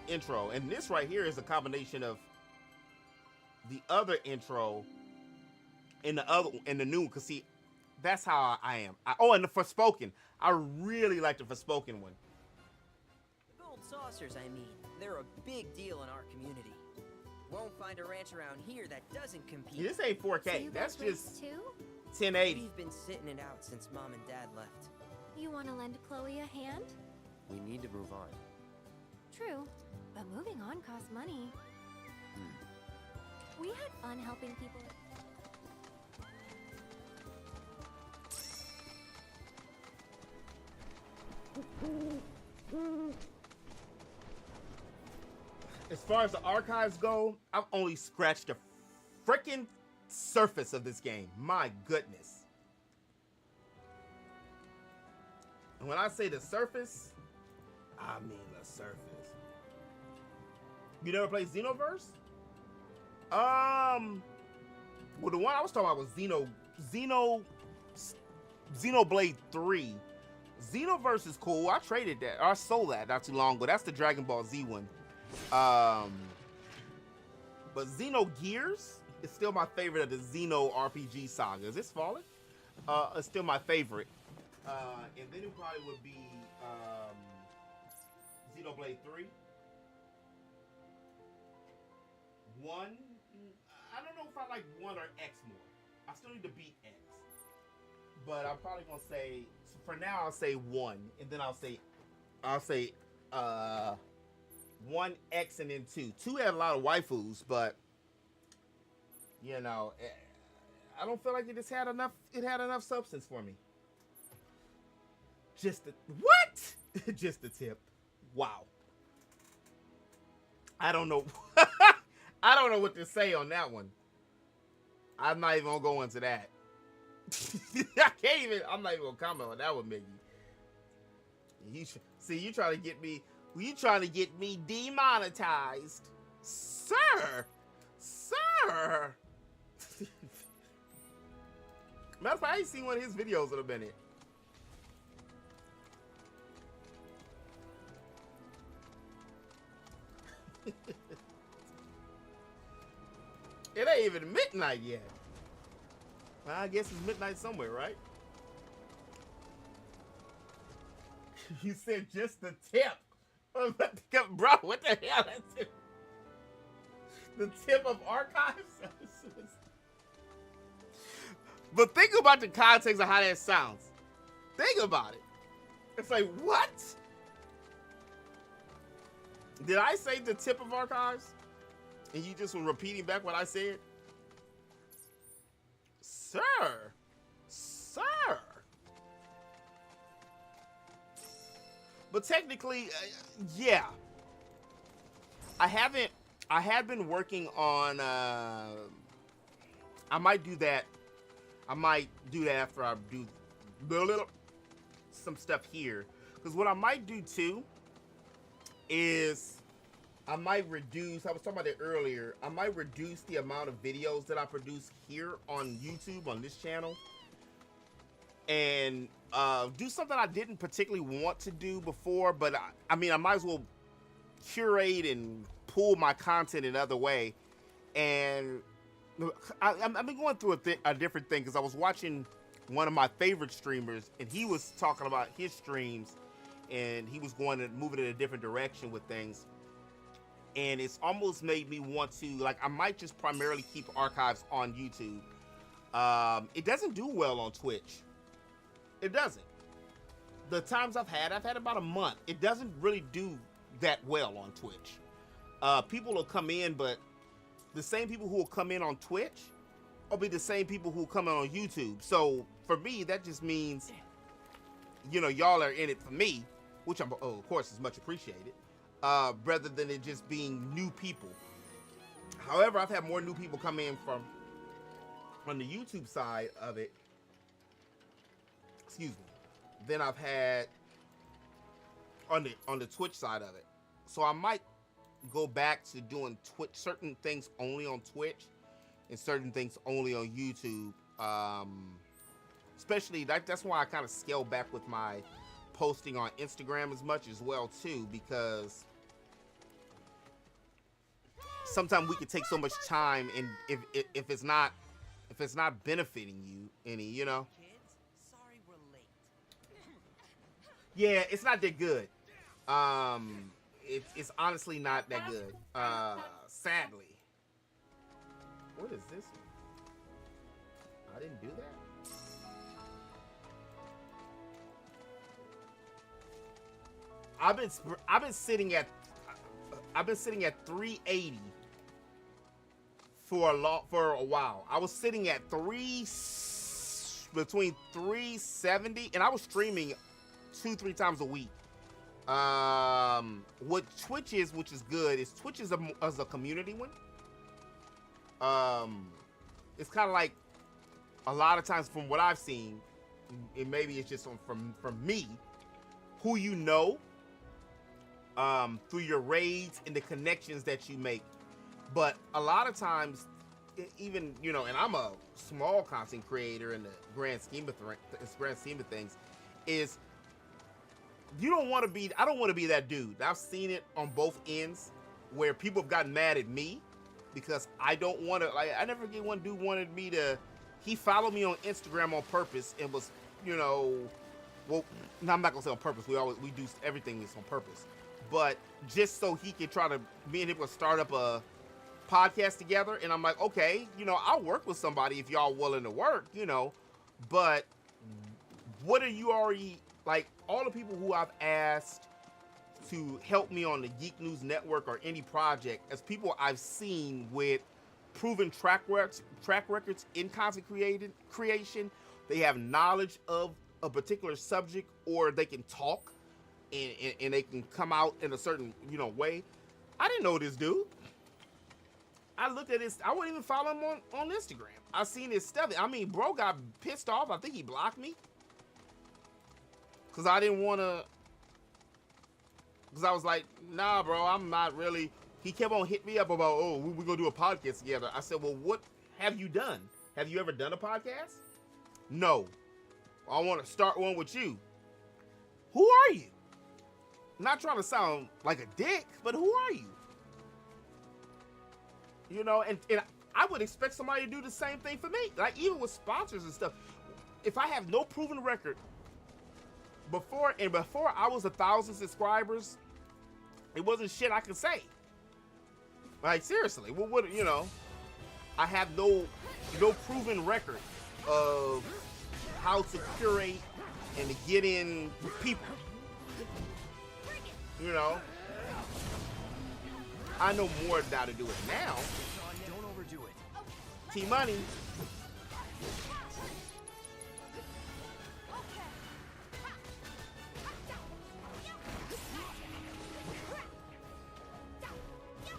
intro. And this right here is a combination of the other intro and the new one. Cause see, that's how I am. And the Forspoken. I really like the Forspoken one. Gold saucers, I mean. They're a big deal in our community. Won't find a ranch around here that doesn't compete. This ain't 4K. So you That's guys just race too? 1080. We've been sitting it out since Mom and Dad left. You want to lend Chloe a hand? We need to move on. True, but moving on costs money. We had fun helping people. As far as the archives go, I've only scratched the freaking surface of this game. My goodness. And when I say the surface, I mean the surface. You never played Xenoverse? Well, the one I was talking about was Xenoblade 3. Xenoverse is cool. I traded that. Or I sold that not too long ago. That's the Dragon Ball Z one. But Xenogears is still my favorite of the Xeno RPG saga. Is this falling? It's still my favorite. And then it probably would be Xenoblade 3. 1. I don't know if I like 1 or X more. I still need to beat X. But I'm probably gonna say, for now I'll say 1, and then I'll say I'll say 1, X, and then 2. 2 had a lot of waifus, but you know, I don't feel like it just had enough. It had enough substance for me. Just the what? Just the tip. Wow. I don't know. I don't know what to say on that one. I'm not even gonna go into that. I can't even. I'm not even gonna comment on that one, Miggy. See, you trying to get me. You trying to get me demonetized, sir? Sir. Matter of fact, I ain't seen one of his videos in a minute. It ain't even midnight yet. Well, I guess it's midnight somewhere, right? You said just the tip. Bro, what the hell? That's it. The tip of archives? But think about the context of how that sounds. Think about it. It's like, what? Did I say the tip of archives? And you just were repeating back what I said? Sir. Sir. But technically, yeah. I have been working on, I might do that. I might do that after I do some stuff here. Because what I might do too is I might reduce, I was talking about it earlier, I might reduce the amount of videos that I produce here on YouTube, on this channel. And do something I didn't particularly want to do before, but I mean, I might as well curate and pull my content another way. And I've been going through a different thing because I was watching one of my favorite streamers, and he was talking about his streams, and he was moving in a different direction with things. And it's almost made me want to, like, I might just primarily keep archives on YouTube. It doesn't do well on Twitch. It doesn't. The times I've had about a month. It doesn't really do that well on Twitch. People will come in, but the same people who will come in on Twitch will be the same people who come in on YouTube. So for me, that just means, you know, y'all are in it for me, which of course is much appreciated, rather than it just being new people. However, I've had more new people come in from the YouTube side of it, excuse me, than I've had on the Twitch side of it. So I might go back to doing certain things only on Twitch and certain things only on YouTube. Especially that's why I kind of scale back with my posting on Instagram as much as well too, because sometimes we can take so much time, and if it's not benefiting you any, you know. Sorry we're late. Yeah, it's not that good. It's honestly not that good. Sadly. What is this? I didn't do that. I've been sitting at 380 for a while. I was sitting at between 370, and I was streaming 2-3 times a week. What Twitch is, which is good, is Twitch is a community one. It's kind of like a lot of times from what I've seen, and maybe it's just from me, who you know, through your raids and the connections that you make. But a lot of times, even, you know, and I'm a small content creator in the grand scheme of things, is you don't want to be, I don't want to be that dude. I've seen it on both ends where people have gotten mad at me because I don't want to, like, I never get one dude wanted me to, he followed me on Instagram on purpose and was, you know, well, no, I'm not gonna say on purpose. We do everything is on purpose, but just so he could try to, me and him would start up a podcast together. And I'm like, okay, you know, I'll work with somebody if y'all willing to work, you know, but what are you already, like, all the people who I've asked to help me on the Geek News Network or any project as people I've seen with proven track records in content creation. They have knowledge of a particular subject, or they can talk and they can come out in a certain, you know, way. I didn't know this dude. I looked at his, I wouldn't even follow him on Instagram. I seen his stuff. I mean, bro got pissed off. I think he blocked me. Cause I didn't want to, cause I was like, nah, bro, I'm not really. He kept on hitting me up about, oh, we're gonna do a podcast together. I said, well, what have you done? Have you ever done a podcast? No. I want to start one with you. Who are you? I'm not trying to sound like a dick, but who are you? You know, and I would expect somebody to do the same thing for me. Like, even with sponsors and stuff. If I have no proven record, before I was 1,000 subscribers, it wasn't shit I could say. Like, seriously, what, you know, I have no proven record of how to curate and to get in with people. You know, I know more now to do it now. Don't overdo it. T-Money.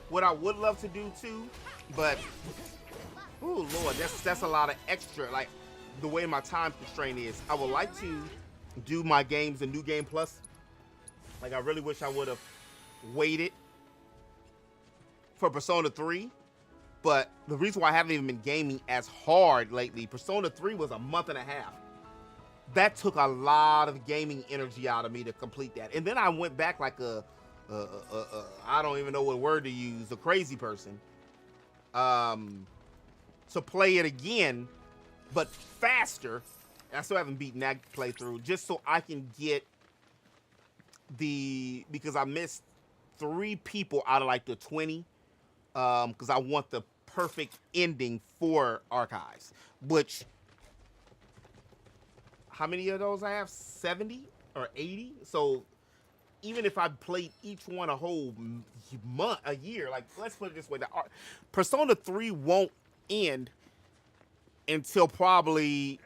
What I would love to do too, but oh Lord, that's a lot of extra. Like the way my time constraint is, I would like to do my games in New Game Plus. Like I really wish I would have waited for Persona 3, but the reason why I haven't even been gaming as hard lately, Persona 3 was a month and a half. That took a lot of gaming energy out of me to complete that, and then I went back like I don't even know what word to use, a crazy person, to play it again, but faster. I still haven't beaten that playthrough, just so I can get because I missed 3 people out of like the 20, because I want the perfect ending for Archives, which, how many of those I have? 70 or 80? So even if I played each one a whole month, a year, like, let's put it this way, Persona 3 won't end until probably,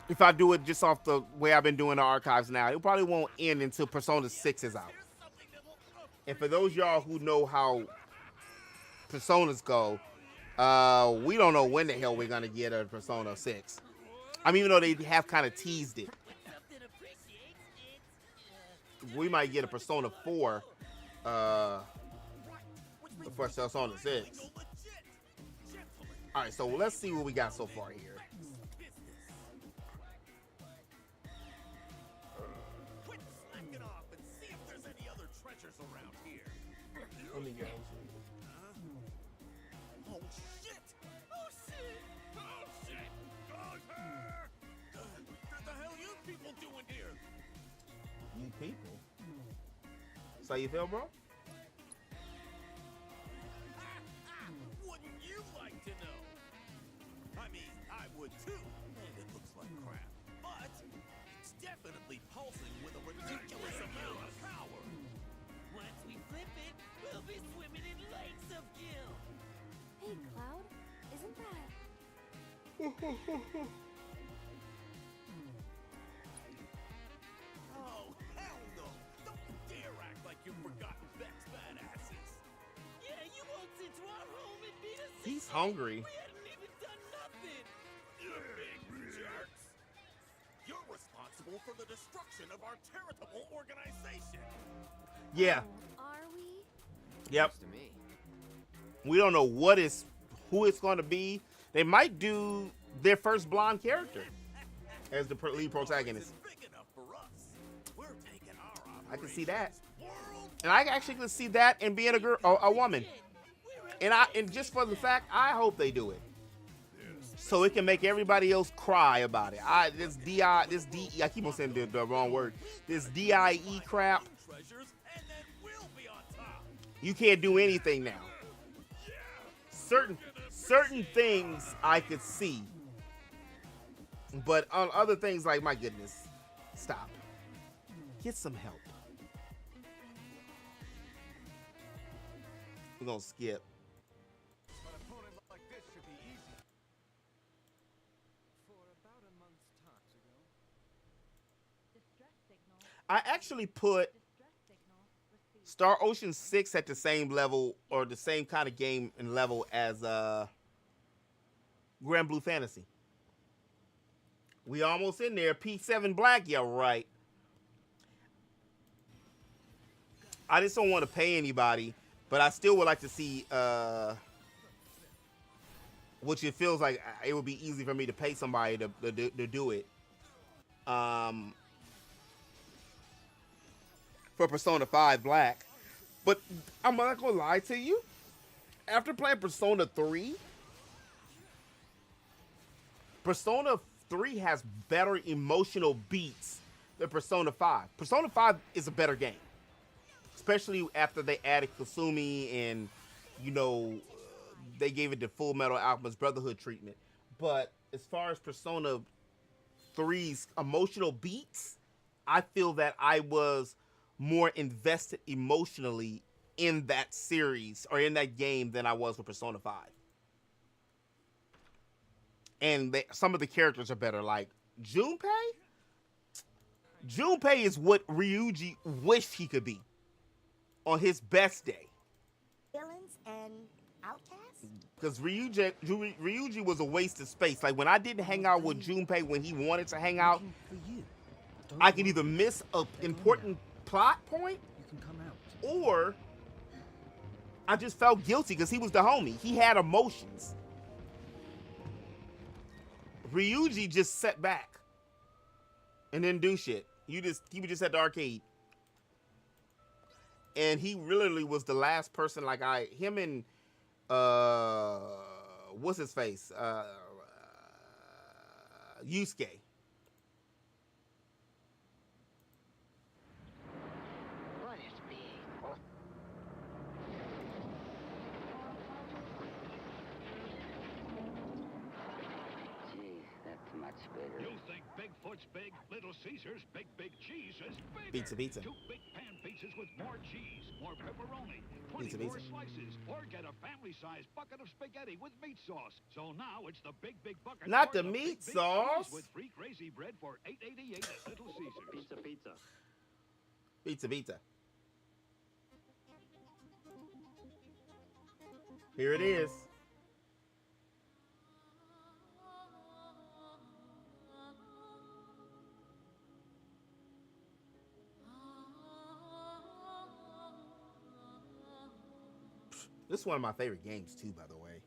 if I do it just off the way I've been doing the Archives now, it probably won't end until Persona 6 is out. And for those y'all who know how Personas go, we don't know when the hell we're gonna get a Persona 6. I mean, even though they have kind of teased it. We might get a Persona 4 for Persona 6. Alright, so let's see what we got so far here. Quit slacking off and see if there's any other treasures around here. Let me go. Oh shit! Oh shit! Oh shit! What the hell are you people doing here? You people? So you feel, bro? Wouldn't you like to know? I mean, I would too. And it looks like crap. But it's definitely pulsing with a ridiculous amount of power. Once we flip it, we'll be swimming in lakes of gil. Hey, Cloud, isn't that... Oh, hell no! Don't you dare act like you've forgotten Beck's badasses. Yeah, you walked into our home and beat us. He's hungry. We hadn't even done nothing. You big jerks! You're responsible for the destruction of our charitable organization. Yeah. Are we? Yep. To me. We don't know who it's going to be. They might do their first blonde character as the lead protagonist. I can see that, and I actually can see that in being a woman. And just for the fact, I hope they do it, so it can make everybody else cry about it. I keep on saying the wrong word. This DIE crap. You can't do anything now. Certain things I could see, but on other things, like, my goodness, stop. Get some help. We're gonna skip. An opponent like this should be easy. For about a month's talks ago. Distress signal. I actually put Distress signal received. Star Ocean 6 at the same level or the same kind of game and level as Grand Blue Fantasy. We almost in there. P7 Black, yeah, right. I just don't want to pay anybody, but I still would like to see which it feels like it would be easy for me to pay somebody to do it. For Persona 5 Black. But I'm not gonna lie to you. After playing Persona 3, Persona 3 has better emotional beats than Persona 5. Persona 5 is a better game. Especially after they added Kasumi and, you know, they gave it the Full Metal Alchemist Brotherhood treatment. But as far as Persona 3's emotional beats, I feel that I was more invested emotionally in that series or in that game than I was with Persona 5. And some of the characters are better, like Junpei. Junpei is what Ryuji wished he could be on his best day. Villains and outcasts? Because Ryuji was a waste of space. Like, when I didn't hang out with Junpei when he wanted to hang out, I could either miss an important plot point, or I just felt guilty because he was the homie. He had emotions. Ryuji just sat back and didn't do shit. He was just at the arcade. And he literally was the last person, like him and what's his face? Yusuke. What is big? Gee, that's much bigger. You think Bigfoot's big? Little Caesar's big cheese is bigger. Pizza. 2 big pan pizzas with more cheese, more pepperoni, 24 Pizza. slices, or get a family-sized bucket of spaghetti with meat sauce. So now it's the big bucket. Not or the meat big sauce. cheese with free crazy bread for $8.88 at Little Caesar's. Pizza. Here it is. This is one of my favorite games too, by the way.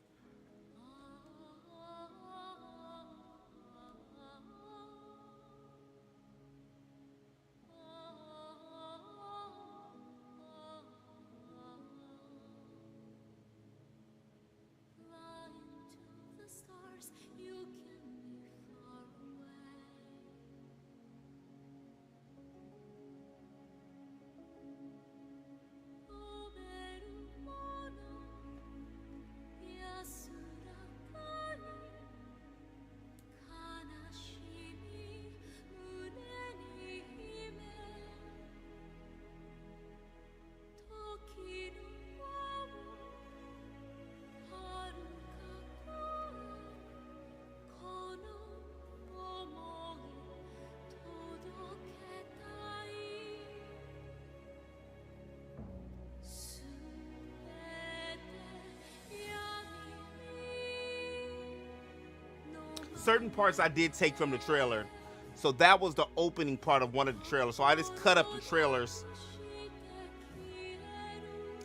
Certain parts I did take from the trailer. So that was the opening part of one of the trailers. So I just cut up the trailers.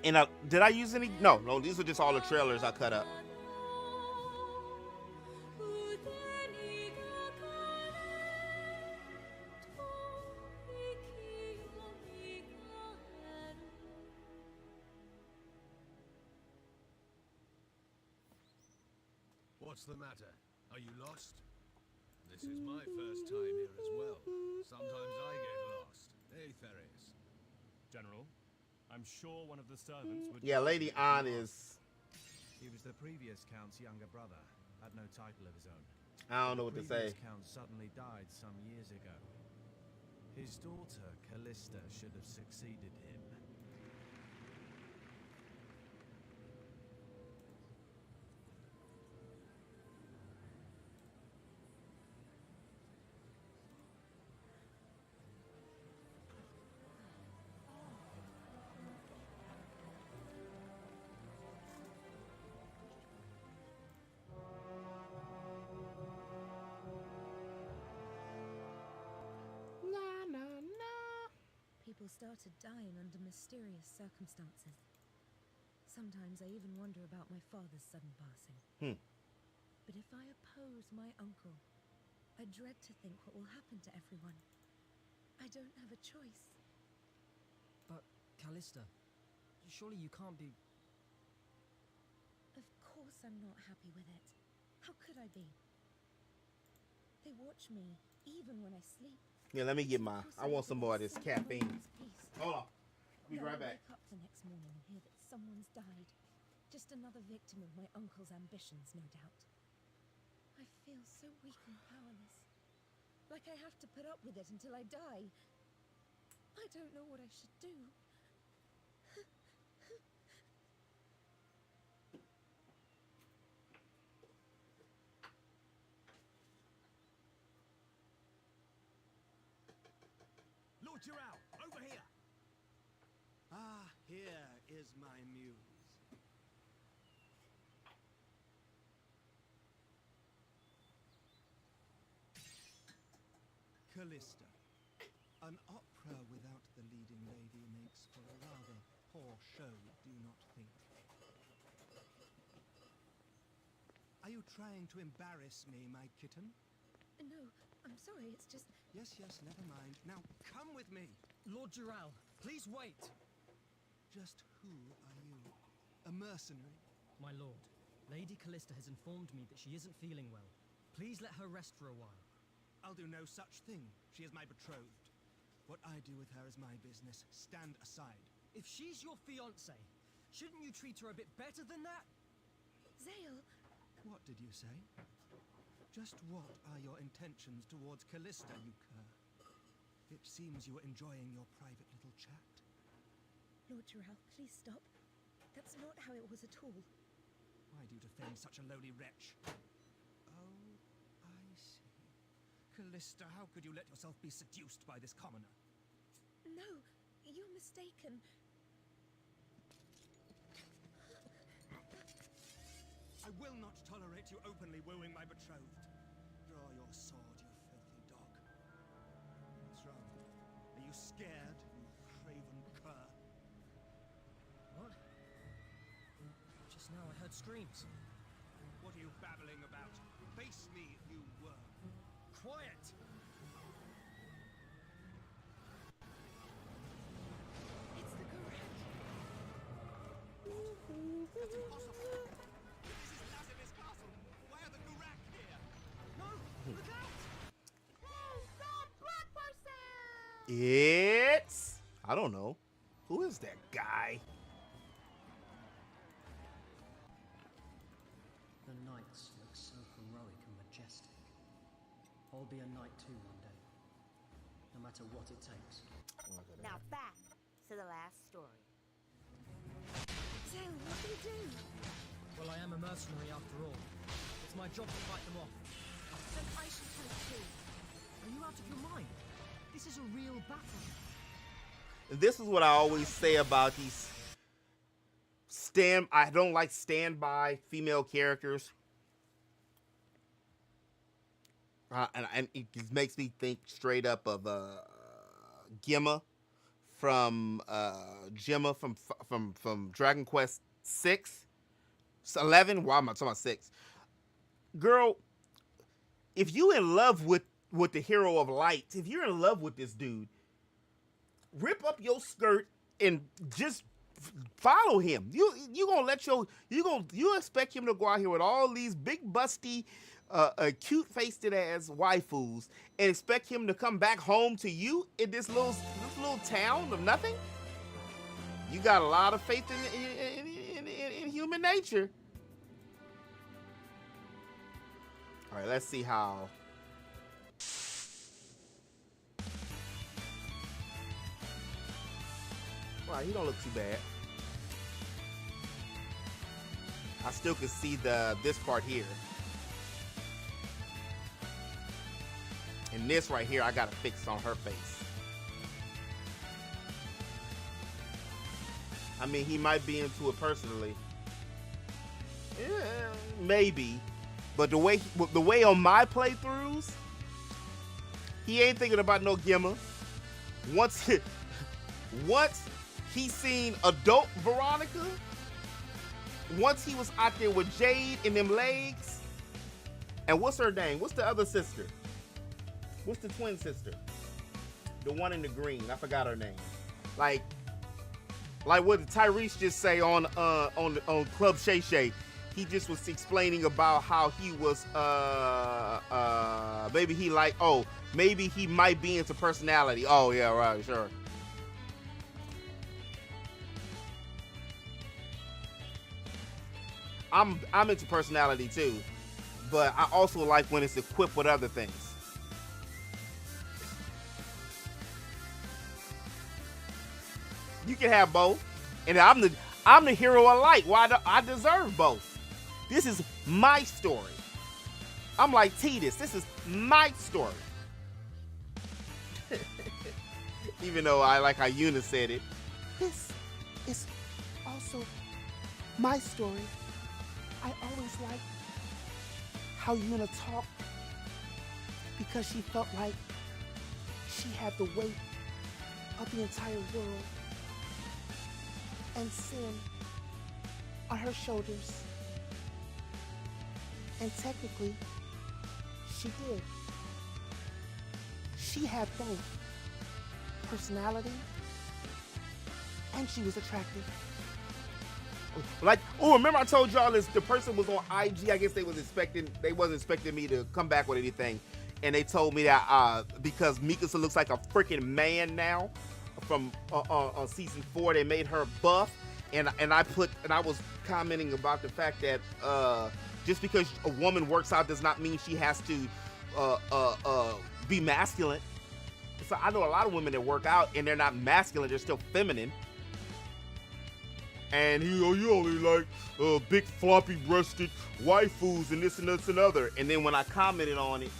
And did I use any? No, these were just all the trailers I cut up. What's the matter? Are you lost? This is my first time here as well. Sometimes I get lost. Hey, Therius. General, I'm sure one of the servants would... Yeah, Lady An is... He was the previous Count's younger brother. Had no title of his own. I don't know what to say. The previous Count suddenly died some years ago. His daughter, Callista, should have succeeded him. started dying under mysterious circumstances. Sometimes I even wonder about my father's sudden passing. But if I oppose my uncle, I dread to think what will happen to everyone. I don't have a choice. But, Callista, surely you can't be... Of course I'm not happy with it. How could I be? They watch me, even when I sleep. Yeah, let me get my... I want some more of this caffeine. Hold on. I'll be right back. I wake up the next morning and hear that someone's died. Just another victim of my uncle's ambitions, no doubt. I feel so weak and powerless. Like I have to put up with it until I die. I don't know what I should do. Lord Giral, over here! Ah, here is my muse. Callista. An opera without the leading lady makes for a rather poor show, do you not think? Are you trying to embarrass me, my kitten? No, I'm sorry, it's just... Yes, never mind. Now, come with me! Lord Giral, please wait! Just who are you? A mercenary? My lord, Lady Callista has informed me that she isn't feeling well. Please let her rest for a while. I'll do no such thing. She is my betrothed. What I do with her is my business. Stand aside. If she's your fiancée, shouldn't you treat her a bit better than that? Zale! What did you say? Just what are your intentions towards Callista, you cur? It seems you were enjoying your private little chat. Lord Giral, please stop. That's not how it was at all. Why do you defend such a lowly wretch? Oh, I see. Callista, how could you let yourself be seduced by this commoner? No, you're mistaken. I will not tolerate you openly wooing my betrothed. Draw your sword, you filthy dog. What's wrong? Are you scared, you craven cur? What? Just now I heard screams. What are you babbling about? Face me, you worm. Quiet! It's the Gorak. That's impossible. This is Lazarus Castle. Why are the Gorak here? No! Look out! It's... I don't know. Who is that guy? The knights look so heroic and majestic. I'll be a knight too one day. No matter what it takes. Now back to the last story. Zale, what do you do? Well, I am a mercenary after all. It's my job to fight them off. Then I should fight too. Are you out of your mind? This is a real battle. This is what I always say about these I don't like standby female characters. And it just makes me think straight up of Gemma from Dragon Quest 11. Why am I talking about 6? Girl, if you in love with the hero of light, if you're in love with this dude, rip up your skirt and just follow him. You expect him to go out here with all these big busty cute faced ass waifus and expect him to come back home to you in this little town of nothing? You got a lot of faith in human nature. All right, let's see how. All right, he don't look too bad. I still can see this part here. And this right here, I gotta fix on her face. I mean, he might be into it personally. Yeah, maybe. But the way on my playthroughs, he ain't thinking about no Gemma. Once once he seen adult Veronica, once he was out there with Jade in them legs, and what's her name? What's the other sister? What's the twin sister? The one in the green. I forgot her name. Like what did Tyrese just say on Club Shay Shay? He just was explaining about how he was maybe he maybe he might be into personality. Oh yeah, right, sure. I'm into personality too, but I also like when it's equipped with other things. You can have both, and I'm the hero of light. Why I deserve both? This is my story. I'm like Titus. This is my story. Even though I like how Yuna said it. This is also my story. I always liked how Yuna talked because she felt like she had the weight of the entire world and sin on her shoulders. And technically, she did. She had both personality and she was attractive. Remember I told y'all this, the person was on IG, I guess they wasn't expecting me to come back with anything. And they told me that because Mikasa looks like a freaking man now from on season 4, they made her buff. And I was commenting about the fact that just because a woman works out does not mean she has to be masculine. So I know a lot of women that work out and they're not masculine, they're still feminine. And you only like big floppy breasted waifus and this and this and other. And then when I commented on it,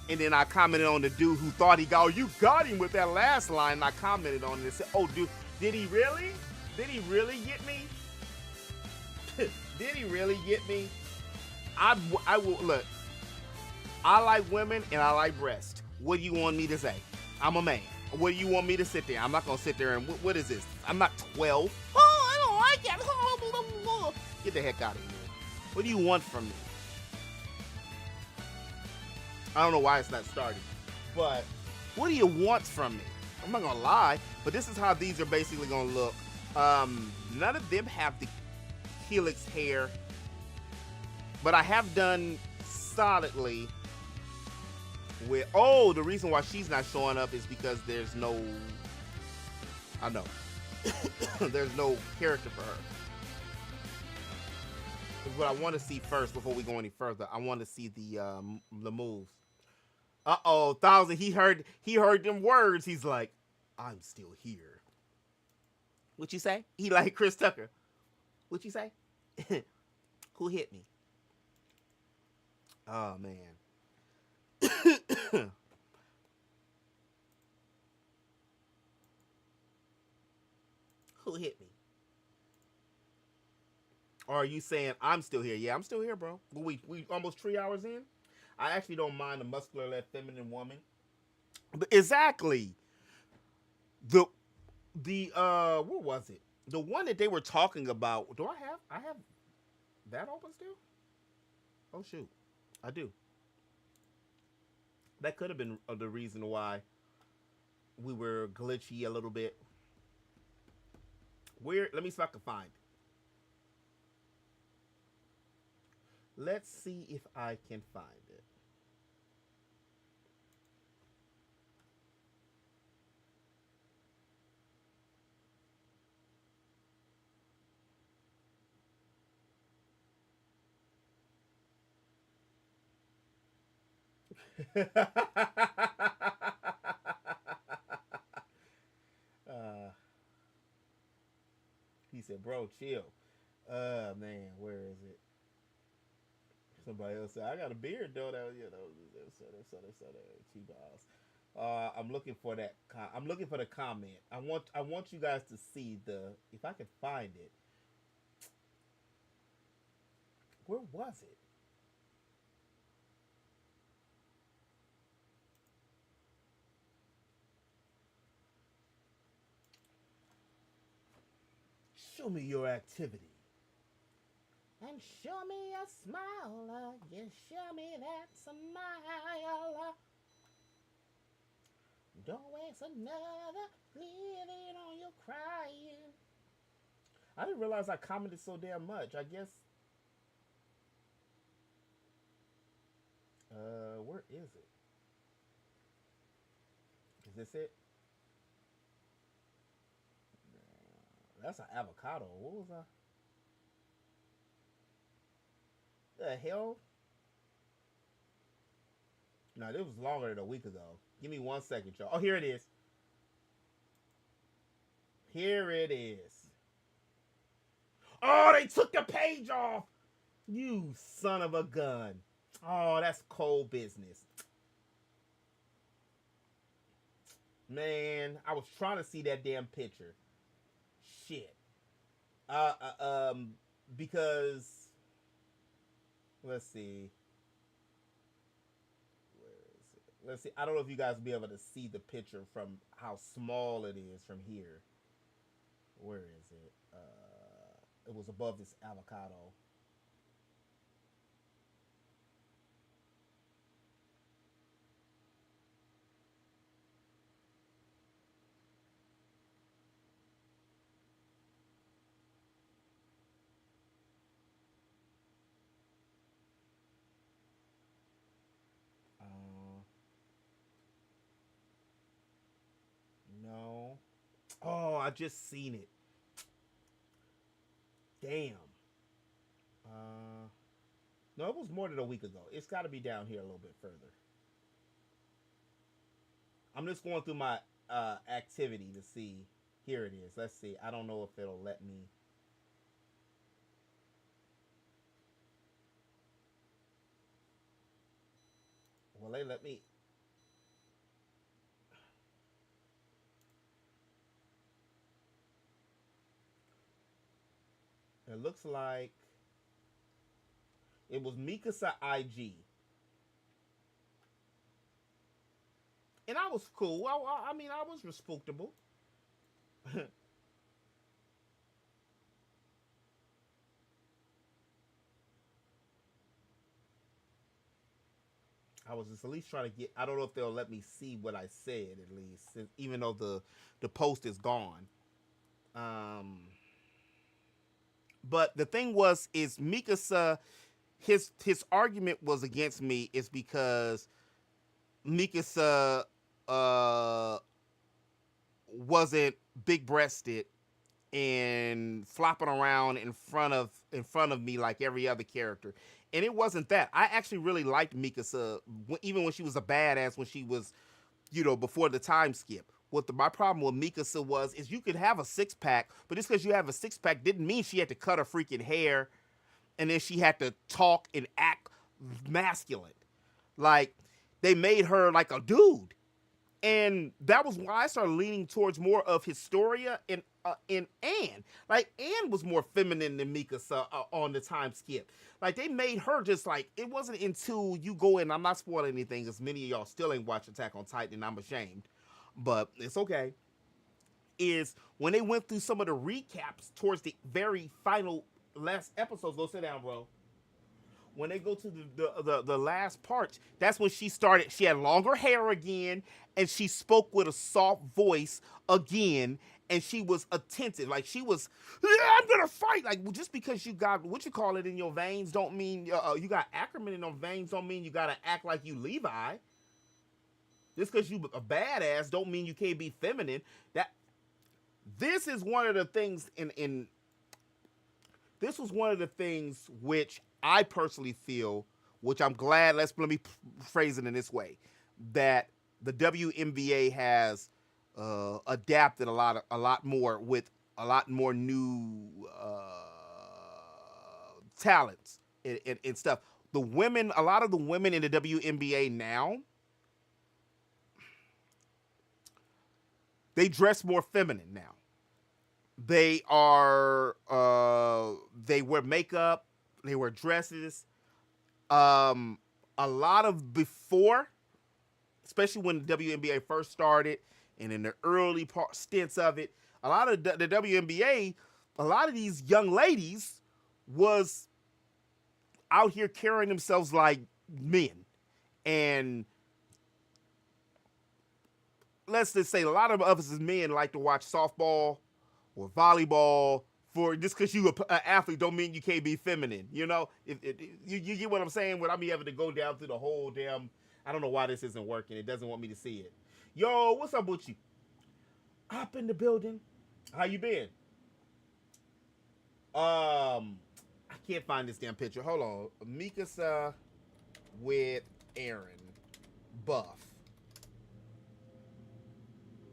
and then I commented on the dude who thought you got him with that last line, and I commented on it and said, oh dude, did he really? Did he really get me? Did he really get me? I will look. I like women and I like breasts. What do you want me to say? I'm a man. What do you want me to sit there? I'm not gonna sit there and what is this? I'm not 12. Oh, I don't like that. Get the heck out of here. What do you want from me? I don't know why it's not starting, but what do you want from me? I'm not gonna lie, but this is how these are basically gonna look. None of them have the helix hair, but I have done solidly with, the reason why she's not showing up is because there's no, I know, there's no character for her. What I want to see first before we go any further, I want to see the moves. Thousand, he heard them words. He's like, I'm still here. What you say? He like Chris Tucker. What you say? Who hit me? Oh man. Who hit me? Or are you saying I'm still here? Yeah, I'm still here, bro. We almost 3 hours in. I actually don't mind a muscular led feminine woman. But exactly. The what was it? The one that they were talking about. I have that open still? Oh shoot. I do. That could have been the reason why we were glitchy a little bit. Let me see if I can find it. Let's see if I can find it. He said, bro, chill. Man, where is it? Somebody else said, I got a beard though. I'm looking for that. I'm looking for the comment. I want you guys to see if I can find it. Where was it? Show me your activity. And show me a smile. Just show me that smile. Don't waste another living on your crying. I didn't realize I commented so damn much. I guess. Where is it? Is this it? That's an avocado. What was I? The hell? No, this was longer than a week ago. Give me 1 second, y'all. Oh, here it is. Here it is. Oh, they took the page off. You son of a gun. Oh, that's cold business. Man, I was trying to see that damn picture. Shit. Because let's see. Where is it? Let's see. I don't know if you guys will be able to see the picture from how small it is from here. Where is it? It was above this avocado. No. Oh, I just seen it. Damn. No, it was more than a week ago. It's got to be down here a little bit further. I'm just going through my activity to see. Here it is. Let's see. I don't know if it'll let me. Will they let me? It looks like it was Mikasa IG. And I was cool. I mean, I was respectable. I was just at least trying to get. I don't know if they'll let me see what I said at least, even though the post is gone. But the thing is Mikasa. His argument was against me is because Mikasa wasn't big breasted and flopping around in front of me like every other character. And it wasn't that. I actually really liked Mikasa, even when she was a badass, when she was, before the time skip. My problem with Mikasa is you could have a six-pack, but just because you have a six-pack didn't mean she had to cut her freaking hair and then she had to talk and act masculine. Like, they made her like a dude. And that was why I started leaning towards more of Historia and Anne. Like, Anne was more feminine than Mikasa on the time skip. Like, they made her just like, it wasn't until you go in, I'm not spoiling anything, because many of y'all still ain't watched Attack on Titan, and I'm ashamed. But it's okay. Is when they went through some of the recaps towards the very final last episodes. Go sit down, bro. When they go to the last parts, that's when she started. She had longer hair again, and she spoke with a soft voice again, and she was attentive. Like, she was, I'm gonna fight. Like, just because you got what you call it in your veins don't mean you got Ackerman in your veins don't mean you gotta act like you Levi. Just because you a badass don't mean you can't be feminine. This is one of the things this was one of the things which I personally feel, which I'm glad, let me phrase it in this way, that the WNBA has adapted a lot more with a lot more new talents and stuff. A lot of the women in the WNBA now, they dress more feminine now. They are they wear makeup, they wear dresses. A lot of before, especially when the WNBA first started and in the early stints of it, a lot of the WNBA, a lot of these young ladies was out here carrying themselves like men. And let's just say a lot of us as men like to watch softball or volleyball. For just because you an athlete don't mean you can't be feminine. You know, you get what I'm saying? Without me having to go down through the whole damn. I don't know why this isn't working. It doesn't want me to see it. Yo, what's up with you? Up in the building. How you been? I can't find this damn picture. Hold on. Mikasa with Aaron. Buff.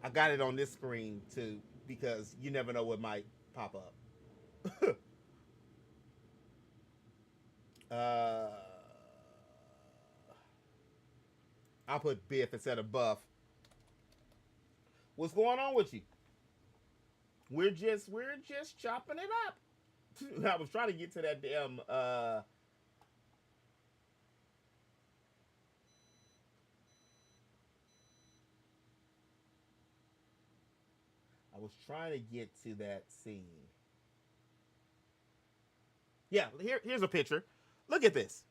I got it on this screen too because you never know what might pop up. I'll put Biff instead of Buff. What's going on with you? We're just chopping it up. I was trying to get to that damn I was trying to get to that scene. Yeah, here's a picture. Look at this.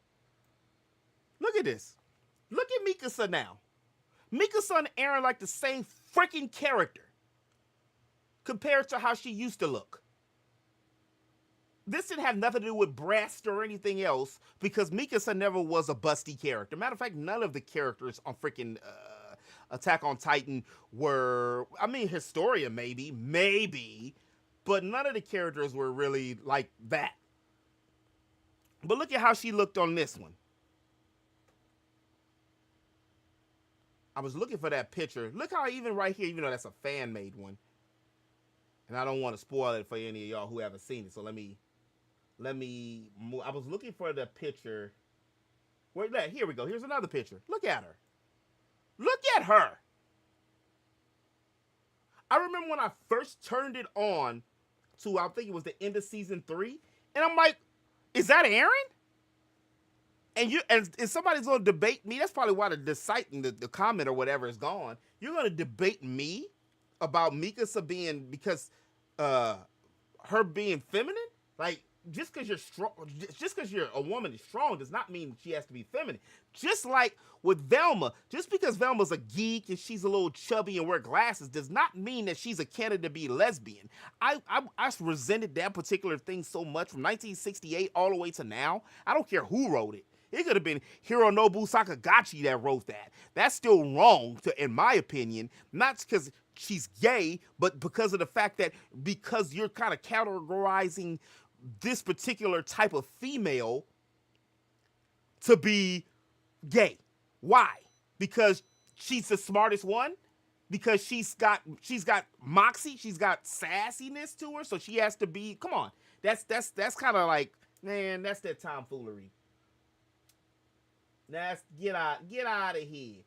Look at this. Look at Mikasa now. Mikasa and Aaron like the same freaking character compared to how she used to look. This didn't have nothing to do with breast or anything else because Mikasa never was a busty character. Matter of fact, none of the characters on freaking Attack on Titan were, I mean, Historia maybe, but none of the characters were really like that. But look at how she looked on this one. I was looking for that picture. Look how even right here, even though that's a fan-made one. And I don't want to spoil it for any of y'all who haven't seen it. So let me move. I was looking for the picture. Where's that? Here we go. Here's another picture. Look at her. Look at her. I remember when I first turned it on to, I think it was the end of season 3. And I'm like, is that Aaron? And if somebody's gonna debate me, that's probably why the site and the comment or whatever is gone. You're gonna debate me about Mikasa being because her being feminine? Like, just because you're strong, just because you're a woman is strong does not mean she has to be feminine. Just like with Velma, just because Velma's a geek and she's a little chubby and wear glasses does not mean that she's a candidate to be lesbian. I resented that particular thing so much from 1968 all the way to now. I don't care who wrote it. It could have been Hironobu Sakagachi that wrote that. That's still wrong, in my opinion. Not because she's gay, but because of the fact that because you're kind of categorizing this particular type of female to be gay. Why? Because she's the smartest one? Because she's got moxie, she's got sassiness to her, so she has to be, come on. That's kind of like, man, that's that tomfoolery. That's get out of here.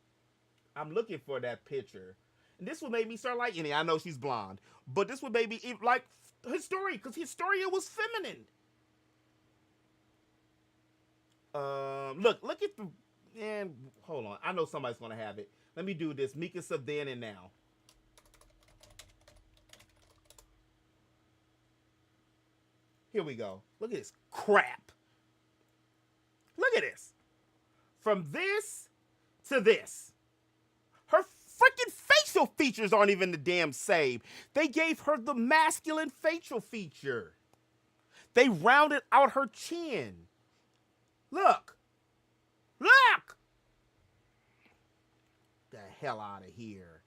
I'm looking for that picture. And this would make me start liking it. I know she's blonde, but this would make me like Historia, because Historia was feminine. Look at the, and hold on. I know somebody's gonna have it. Let me do this. Mikasa then and now. Here we go. Look at this crap. Look at this. From this to this. Her freaking facial features aren't even the damn same. They gave her the masculine facial feature. They rounded out her chin. Look. Look! The hell out of here.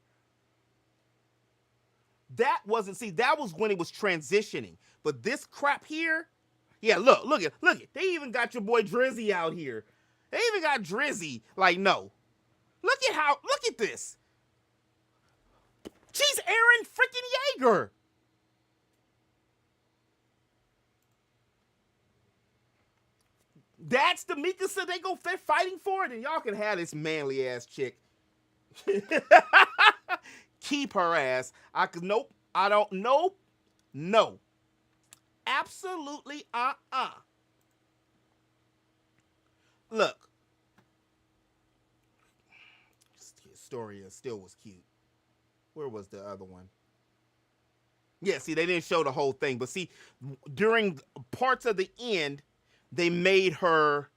That wasn't, see, that was when it was transitioning. But this crap here, yeah, look it. They even got your boy Drizzy out here. They even got Drizzy. Like, no. Look at this. She's Aaron freaking Yeager. That's the Mikasa they're fighting for it, and y'all can have this manly ass chick. Keep her ass. Nope. I don't. Nope. No. Absolutely. Look. Historia still was cute. Where was the other one? Yeah, see, they didn't show the whole thing, but see, during parts of the end, they made her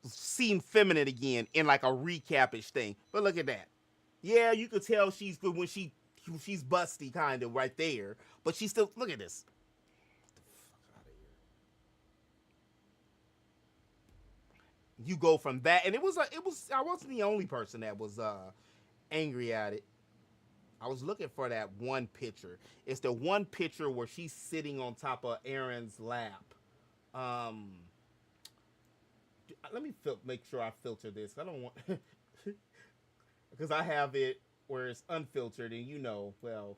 seem feminine again in like a recap-ish thing. But look at that. Yeah, you could tell she's good when she's busty kind of right there, but she still look at this. You go from that, and it was I wasn't the only person that was angry at it. I was looking for that one picture. It's the one picture where she's sitting on top of Aaron's lap. Let me make sure I filter this. I don't want because I have it where it's unfiltered, and you know, well,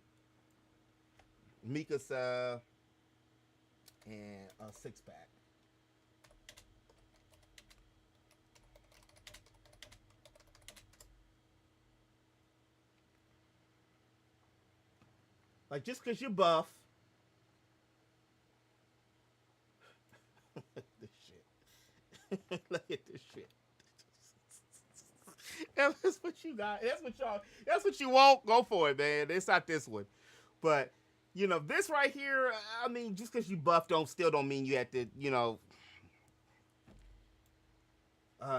Mikasa and a six pack. Like, just because you're buff. This shit. Look at this shit. That's what you got. That's what you want. Go for it, man. It's not this one. But, you know, this right here, I mean, just because you buff still don't mean you had to, you know,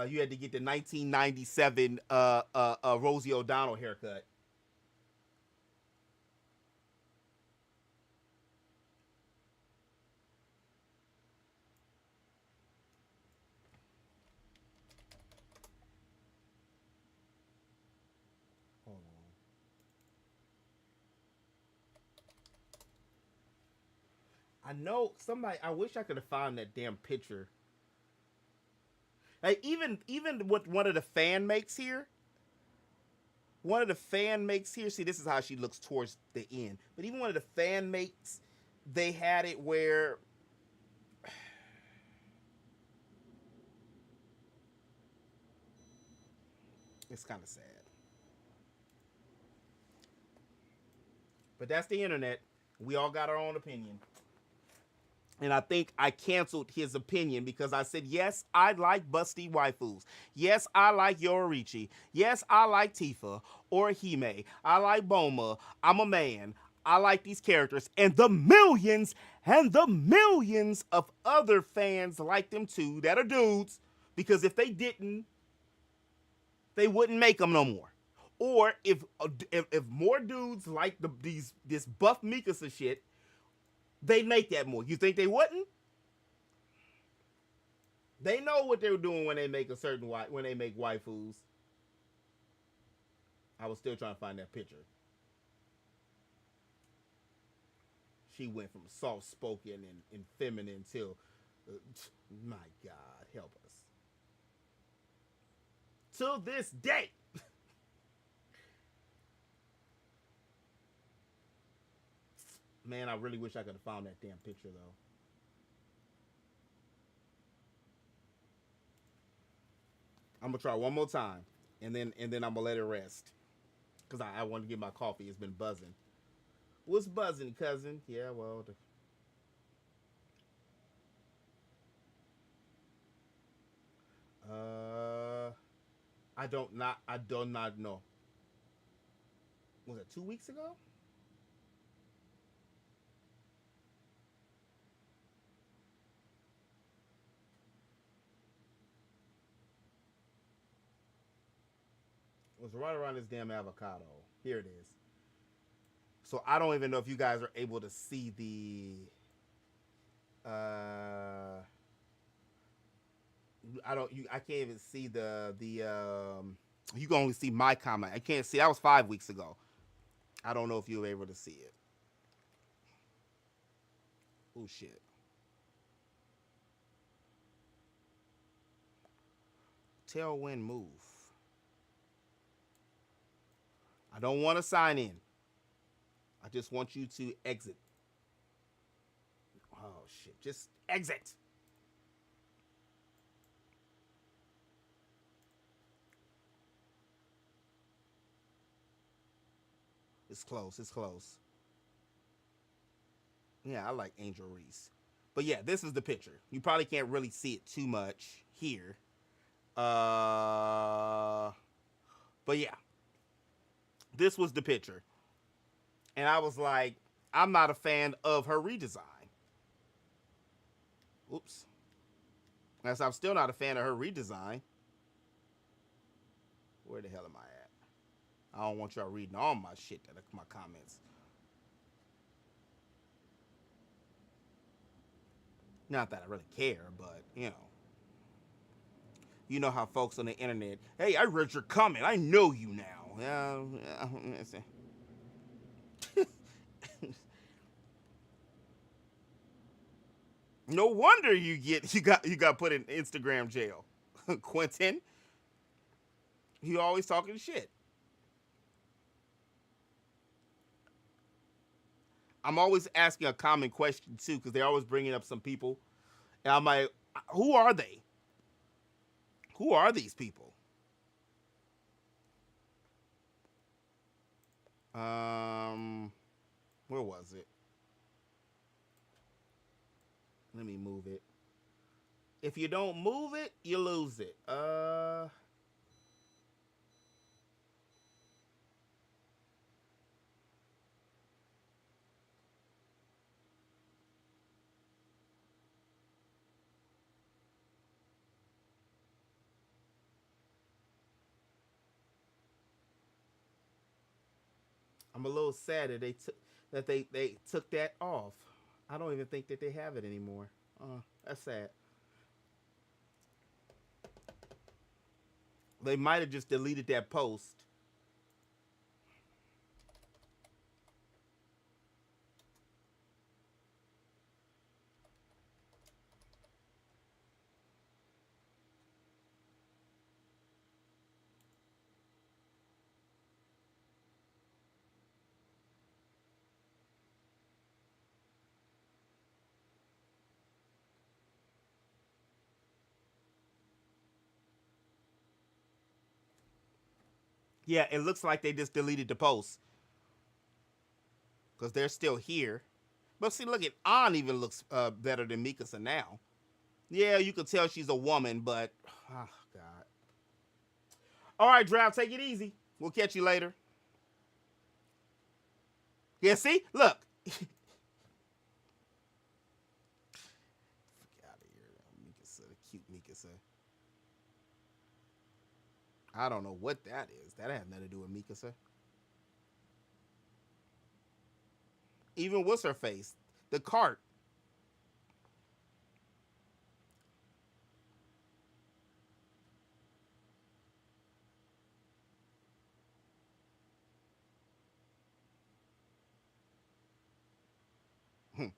you had to get the 1997 Rosie O'Donnell haircut. I know somebody. I wish I could have found that damn picture. Like even what one of the fan makes here. One of the fan makes here. See, this is how she looks towards the end. But even one of the fan makes, they had it where. It's kind of sad. But that's the internet. We all got our own opinion. And I think I canceled his opinion because I said, yes, I like busty waifus. Yes, I like Yororichi. Yes, I like Tifa or Hime. I like Boma. I'm a man. I like these characters. And the millions of other fans like them too that are dudes. Because if they didn't, they wouldn't make them no more. Or if more dudes like this buff Mikasa shit, they make that more. You think they wouldn't? They know what they're doing when they make when they make waifus. I was still trying to find that picture. She went from soft-spoken and feminine till, my God, help us. Till this day. Man, I really wish I could have found that damn picture, though. I'm gonna try one more time, and then I'm gonna let it rest, cause I want to get my coffee. It's been buzzing. What's buzzing, cousin? Yeah, well. I do not know. Was it 2 weeks ago? It was right around this damn avocado. Here it is. So I don't even know if you guys are able to see the I can't even see the you can only see my comment. I can't see. That was 5 weeks ago. I don't know if you were able to see it. Oh shit. Tailwind move. I don't want to sign in. I just want you to exit. Oh shit. Just exit. It's close. It's close. Yeah, I like Angel Reese. But yeah, this is the picture. You probably can't really see it too much here. But yeah. This was the picture. And I was like, I'm not a fan of her redesign. Oops. As I'm still not a fan of her redesign. Where the hell am I at? I don't want y'all reading all my shit, my comments. Not that I really care, but, you know how folks on the internet, hey, I read your comment. I know you now. Yeah. No wonder you got put in Instagram jail, Quentin. You always talking shit. I'm always asking a common question too, because they're always bringing up some people, and I'm like, who are they? Who are these people? Where was it? Let me move it. If you don't move it, you lose it. I'm a little sad that they took that off. I don't even think that they have it anymore. That's sad. They might have just deleted that post. Yeah, it looks like they just deleted the post. Because they're still here. But see, look at An even looks better than Mikasa now. Yeah, you can tell she's a woman, but... Oh, God. All right, Draft, take it easy. We'll catch you later. Yeah, see? Look. Get out of here. Mikasa, cute Mikasa. I don't know what that is. That has nothing to do with Mikasa. Even what's her face? The cart.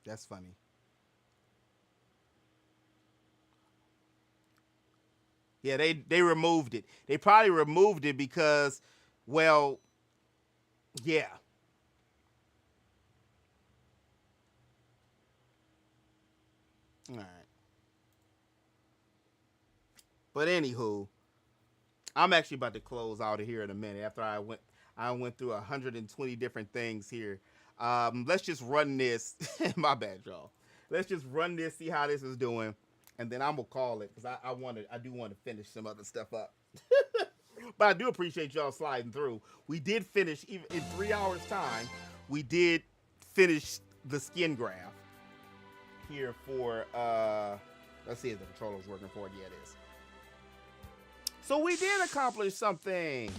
That's funny. Yeah, they removed it. They probably removed it because, well, yeah. All right. But anywho, I'm actually about to close out of here in a minute after I went through 120 different things here. Let's just run this. My bad, y'all. Let's just run this, see how this is doing, and then I'm gonna call it because I do want to finish some other stuff up. But I do appreciate y'all sliding through. We did finish, even in 3 hours time, we did finish the skin graph here for let's see if the controller's working for it. Yeah, it is. So we did accomplish something.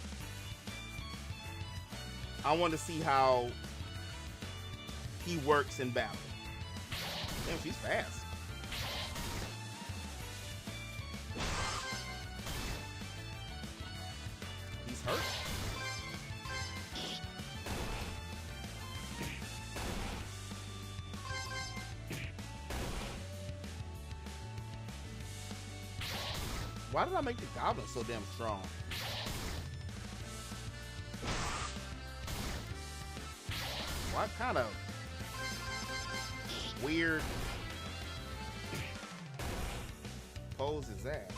I want to see how he works in battle. Damn, she's fast. He's hurt. Why did I make the goblin so damn strong? What kind of weird pose is that?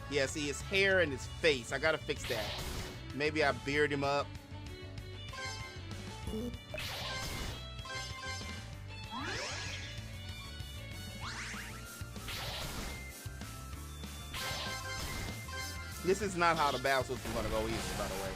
Yeah, see his hair and his face. I gotta fix that. Maybe I beard him up. This is not how the battle system is gonna go either, by the way.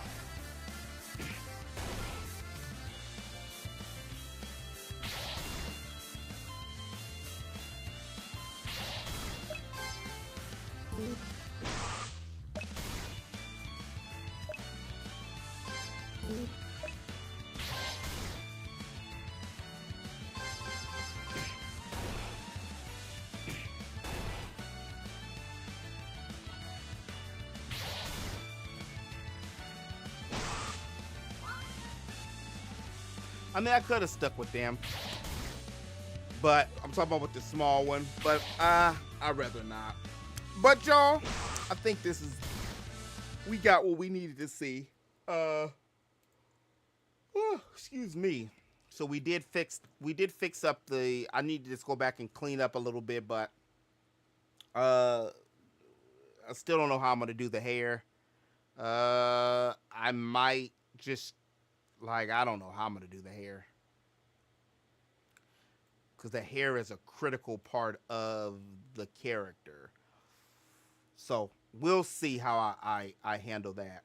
I mean, I could have stuck with them, but I'm talking about with the small one. But I'd rather not. But y'all, I think we got what we needed to see. Excuse me. So we did fix up the. I need to just go back and clean up a little bit, but I still don't know how I'm gonna do the hair. I might just. Like, I don't know how I'm going to do the hair. Because the hair is a critical part of the character. So, we'll see how I handle that.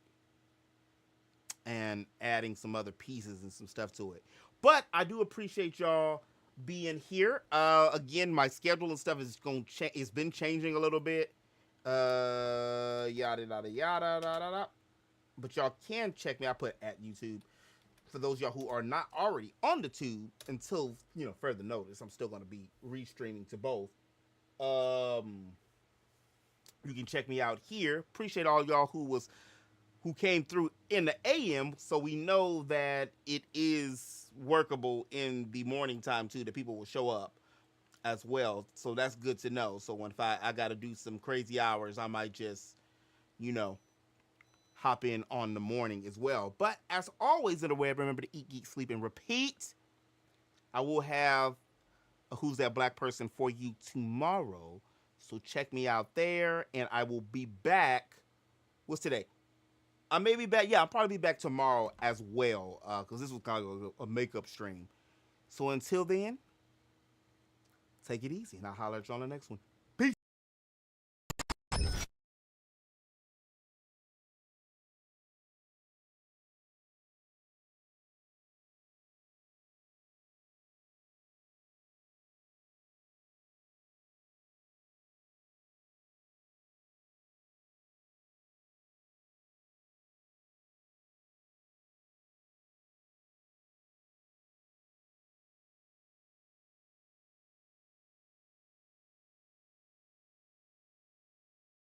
And adding some other pieces and some stuff to it. But I do appreciate y'all being here. Again, my schedule and stuff is it's been changing a little bit. Yada, yada, yada, yada, yada. But y'all can check me. I put at YouTube. For those of y'all who are not already on the tube, until further notice, I'm still going to be restreaming to both. You can check me out here. Appreciate all y'all who came through in the AM, so we know that it is workable in the morning time too. That people will show up as well, so that's good to know. So when I got to do some crazy hours, I might just hop in on the morning as well. But as always in the web, remember to eat, geek, sleep, and repeat. I will have a Who's That Black Person for you tomorrow. So check me out there, and I will be back. What's today? I may be back. Yeah, I'll probably be back tomorrow as well, because this was kind of a makeup stream. So until then, take it easy, and I'll holler at you on the next one.